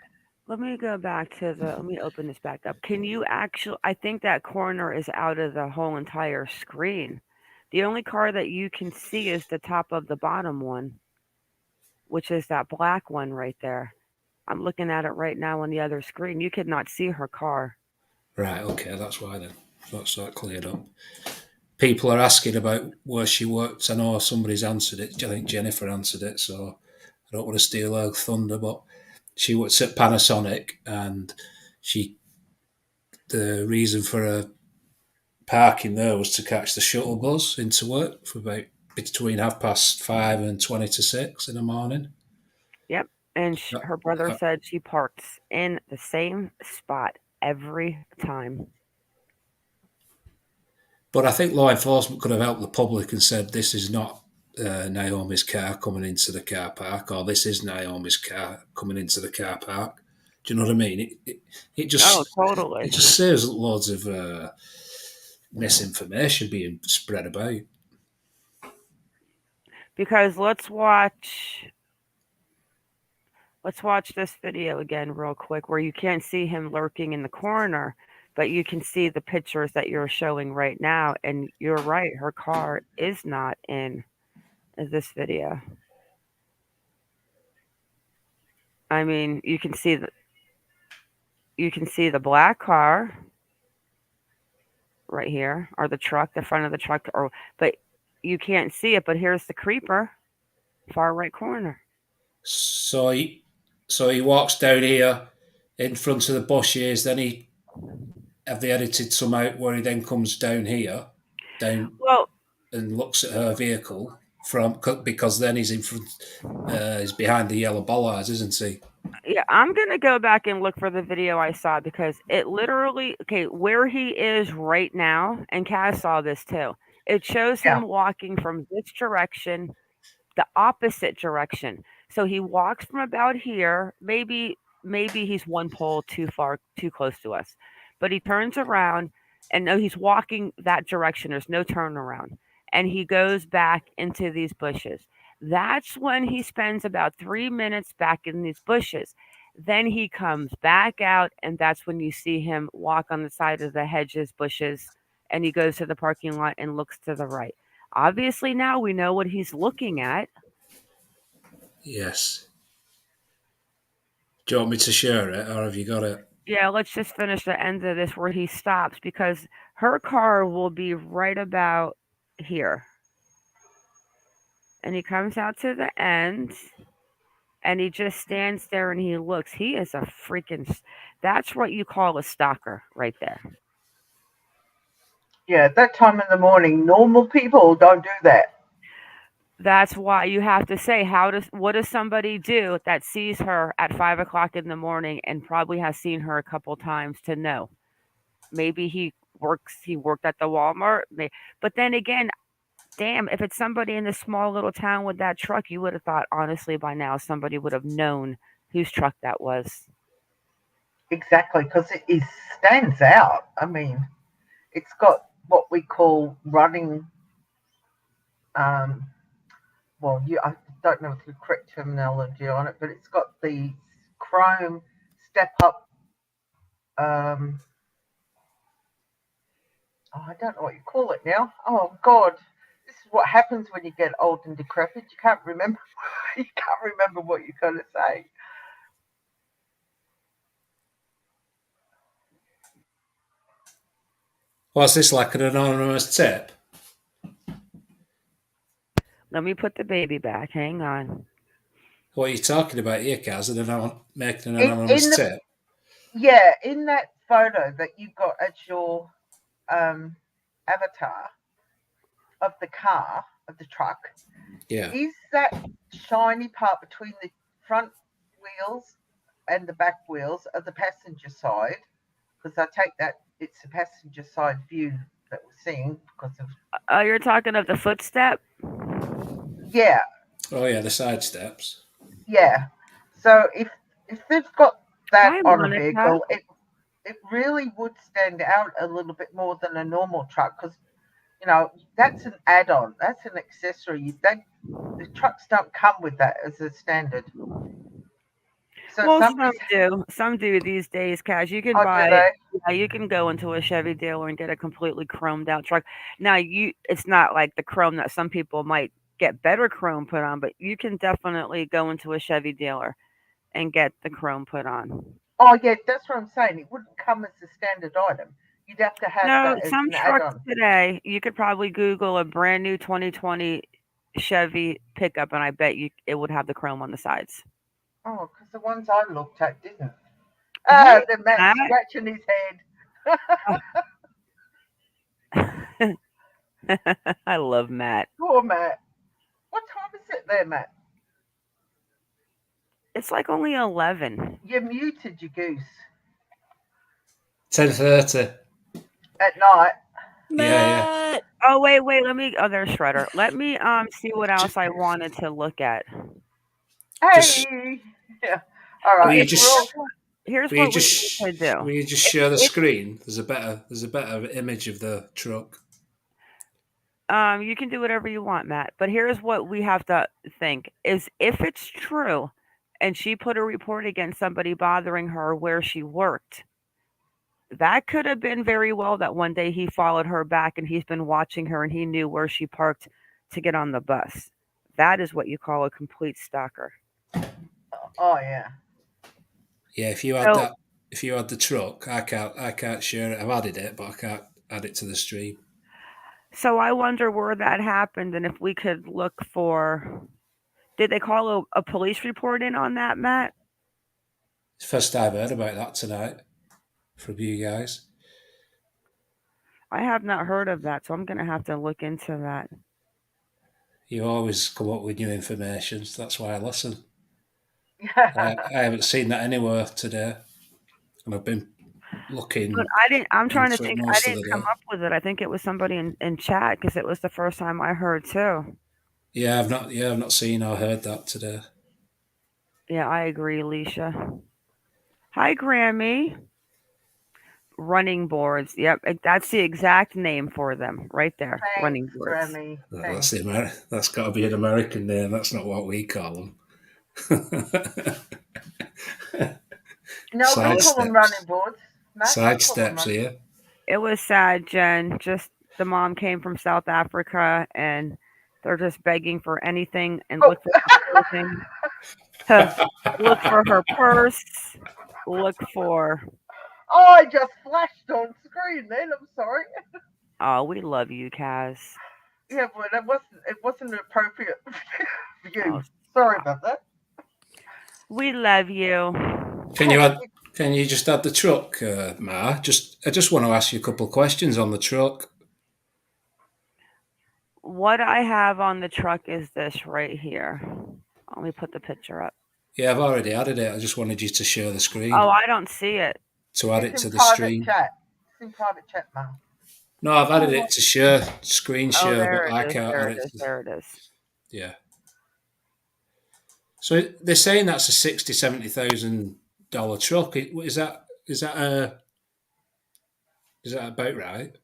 Let me go back to let me open this back up. Can you actually, I think that corner is out of the whole entire screen. The only car that you can see is the top of the bottom one, which is that black one right there. I'm looking at it right now on the other screen. You could not see her car. Right, okay, that's why then. That's that cleared up. People are asking about where she worked. I know somebody's answered it. I think Jennifer answered it, so I don't want to steal her thunder, but she works at Panasonic, and the reason for her parking there was to catch the shuttle bus into work for about between 5:30 and 6:20 in the morning. Yep. And her brother said she parks in the same spot every time. But I think law enforcement could have helped the public and said, this is not Naomi's car coming into the car park, or this is Naomi's car coming into the car park. Do you know what I mean? It just totally. It just saves loads of misinformation being spread about. Because let's watch this video again real quick where you can't see him lurking in the corner, but you can see the pictures that you're showing right now. And you're right, her car is not in this video. I mean, you can see the black car right here, or the truck, the front of the truck, but you can't see it. But here's the creeper, far right corner. So he walks down here in front of the bushes. Then have they edited some out where he then comes down here, and looks at her vehicle because then he's in front, he's behind the yellow bollards, isn't he? Yeah, I'm gonna go back and look for the video I saw because it literally, where he is right now, and Kaz saw this too. It shows him walking from this direction, the opposite direction. So he walks from about here. Maybe he's one pole too close to us, but he turns around and no, he's walking that direction. There's no turnaround, and he goes back into these bushes. That's when he spends about 3 minutes back in these bushes. Then he comes back out, and that's when you see him walk on the side of the hedges, bushes, and he goes to the parking lot and looks to the right. Obviously, now we know what he's looking at. Yes. Do you want me to share it, or have you got it? Yeah, let's just finish the end of this where he stops because her car will be right about here. And he comes out to the end and he just stands there and he looks. He is a freaking, that's what you call a stalker right there. Yeah, at that time in the morning, normal people don't do that. That's why you have to say, what does somebody do that sees her at 5 o'clock in the morning and probably has seen her a couple times to know? Maybe he worked at the Walmart. But then again, damn, if it's somebody in this small little town with that truck, you would have thought, honestly, by now somebody would have known whose truck that was. Exactly, because it stands out. I mean, it's got what we call running. I don't know the correct terminology on it, but it's got the chrome step-up. I don't know what you call it now. Oh God, this is what happens when you get old and decrepit. You can't remember. You can't remember what you're going to say. Was this like an anonymous tip? Let me put the baby back. Hang on. What are you talking about here, Kaz? Making an anonymous tip? Yeah, in that photo that you got as your avatar of the car, of the truck, is that shiny part between the front wheels and the back wheels of the passenger side? Because I take that it's the passenger side view that we're seeing because of... you're talking of the footstep? Yeah. Oh, yeah, the side steps. Yeah. So if they've got that Hi, on a Monica. vehicle, it really would stand out a little bit more than a normal truck because that's an add-on, that's an accessory. The trucks don't come with that as a standard. So Well, somebody's some do these days, Cash. You can oh, do buy, they? yeah, you can go into a Chevy dealer and get a completely chromed out truck. Now, it's not like the chrome that some people might get better chrome put on, but you can definitely go into a Chevy dealer and get the chrome put on. Oh yeah, that's what I'm saying. It wouldn't come as a standard item. You'd have to have No, that as some an trucks add-on. today, you could probably Google a brand new 2020 Chevy pickup, and I bet you it would have the chrome on the sides. Oh, because the ones I looked at didn't. Hey, The Matt Matt. scratching his head. I love Matt. Poor Matt. What time is it there, Matt? It's like only 11. You muted your goose 10:30. at night. Yeah. Oh, wait, let me oh, there's Shredder. Let me see what else I wanted to look at. Just Hey. Yeah. All will right. you Well, just Here's will you what we just could do. will you just share the It, screen? There's a better image of the truck. you can do whatever you want, Matt. But here's what we have to think is if it's true and she put a report against somebody bothering her where she worked, that could have been very well that one day he followed her back and he's been watching her and he knew where she parked to get on the bus. That is what you call a complete stalker. oh yeah. Yeah, if you So had the truck, I can't share it. I've added it, but I can't add it to the stream. So I wonder where that happened and if we could look for. Did they call a police report in on that, Matt? It's the first I've heard about that tonight from you guys. I have not heard of that, so I'm going to have to look into that. You always come up with new information, so that's why I listen. I haven't seen that anywhere today, and I've been looking. But I didn't. I'm trying to into it think. I most of didn't the come day. up with it. I think it was somebody in chat because it was the first time I heard too. Yeah, I've not seen or heard that today. Yeah, I agree, Alicia. Hi, Grammy. Running boards. Yep, that's the exact name for them right there. Running Thanks, boards. Grammy. That's that's got to be an American name. That's not what we call them. No, we call them running boards. Side steps here. It was sad, Jen. Just the mom came from South Africa and they're just begging for anything and look for her clothing. Look for her purse. Look for. Oh, I just flashed on screen. Then I'm sorry. Oh, we love you, Kaz. Yeah, but it wasn't appropriate for you. Oh, Sorry about that. we love you. Can you just add the truck, Ma? I just want to ask you a couple of questions on the truck. What I have on the truck is this right here. Let me put the picture up. Yeah, I've already added it. I just wanted you to share the screen. Oh, I don't see it. To add it It's to in the private stream. chat. It's in private chat, Ma. No, I've added it to screen Oh, share, there but I it is. can't There add it it. is. There it is. Yeah. So they're saying that's a $70,000 truck. Is that about right?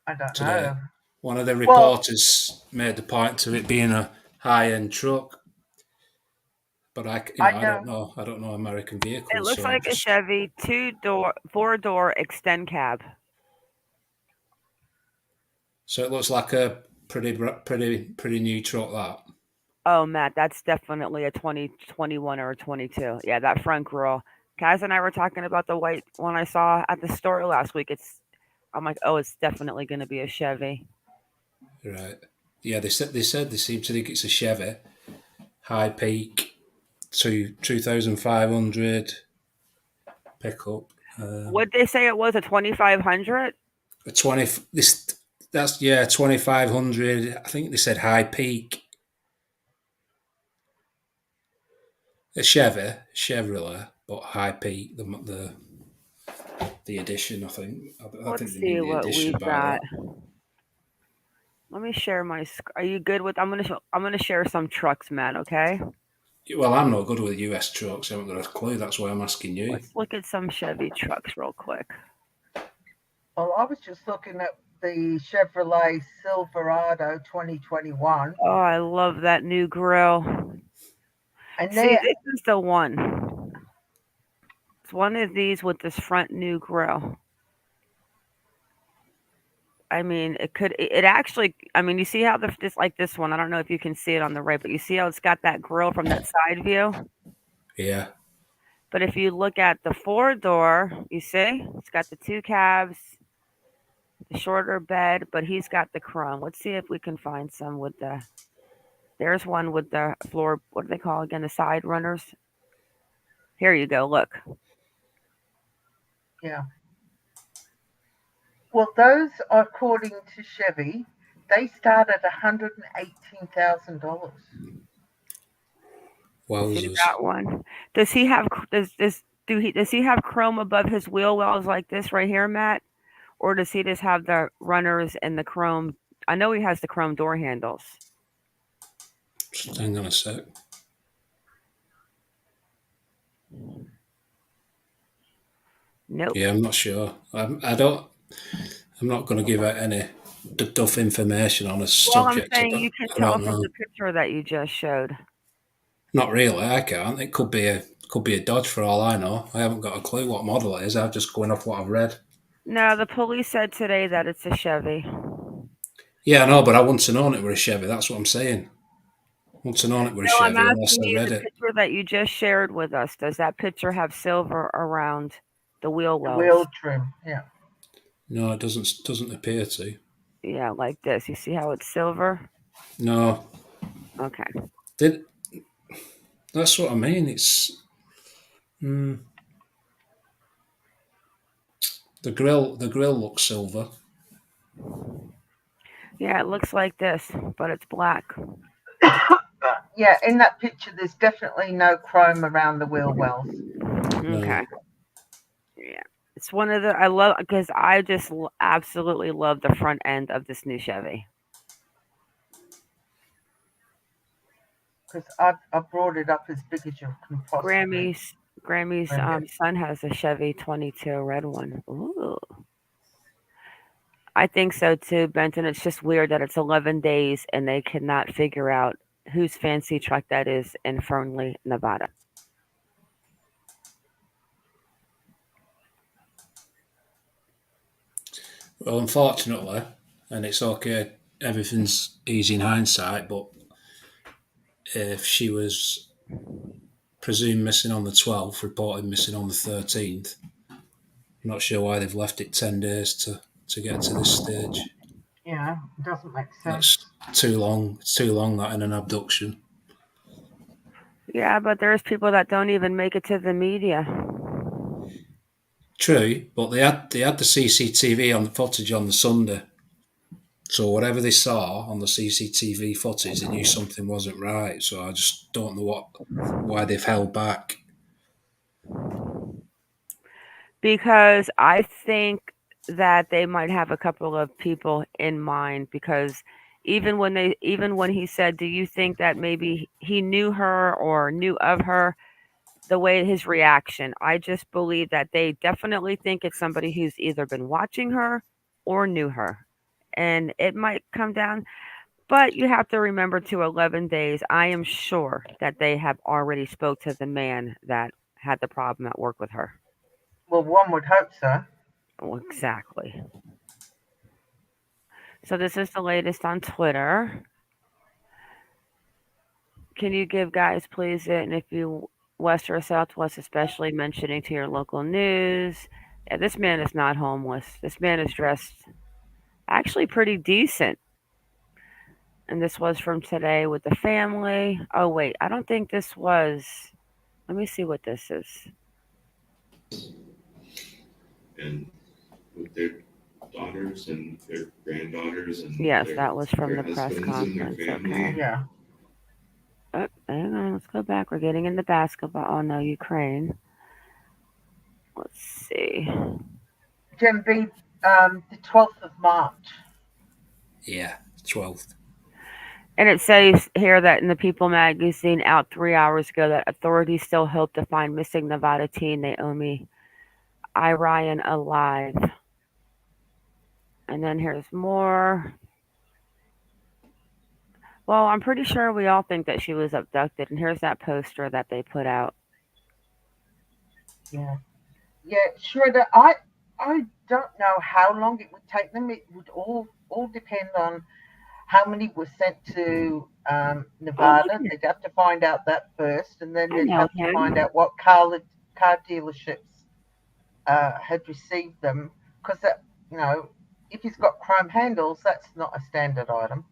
I don't Today, know. one of the reporters made the point to it being a high-end truck, but I don't know. I don't know American vehicles. It looks so like a Chevy 4-door extend cab. So it looks like a pretty new truck. That. Oh, Matt, that's definitely a 2021 or a 22. Yeah, that front grill. Kaz and I were talking about the white one I saw at the store last week. I'm like, oh, it's definitely going to be a Chevy. Right. Yeah, they said they seem to think it's a Chevy, high peak, 2,500 pickup. What'd they say it was? A 2,500? A 2,500. I think they said high peak. A Chevrolet, but high peak. The edition, I think. I Let's think they see mean the what edition we've by got. that. Let me share my. Are you good with? I'm gonna share some trucks, Matt. Okay. Well, I'm not good with US trucks. I haven't got a clue. That's why I'm asking you. Let's look at some Chevy trucks real quick. Well, I was just looking at the Chevrolet Silverado 2021. Oh, I love that new grill. And See, there, this is the one. It's one of these with this front new grill. I mean, it actually, I mean, you see how just like this one, I don't know if you can see it on the right, but you see how it's got that grill from that side view? Yeah. But if you look at the 4-door, you see, it's got the 2 cabs, the shorter bed, but he's got the chrome. Let's see if we can find some with there's one with the floor, what do they call again? The side runners. Here you go, look. yeah. Well, those, according to Chevy, they start at $118,000. See Wowzers. that one? Does he have does he have chrome above his wheel wells like this right here, Matt? Or does he just have the runners and the chrome? I know he has the chrome door handles. Just hang on a sec. Nope. Yeah, I'm not sure. I'm not going to give out any duff information on a Well, I'm subject. saying you can I tell don't from know. the picture that you just showed. Not really. I can't. It could be a Dodge for all I know. I haven't got a clue what model it is. I'm just going off what I've read. No, the police said today that it's a Chevy. Yeah, I know, but I wouldn't have known it were a Chevy. That's what I'm saying. I wouldn't have known it were a No, I'm Chevy unless asking I you read the it. picture that you just shared with us. Does that picture have silver around the wheel The wells? wheel trim, yeah. No, it doesn't appear to. Yeah, like this. You see how it's silver? No. Okay. That's what I mean. It's the grill. The grill looks silver. Yeah, it looks like this, but it's black. Yeah, in that picture, there's definitely no chrome around the wheel wells. Okay. Yeah. It's one of the I love because I just absolutely love the front end of this new Chevy. Because I brought it up as big as you can possibly. Grammy's son has a Chevy 22 red one. Ooh. I think so too, Benton. It's just weird that it's 11 days and they cannot figure out whose fancy truck that is in Fernley, Nevada. Well, unfortunately, and it's okay. Everything's easy in hindsight, but if she was presumed missing on the 12th, reported missing on the 13th, I'm not sure why they've left it 10 days to get to this stage. Yeah, it doesn't make sense. That's too long. It's too long, that, in an abduction. Yeah, but there's people that don't even make it to the media. True, but they had the CCTV on the footage on the Sunday. So whatever they saw on the CCTV footage, they knew something wasn't right. So I just don't know why they've held back. Because I think that they might have a couple of people in mind because even when he said, "Do you think that maybe he knew her or knew of her?" the way his reaction, I just believe that they definitely think it's somebody who's either been watching her or knew her. And it might come down, but you have to remember to 11 days. I am sure that they have already spoke to the man that had the problem at work with her. Well, one would hope so. Well, exactly. So this is the latest on Twitter. Can you give guys please it? And if you west or southwest, especially mentioning to your local news. Yeah, this man is not homeless. This man is dressed actually pretty decent. And this was from today with the family. Oh wait, I don't think this was. Let me see what this is. And with their daughters and their granddaughters and yes, that was from their the press husbands and their conference. family. Okay. Yeah. Oh, hang on, let's go back. We're getting into basketball. Oh no, Ukraine. Let's see. Gem B, the 12th of March. Yeah, 12th. And it says here that in the People magazine out 3 hours ago that authorities still hope to find missing Nevada teen Naomi Irion alive. And then here's more. Well, I'm pretty sure we all think that she was abducted. And here's that poster that they put out. Yeah. Yeah, Shredder, I don't know how long it would take them. It would all depend on how many were sent to Oh, look Nevada. at They'd have to find out that first, and then I they'd know have to find him. out what car dealerships had received them. Because that, you know, if he's got chrome handles, that's not a standard item.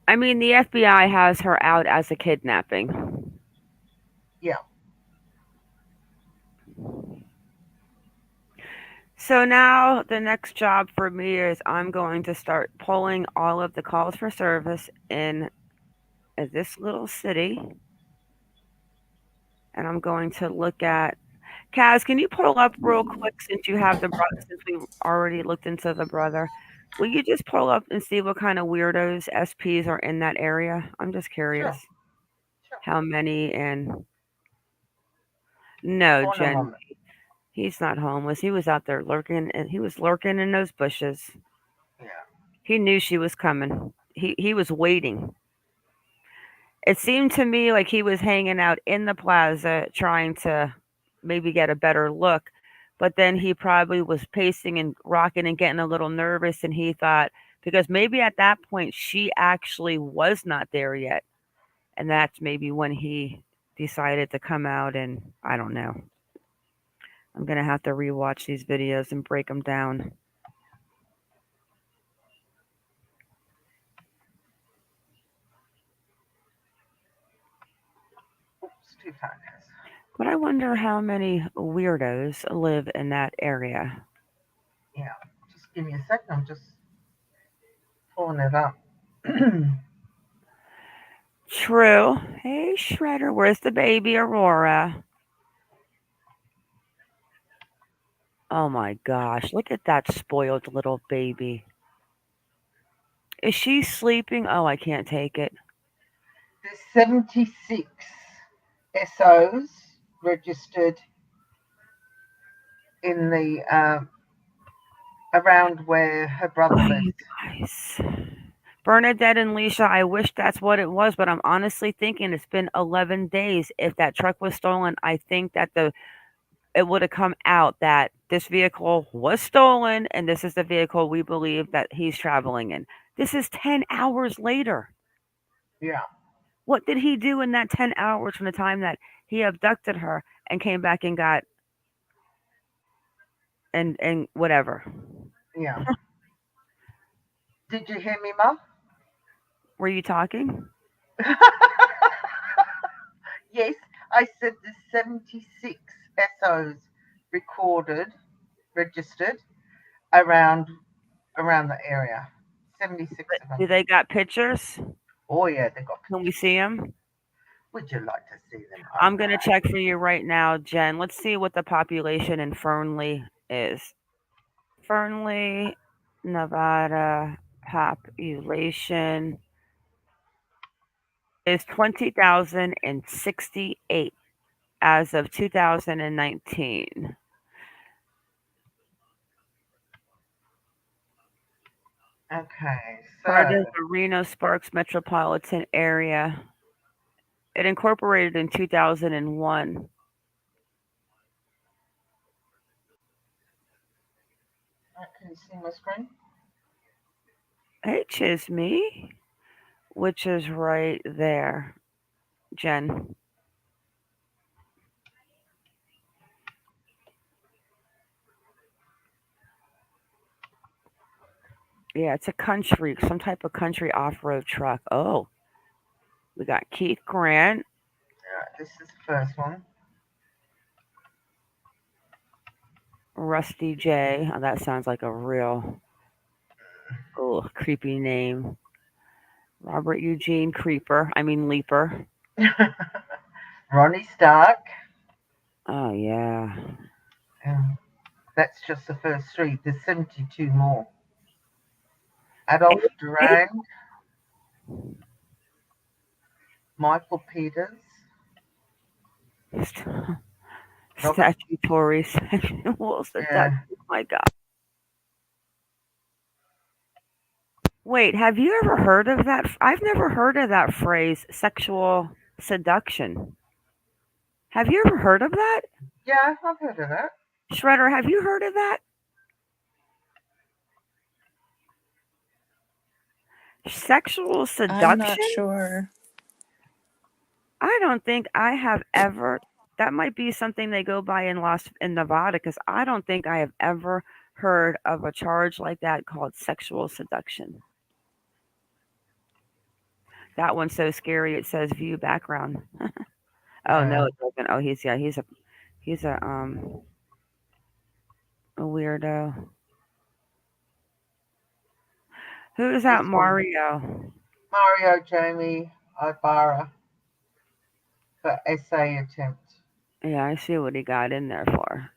I mean, the FBI has her out as a kidnapping. Yeah. So now the next job for me is I'm going to start pulling all of the calls for service in this little city. And I'm going to look at Kaz, can you pull up real quick since you have the brother, since we already looked into the brother? Will you just pull up and see what kind of weirdos SPs are in that area? I'm just curious. Sure. How many and no, Corner Jen, woman. he's not homeless. He was out there lurking and he was lurking in those bushes. Yeah. He knew she was coming. He was waiting. It seemed to me like he was hanging out in the plaza trying to maybe get a better look. But then he probably was pacing and rocking and getting a little nervous. And he thought, because maybe at that point she actually was not there yet. And that's maybe when he decided to come out. And I don't know. I'm going to have to rewatch these videos and break them down. Oops, too fast. But I wonder how many weirdos live in that area. Yeah. Just give me a second. I'm just pulling it up. True. Hey, Shredder, where's the baby Aurora? Oh my gosh, look at that spoiled little baby. Is she sleeping? Oh, I can't take it. There's 76 SOs registered in the around where her brother Oh, lives. you guys. Bernadette and Leisha, I wish that's what it was, but I'm honestly thinking it's been 11 days. If that truck was stolen, I think that it would have come out that this vehicle was stolen and this is the vehicle we believe that he's traveling in. This is 10 hours later. Yeah. What did he do in that 10 hours from the time that he abducted her and came back and got and whatever? Yeah. Did you hear me, Mum? Were you talking? Yes, I said there's 76 SOs registered around the area. 76 of Do them. they got pictures? Oh yeah, they got. Can we see them? Would you like to see them? I'm going to check for you right now, Jen. Let's see what the population in Fernley is. Fernley, Nevada population is 20,068 as of 2019. Okay, Part so of the Reno Sparks metropolitan area. It incorporated in 2001. can you see my screen? Hey, Chisme, which is right there, Jen. Yeah, it's a country, some type of country off-road truck. Oh, we got Keith Grant. Yeah, this is the first one. Rusty J. Oh, that sounds like a real creepy name. Robert Eugene Creeper. I mean Leaper. Ronnie Stark. Oh yeah. Yeah, that's just the first three. There's 72 more. Adolf Eight- Durand, Michael Peters, Robert. Statutory sexual seduction. Yeah, Oh my God. Wait, have you ever heard of that? I've never heard of that phrase, sexual seduction. Have you ever heard of that? yeah, I've heard of that. Shredder, have you heard of that? Sexual I'm not seduction? sure. I don't think I have ever. That might be something they go by in Nevada because I don't think I have ever heard of a charge like that called sexual seduction. That one's so scary. It says view background. Oh no, Yeah, it doesn't. Oh, he's a weirdo. Who is that? this one. Mario. Mario Jamie Ibarra for essay attempt. Yeah, I see what he got in there for.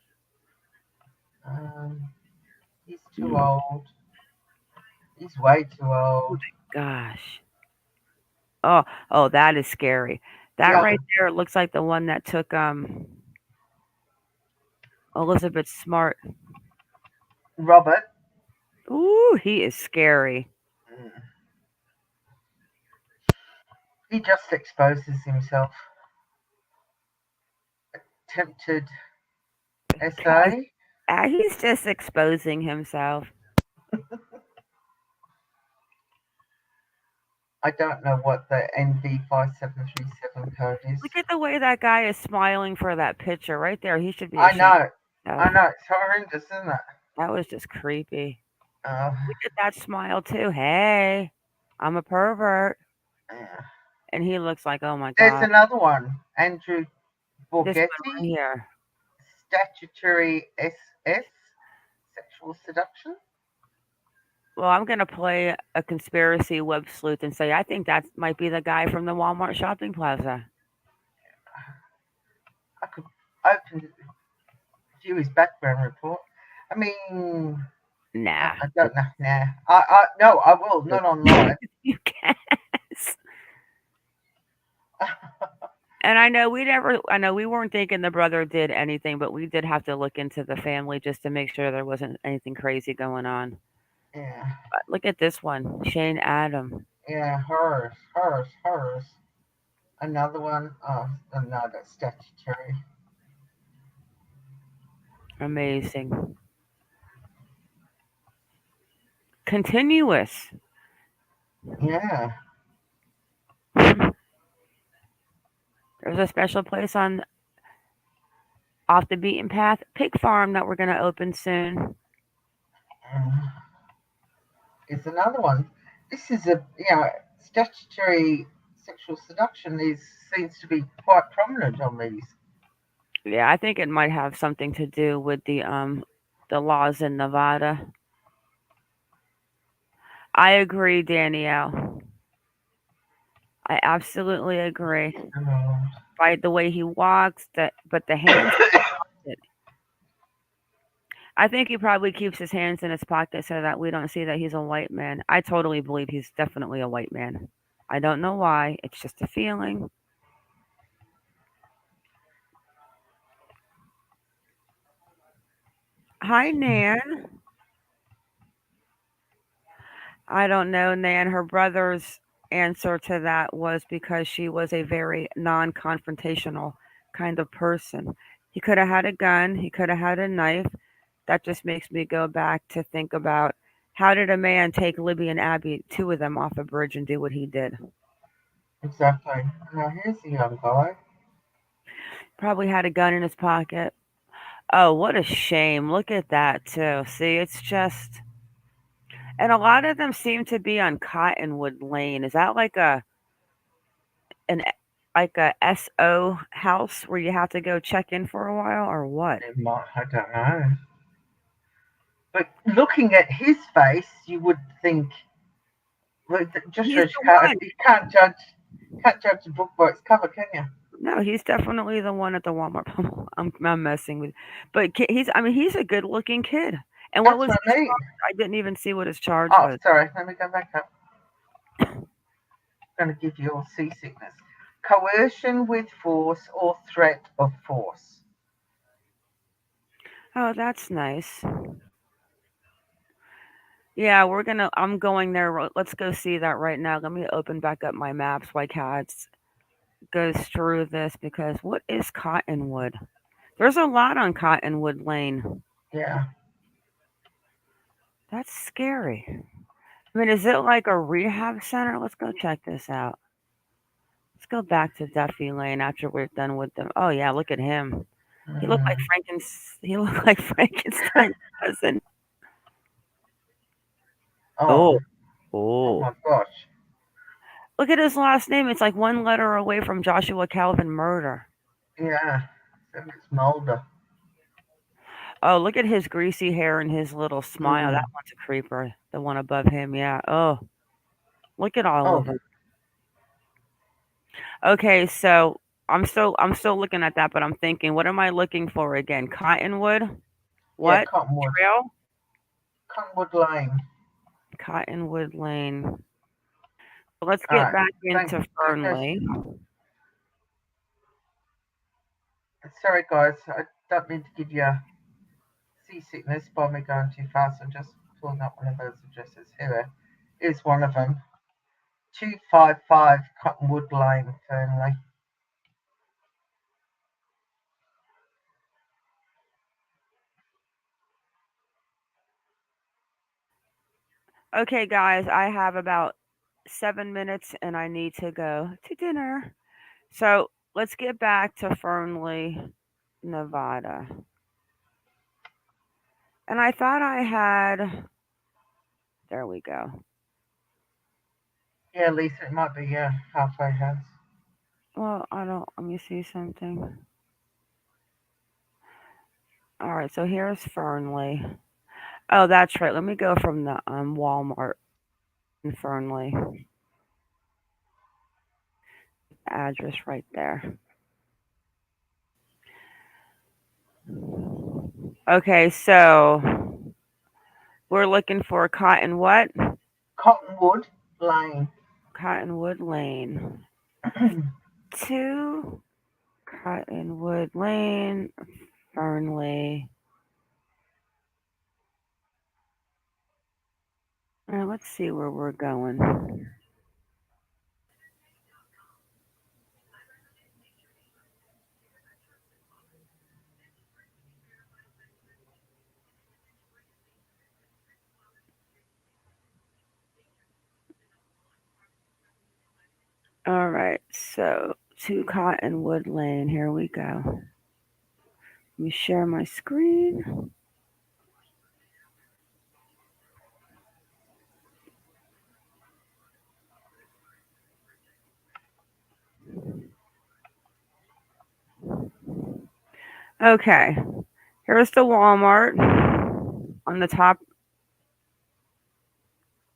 Um, he's too Mm. old. He's way too old. Gosh. Oh, that is scary. That Yeah, right there looks like the one that took Elizabeth Smart. Robert. Ooh, he is scary. He just exposes himself. Attempted essay. He's just exposing himself. I don't know what the NV5737 code is. Look at the way that guy is smiling for that picture right there. He should be I ashamed. know. I know. It's horrendous, isn't it? That was just creepy. Uh, Look at that smile too. Hey, I'm a pervert. yeah. And he looks like, oh my There's God. another one. Andrew This one right Borghetti. here. Statutory SS. Sexual seduction. Well, I'm going to play a conspiracy web sleuth and say, I think that might be the guy from the Walmart shopping plaza. I could open view his background report. I mean, Nah. I don't know. Nah. No, I will. Not online. You guess. And I know we weren't thinking the brother did anything, but we did have to look into the family just to make sure there wasn't anything crazy going on. Yeah. But look at this one, Shane Adam. Yeah. Hers. Another one. Oh, no, that's statutory. Amazing. Continuous. Yeah. There's a special place on Off the Beaten Path pig farm that we're going to open soon. Is another one. This is statutory sexual seduction seems to be quite prominent on these. Yeah, I think it might have something to do with the laws in Nevada. I agree, Danielle. I absolutely agree. By the way he walks, but the hands. I think he probably keeps his hands in his pocket so that we don't see that he's a white man. I totally believe he's definitely a white man. I don't know why. It's just a feeling. Hi, Nan. I don't know, Nan. Her brother's answer to that was because she was a very non confrontational kind of person. He could have had a gun, he could have had a knife. That just makes me go back to think about how did a man take Libby and Abby, two of them, off a bridge and do what he did? Exactly. Now here's a young guy. Probably had a gun in his pocket. Oh, what a shame. Look at that, too. See, it's just. And a lot of them seem to be on Cottonwood Lane. Is that like an like a SO house where you have to go check in for a while or what? I don't know. But looking at his face, you would think, well, just He's you can't judge a book by its cover, can you? No, he's definitely the one at the Walmart. I'm messing with, but he's a good looking kid, And what That's was what his I mean. charge? I didn't even see what his charge Oh, was. sorry. Let me go back up. I'm going to give you all seasickness. Coercion with force or threat of force. Oh, that's nice. Yeah, I'm going there. Let's go see that right now. Let me open back up my maps while Cats goes through this because what is Cottonwood? There's a lot on Cottonwood Lane. Yeah. That's scary. I mean, is it like a rehab center? Let's go check this out. Let's go back to Duffy Lane after we're done with them. Oh yeah, look at him. He looked like He looked like Frankenstein's cousin. Oh. Oh, Oh oh. my gosh. Look at his last name. It's like one letter away from Joshua Calvin murder. Yeah. So it's Mulder. Oh, look at his greasy hair and his little smile. That one's a creeper. The one above him, yeah. Oh, look at all of Oh. them. Okay, so I'm still looking at that, but I'm thinking, what am I looking for again? Cottonwood? Yeah, What? Cottonwood. Trail? Cottonwood Lane. Cottonwood Lane. Let's All get right. back Thank into goodness. Fernley. Sorry, guys. I don't mean to give you seasickness by me going too fast. I'm just pulling up one of those addresses. Here is one of them. 255 Cottonwood Lane, Fernley. Okay, guys, I have about 7 minutes and I need to go to dinner. So let's get back to Fernley, Nevada. And I thought I had. There we go. Yeah, Lisa, it might be halfway house. Well, I don't. Let me see something. All right, so here's Fernley. Oh, that's right. Let me go from the Walmart in Fernley. Address right there. Okay, so we're looking for Cotton what? Cottonwood Lane. Cottonwood Lane. 2 Cottonwood Lane, Fernley. Let's see where we're going. All right, so 2 Cottonwood Lane. Here we go. Let me share my screen. Okay, here's the Walmart on the top.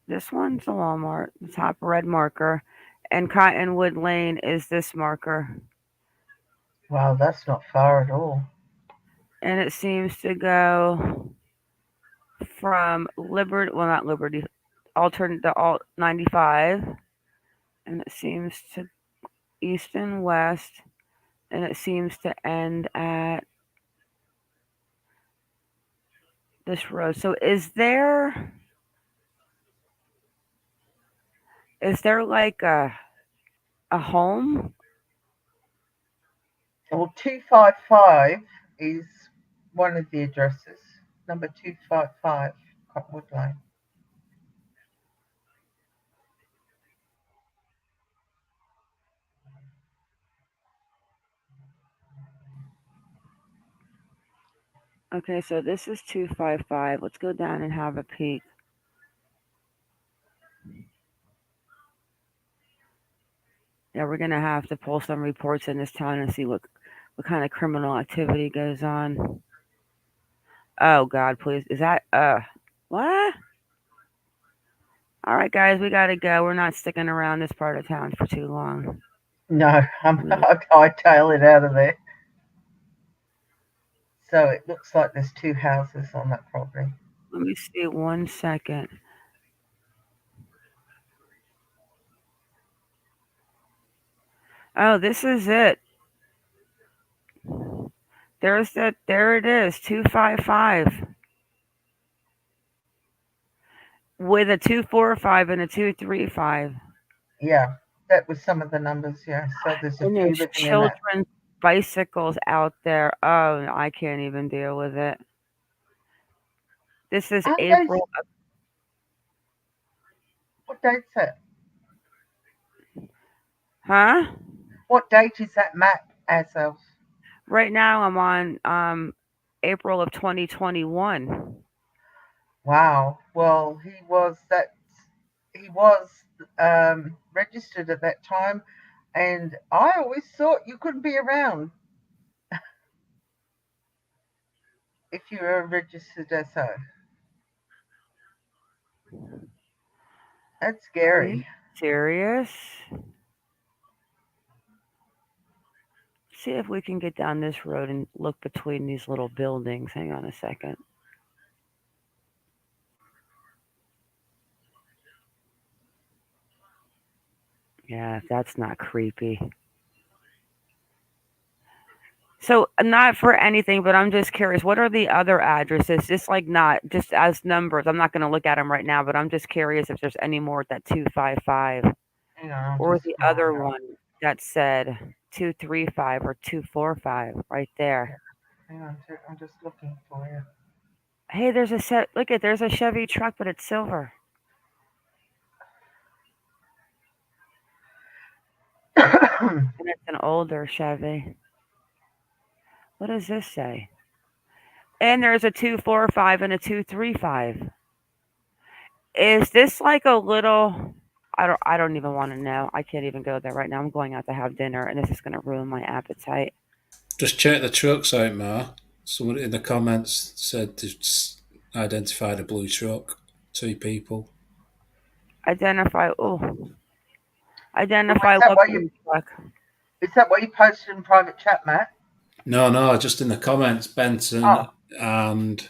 This one's the Walmart, the top red marker, and Cottonwood Lane is this marker. Wow, that's not far at all. And it seems to go from Liberty, well, not Liberty, alternate the alt 95, and it seems to east and west, and it seems to end at this road. So is there like a home? Well, 255 is one of the addresses. Number 255 Cottonwood Lane. Okay, so this is 255. Let's go down and have a peek. Yeah, we're gonna have to pull some reports in this town and see what kind of criminal activity goes on. Oh God, please, is that what? All right, guys, we gotta go. We're not sticking around this part of town for too long. No, I tail it out of there. So it looks like there's 2 houses on that property. Let me see 1 second. Oh, this is it. There's that. There it is. 255 with a 245 and a 235. Yeah, that was some of the numbers. Yeah, so there's a And few there's living in that. children's bicycles out there. Oh, I can't even deal with it. This is Aren't those, April. what date's that? Huh? What date is that map as of? Right now I'm on April of 2021. Wow. Well, he was registered at that time, and I always thought you couldn't be around if you were registered as so. That's Are you scary. serious? See if we can get down this road and look between these little buildings. Hang on a second. Yeah, that's not creepy. So, not for anything, but I'm just curious. What are the other addresses? Just like not just as numbers. I'm not going to look at them right now, but I'm just curious if there's any more at that 255 Hang on, I'm or just the other scrolling up. one that said 235 or 245 right there. Hang on, I'm just looking for you. Hey, there's a set. Look at there's a Chevy truck, but it's silver, and it's an older Chevy. What does this say? And there's a 245 and a 235. Is this like a little? I don't even want to know. I can't even go there right now. I'm going out to have dinner, and this is going to ruin my appetite. Just check the trucks out, Mar. Someone in the comments said they've identified a blue truck. 2 people. Identify. Oh, Oh, identify luxury truck. is that what you posted in private chat, Matt? No, just in the comments, Benson Oh, and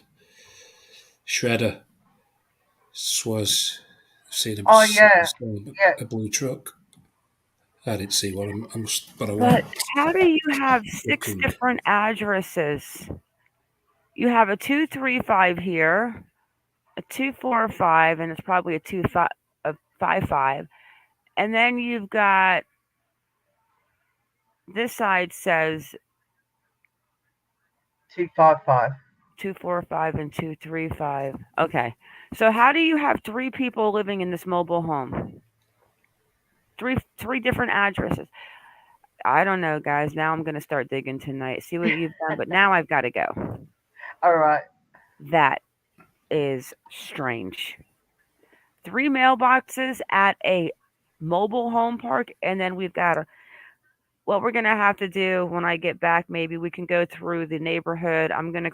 Shredder was seen oh yeah, yeah. a blue truck. I didn't see what but I But went how do you have 6 looking. different addresses? You have a 235 here, a 245, and it's probably a 55, and then you've got this side says 255. 245 and 235. Okay. So how do you have 3 people living in this mobile home? Three different addresses. I don't know, guys. Now I'm gonna start digging tonight. See what you've done, but now I've got to go. All right. That is strange. 3 mailboxes at a mobile home park, and then we've got a. What we're gonna have to do when I get back, maybe we can go through the neighborhood. I'm gonna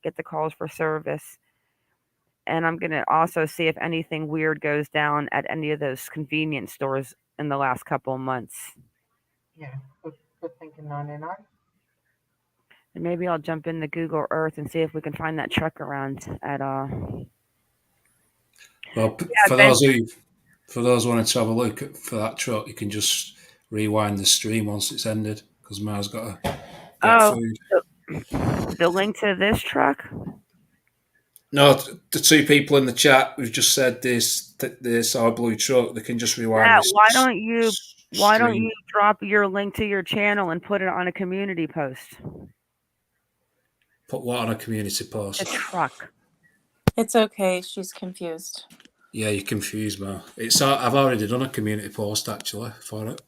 get the calls for service, and I'm gonna also see if anything weird goes down at any of those convenience stores in the last couple of months. Yeah, good thinking, 99. And maybe I'll jump into Google Earth and see if we can find that truck around at Well, Yeah, Ben. for those wanting to have a look for that truck, you can just rewind the stream once it's ended because Mar's got to get Oh, food. the link to this truck. No, the 2 people in the chat who've just said this our blue truck, they can just rewind Matt, this why don't stream. you drop your link to your channel and put it on a community post? Put what on a community post? A truck. It's okay. She's confused. Yeah, you're confused, Mar. I've already done a community post actually for it.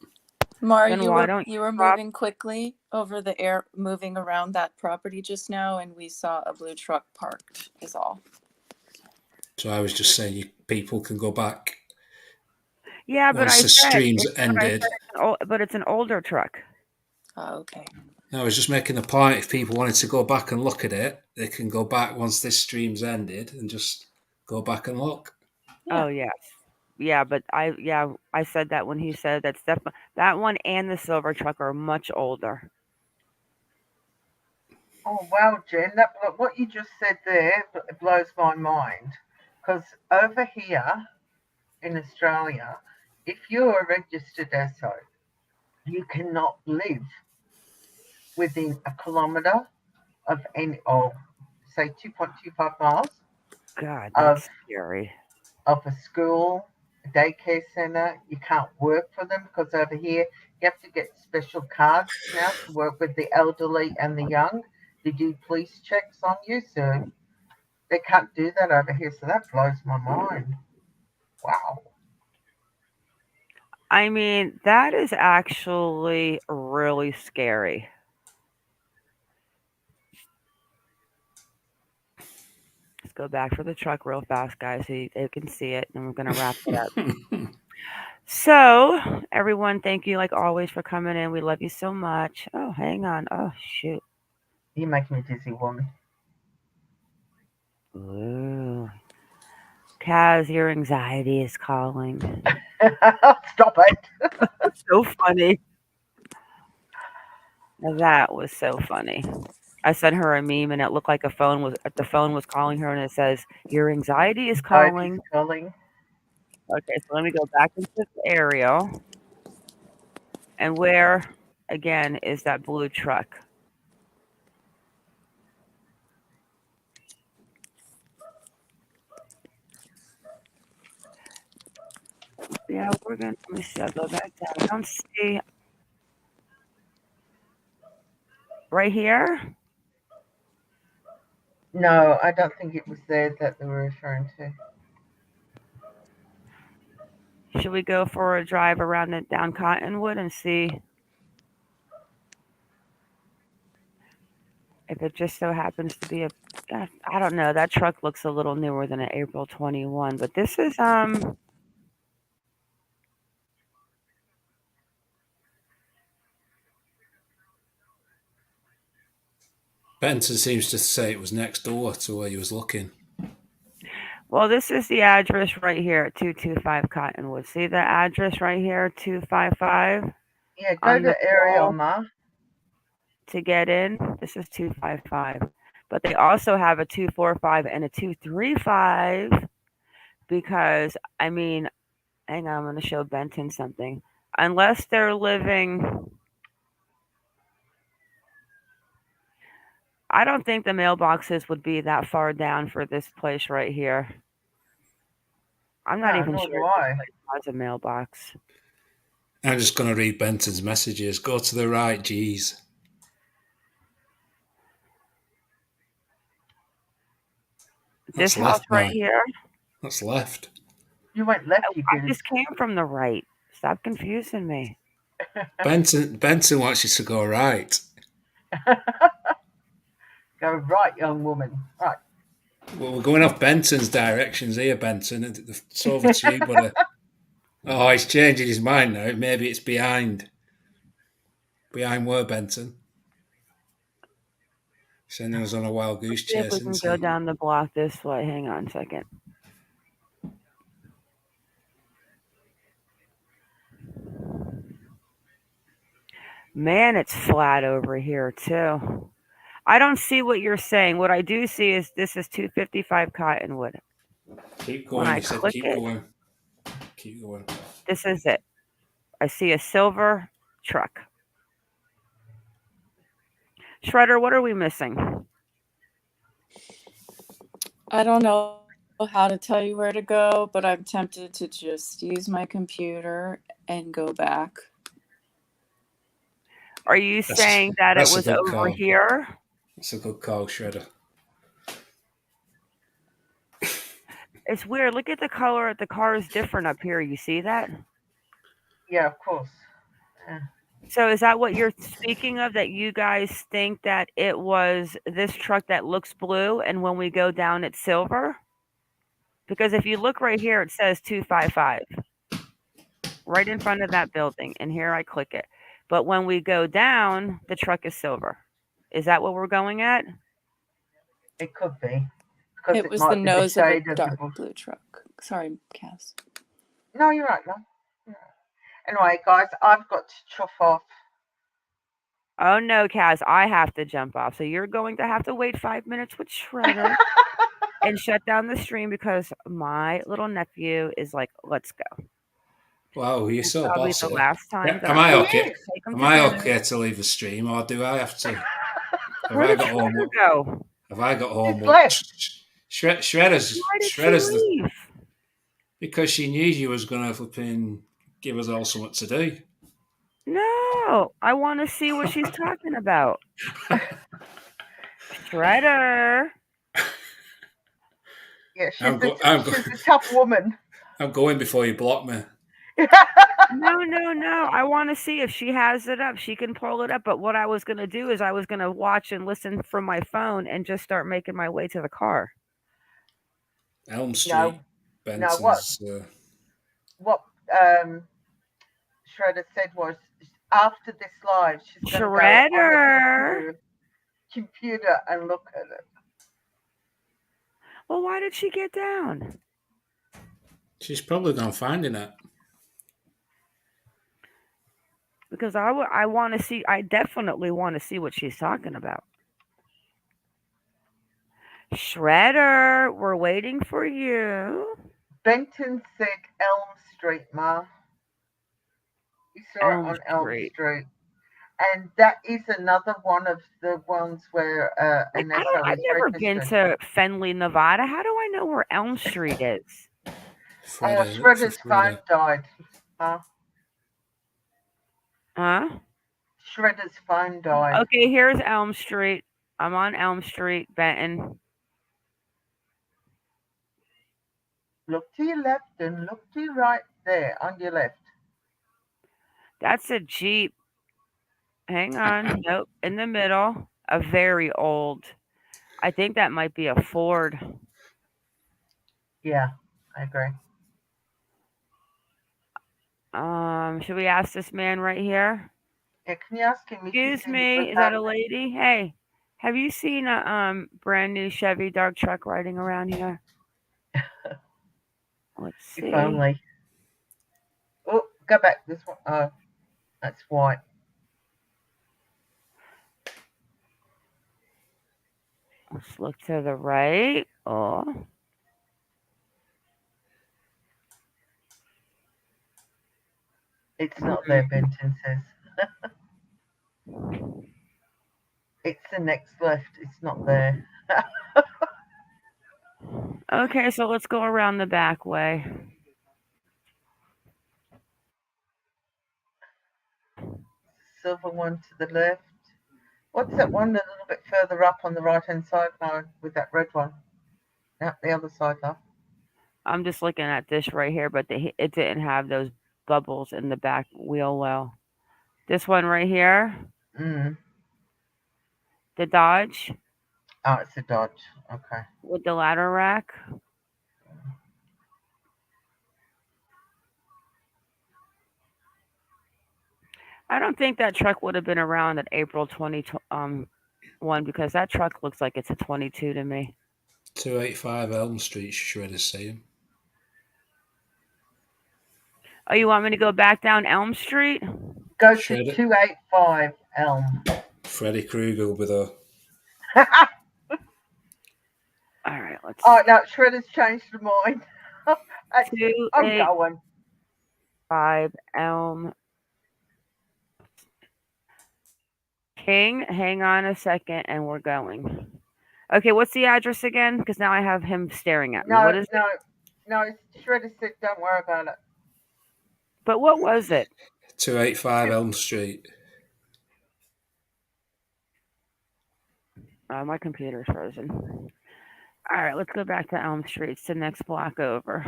Mar, Then you why were don't you were drop? moving quickly over the air, moving around that property just now, and we saw a blue truck parked. Is all. So I was just saying, people can go back Yeah, but once the stream's ended. But it's an older truck. Oh, okay. I was just making the point. If people wanted to go back and look at it, they can go back once this stream's ended and just go back and look. Oh yes. Yeah, but I said that when he said that's definitely that one and the silver truck are much older. Oh wow, Jen, what you just said there blows my mind. Because over here in Australia, if you're a registered SO, you cannot live within a kilometre of any, or say 2.25 miles God, of that's scary. a school, a daycare centre. You can't work for them because over here you have to get special cards now to work with the elderly and the young. They do police checks on you, so they can't do that over here. So that blows my mind. Wow. I mean, that is actually really scary. Let's go back for the truck real fast, guys, so they can see it, and we're going to wrap it up. So, everyone, thank you like always for coming in. We love you so much. Oh, hang on. Oh, shoot. You make me dizzy, woman. Ooh. Kaz, your anxiety is calling. Stop it. So funny. That was so funny. I sent her a meme and it looked like the phone was calling her and it says, "Your anxiety is calling." Calling. Okay, so let me go back into the aerial. And where again is that blue truck? Yeah, let me see, I'll go back down. I don't see right here. No, I don't think it was there that they were referring to. Should we go for a drive around it down Cottonwood and see if it just so happens to be I don't know. That truck looks a little newer than an April 21, but this is Benson seems to say it was next door to where you was looking. well, this is the address right here at 225 Cottonwood. See the address right here, 255? Yeah, go On the to aerial, wall Ma. to get in. This is 255. But they also have a 245 and a 235 because, I mean, hang on, I'm going to show Benton something. Unless they're living, I don't think the mailboxes would be that far down for this place right here. I'm not No, even nor sure do if this I. place has a mailbox. I'm just going to read Benton's messages. Go to the right, geez. This That's house left, right mate. here. That's left. You went left, you I goose. just came from the right. Stop confusing me. Benton wants you to go right. Go right, young woman. Right. Well, we're going off Benton's directions here, Benton. It's over to you, buddy. Oh, he's changing his mind now. Maybe it's behind. Behind where, Benton? Sending us on a wild goose See if chase, we isn't can go he? down the block this way. Hang on a second. Man, it's flat over here too. I don't see what you're saying. What I do see is this is 255 Cottonwood. Keep When going. I You said click keep it, going. Keep going. this is it. I see a silver truck. Shredder, what are we missing? I don't know how to tell you where to go, but I'm tempted to just use my computer and go back. Are you saying that it That's a was good over call. here? That's a good call, Shredder. It's weird. Look at the color of the car is different up here. You see that? Yeah, of course. Yeah. So is that what you're speaking of? That you guys think that it was this truck that looks blue, and when we go down, it's silver? Because if you look right here, it says 255 right in front of that building, and here I click it. But when we go down, the truck is silver. Is that what we're going at? It could be. Because It it was the might be the nose of a shade of the dark bush. blue truck. Sorry, Cass. No, you're right, no. Anyway, guys, I've got to chuff off. Oh no, Kaz, I have to jump off. So you're going to have to wait 5 minutes with Shredder and shut down the stream because my little nephew is like, let's go. Wow, you're It's so probably the bossy. last time, Am though. I He okay? is. Take him Am to I dinner. okay to leave the stream, or do I have to? Have Where I did got Shredder home? go? Have I got He's home? left. Shredder's Why did she Shredder's the leave? because she knew you was gonna flipping give us all something to do. No, I want to see what she's talking about. Shredder. Yeah, I'm she's a tough woman. I'm going before you block me. No, no, no. I want to see if she has it up. She can pull it up. But what I was going to do is I was going to watch and listen from my phone and just start making my way to the car. Elm Street, No, no. Benson's. What Shredder said was after this live, she's going to go on the Shredder. computer and look at it. Well, why did she get down? She's probably gonna find it. Because I want to see. I definitely want to see what she's talking about. Shredder, we're waiting for you. Benton said Elm Street, Ma. You saw it Elm on Elm Street. Street. And that is another one of the ones where Like, an I don't. SO I've is never been registered. to Fenley, Nevada. How do I know where Elm Street is? Oh, Freddy, look for Shredder's phone Freddy. died. Huh? Huh? Shredder's phone died. Okay, here's Elm Street. I'm on Elm Street, Benton. Look to your left and look to your right there on your left. That's a Jeep. Hang on. Nope. In the middle. A very old. I think that might be a Ford. Yeah, I agree. Should we ask this man right here? Yeah, can you ask him if he's Excuse seen me, the is that a lady? Hey, have you seen a brand new Chevy dark truck riding around here? Let's If see. only. Oh, go back this one. Oh, that's white. Let's look to the right. Oh. It's not there, Benton says. It's the next left. It's not there. Okay, so let's go around the back way. Silver one to the left. What's that one a little bit further up on the right hand side now with that red one? No, the other side though. I'm just looking at this right here, but it didn't have those bubbles in the back wheel well. This one right here, Mm. the Dodge Oh, it's a Dodge. Okay. with the ladder rack. I don't think that truck would have been around at April 2021 because that truck looks like it's a 22 to me. 285 Elm Street, Shredder's saying. Oh, you want me to go back down Elm Street? Go Shredder. to 285 Elm. Freddy Krueger will be there. All right, let's. Oh no, Shredder's changed her mind. I'm going. 5 Elm. King, hang on a second, and we're going. Okay, what's the address again? Because now I have him staring at me. No, What is it? no. Shredder said, "Don't worry about it." But what was it? 285 Elm Street. Oh, my computer's frozen. All right, let's go back to Elm Street. It's the next block over.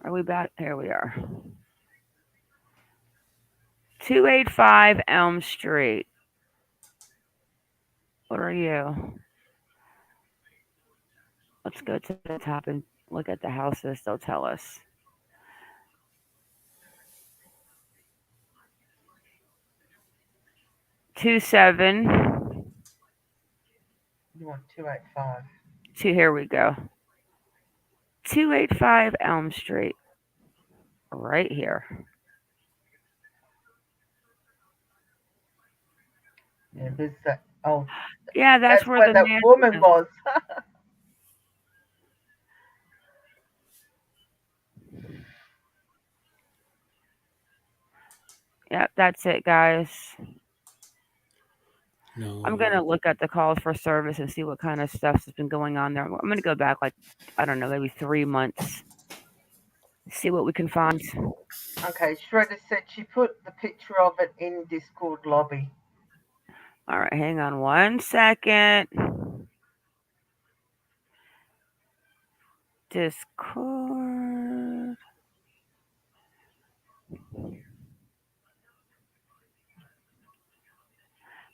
Are we back? Here we are. 285 Elm Street. What are you? Let's go to the top and look at the houses. They'll tell us. Two seven. You want 285? Here we go. 285 Elm Street. Right here. Yeah, there's that. Oh, Yeah, that's that's where where the that man woman is. was. Yep, that's it, guys. I'm No. gonna look at the calls for service and see what kind of stuff has been going on there. I'm gonna go back like I don't know, maybe 3 months. See what we can find. Okay, Shredder said she put the picture of it in Discord lobby. All right, hang on 1 second. Discord.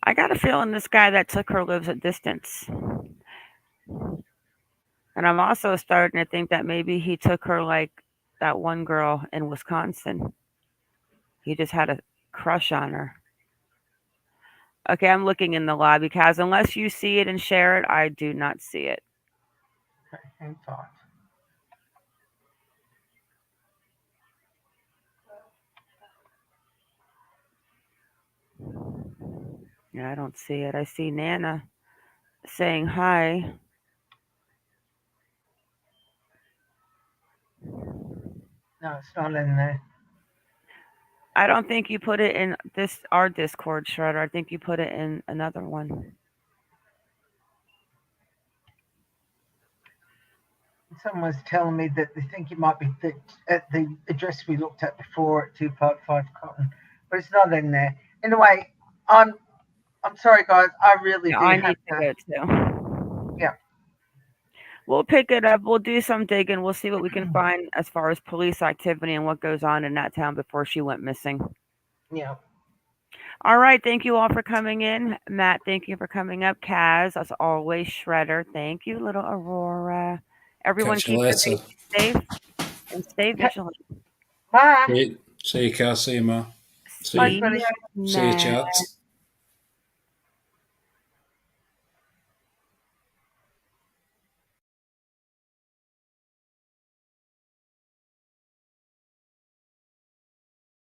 I got a feeling this guy that took her lives at distance. And I'm also starting to think that maybe he took her like that one girl in Wisconsin. He just had a crush on her. Okay, I'm looking in the lobby, Kaz. Unless you see it and share it, I do not see it. Hang tight. Yeah, I don't see it. I see Nana saying hi. No, it's not in there. I don't think you put it in this our Discord, Shredder. I think you put it in another one. Someone was telling me that they think it might be at the address we looked at before at 255 Cotton, but it's not in there. Anyway, I'm sorry, guys. I really Yeah, do I have need to to. go too. Yeah. We'll pick it up. We'll do some digging. We'll see what we can find as far as police activity and what goes on in that town before she went missing. Yeah. All right. Thank you all for coming in. Matt, thank you for coming up. Kaz, as always, Shredder. Thank you, little Aurora. Everyone Catch you keep your later. baby safe and stay vigilant. Bye. See you, Cass. See you, Ma. See See you, you see you, next. chat.